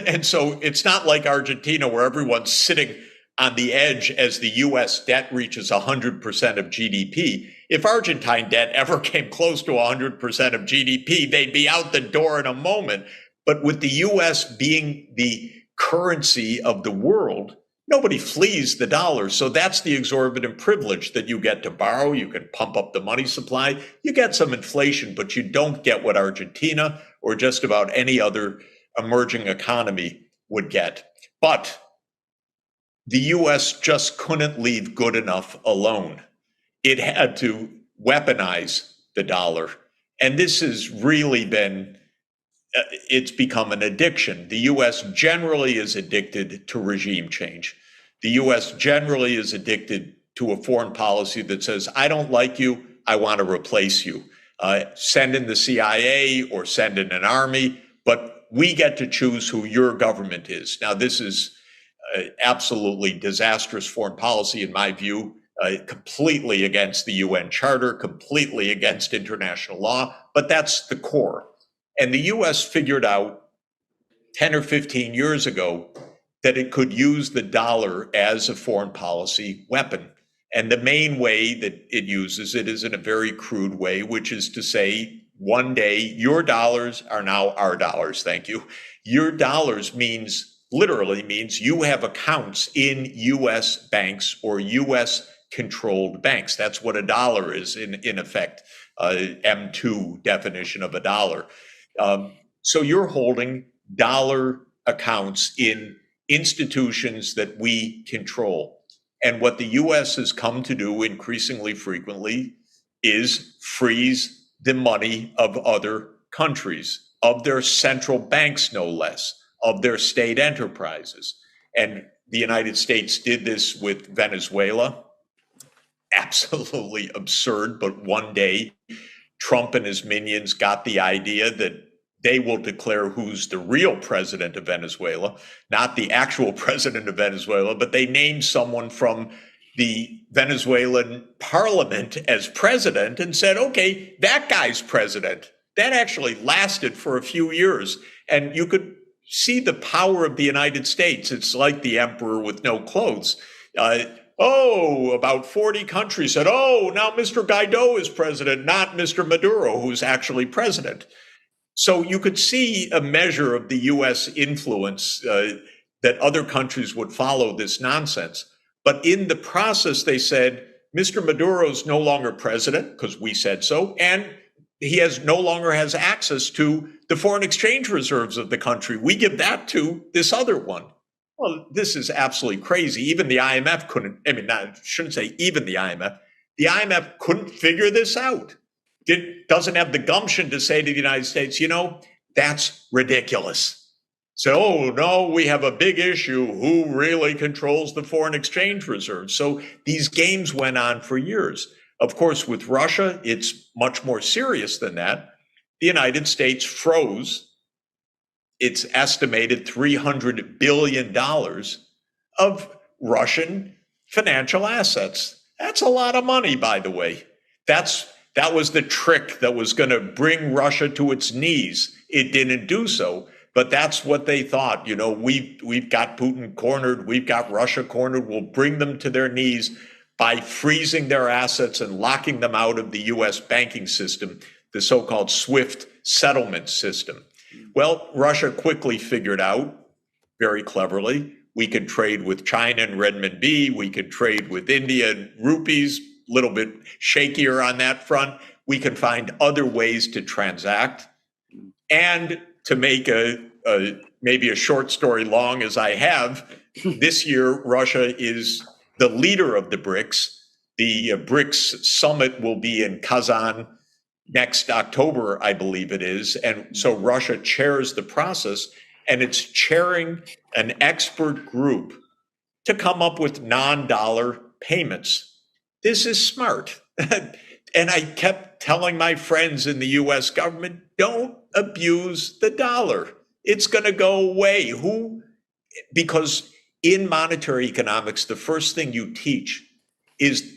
And so it's not like Argentina, where everyone's sitting on the edge as the US debt reaches 100% of GDP. If Argentine debt ever came close to 100% of GDP, they'd be out the door in a moment. But with the US being the currency of the world, nobody flees the dollar. So that's the exorbitant privilege, that you get to borrow, you can pump up the money supply, you get some inflation, but you don't get what Argentina or just about any other emerging economy would get. But the US just couldn't leave good enough alone. It had to weaponize the dollar. And this has really been it's become an addiction. The U.S. generally is addicted to regime change. The U.S. generally is addicted to a foreign policy that says, I don't like you, I want to replace you. Send in the CIA or send in an army, but we get to choose who your government is. Now, this is absolutely disastrous foreign policy, in my view, completely against the UN Charter, completely against international law, but that's the core. And the US figured out 10 or 15 years ago that it could use the dollar as a foreign policy weapon. And the main way that it uses it is in a very crude way, which is to say, one day, your dollars are now our dollars. Thank you. Your dollars literally means you have accounts in US banks or US controlled banks. That's what a dollar is in effect, M2 definition of a dollar. So you're holding dollar accounts in institutions that we control. And what the US has come to do increasingly frequently is freeze the money of other countries, of their central banks, no less, of their state enterprises. And the United States did this with Venezuela. Absolutely absurd, but one day Trump and his minions got the idea that they will declare who's the real president of Venezuela, not the actual president of Venezuela, but they named someone from the Venezuelan parliament as president and said, okay, that guy's president. That actually lasted for a few years. And you could see the power of the United States. It's like the emperor with no clothes. About 40 countries said, now Mr. Guaido is president, not Mr. Maduro, who's actually president. So you could see a measure of the US influence that other countries would follow this nonsense. But in the process, they said, Mr. Maduro's no longer president, because we said so, and he no longer has access to the foreign exchange reserves of the country. We give that to this other one. Well, this is absolutely crazy. Even the IMF couldn't, I shouldn't say even the IMF couldn't figure this out. It doesn't have the gumption to say to the United States, that's ridiculous. So, no, we have a big issue. Who really controls the foreign exchange reserves? So these games went on for years. Of course, with Russia, it's much more serious than that. The United States froze its estimated $300 billion of Russian financial assets. That's a lot of money, by the way. That was the trick that was going to bring Russia to its knees. It didn't do so, but that's what they thought. We've got Putin cornered. We've got Russia cornered. We'll bring them to their knees by freezing their assets and locking them out of the US banking system, the so-called SWIFT settlement system. Well, Russia quickly figured out, very cleverly, we could trade with China and renminbi, we could trade with India and rupees, a little bit shakier on that front. We can find other ways to transact. And to make maybe a short story long as I have, this year Russia is the leader of the BRICS. The BRICS summit will be in Kazan next October, I believe it is. And so Russia chairs the process, and it's chairing an expert group to come up with non-dollar payments. This is smart. And I kept telling my friends in the US government, don't abuse the dollar. It's going to go away. Because in monetary economics, the first thing you teach is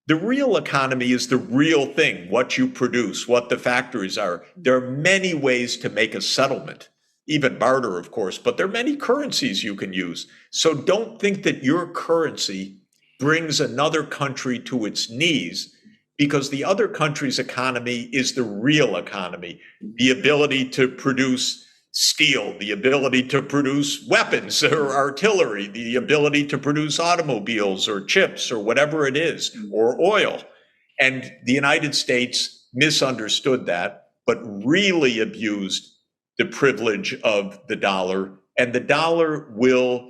the real economy is the real thing, what you produce, what the factories are. There are many ways to make a settlement, even barter, of course, but there are many currencies you can use. So don't think that your currency brings another country to its knees, because the other country's economy is the real economy. The ability to produce steel, the ability to produce weapons or artillery, the ability to produce automobiles or chips or whatever it is, or oil. And the United States misunderstood that, but really abused the privilege of the dollar. And the dollar will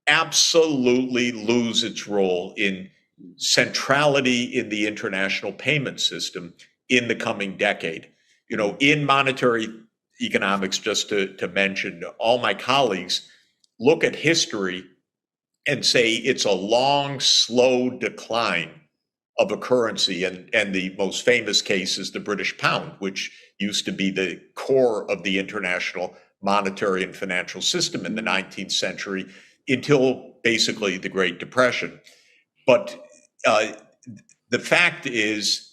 absolutely lose its role in centrality in the international payment system in the coming decade. In monetary economics, just to mention, all my colleagues look at history and say it's a long, slow decline of a currency. And the most famous case is the British pound, which used to be the core of the international monetary and financial system in the 19th century until basically the Great Depression. But the fact is,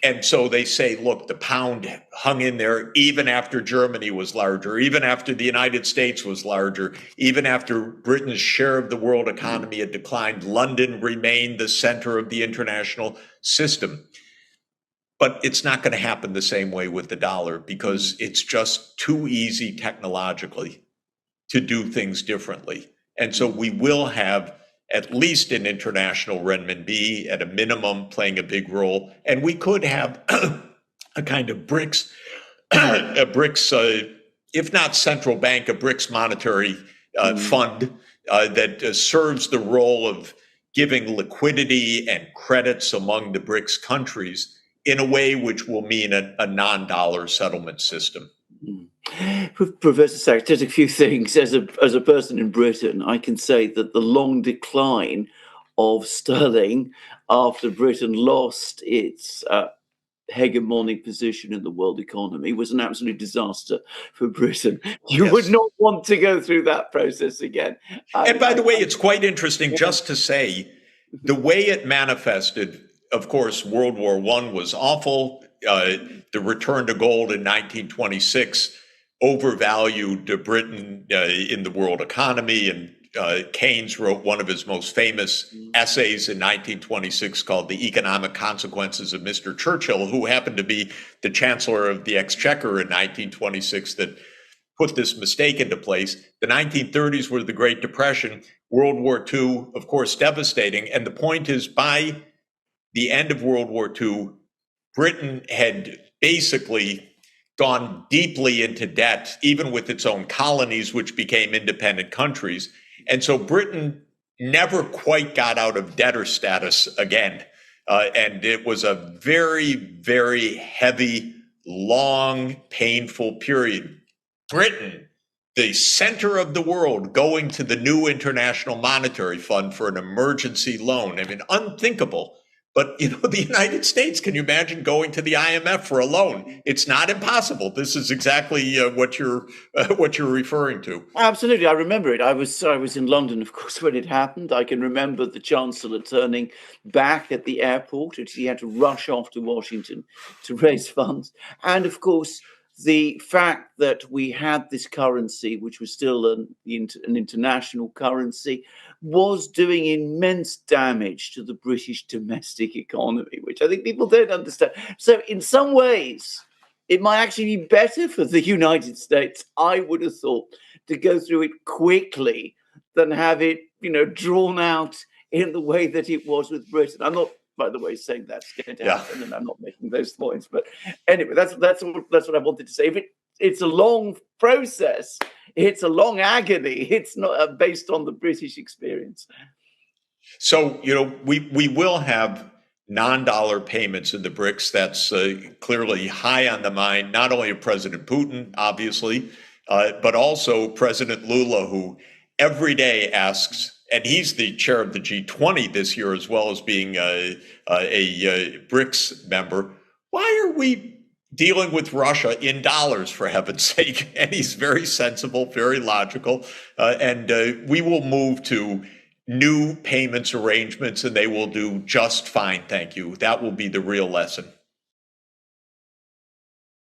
and so they say, look, the pound hung in there even after Germany was larger, even after the United States was larger, even after Britain's share of the world economy had declined. London remained the center of the international system. But it's not going to happen the same way with the dollar because it's just too easy technologically to do things differently. And so we will have at least an international renminbi at a minimum playing a big role. And we could have a kind of BRICS, if not central bank, a BRICS monetary fund that serves the role of giving liquidity and credits among the BRICS countries in a way which will mean a non-dollar settlement system. Professor Sachs, just a few things. As a person in Britain, I can say that the long decline of sterling after Britain lost its hegemonic position in the world economy was an absolute disaster for Britain. You would not want to go through that process again. And by the way, it's quite interesting just to say the way it manifested. Of course, World War I was awful. The return to gold in 1926 overvalued Britain in the world economy. And Keynes wrote one of his most famous essays in 1926 called The Economic Consequences of Mr. Churchill, who happened to be the Chancellor of the Exchequer in 1926 that put this mistake into place. The 1930s were the Great Depression. World War II, of course, devastating. And the point is, by the end of World War II, Britain had basically gone deeply into debt, even with its own colonies, which became independent countries. And so Britain never quite got out of debtor status again. And it was a very, very heavy, long, painful period. Britain, the center of the world, going to the new International Monetary Fund for an emergency loan. I mean, unthinkable. But, the United States, can you imagine going to the IMF for a loan? It's not impossible. This is exactly what you're referring to. Absolutely. I remember it. I was in London, of course, when it happened. I can remember the Chancellor turning back at the airport. He had to rush off to Washington to raise funds. And, of course, the fact that we had this currency, which was still an international currency, was doing immense damage to the British domestic economy, which I think people don't understand. So in some ways, it might actually be better for the United States, I would have thought, to go through it quickly than have it, drawn out in the way that it was with Britain. I'm not, by the way, saying that's going to happen, and I'm not making those points. But anyway, that's what I wanted to say. If it's a long process, it's a long agony. It's not based on the British experience. So, we will have non-dollar payments in the BRICS. That's clearly high on the mind, not only of President Putin, obviously, but also President Lula, who every day asks, and he's the chair of the G20 this year, as well as being a BRICS member. Why are we dealing with Russia in dollars, for heaven's sake? And he's very sensible, very logical. And we will move to new payments arrangements, and they will do just fine, thank you. That will be the real lesson.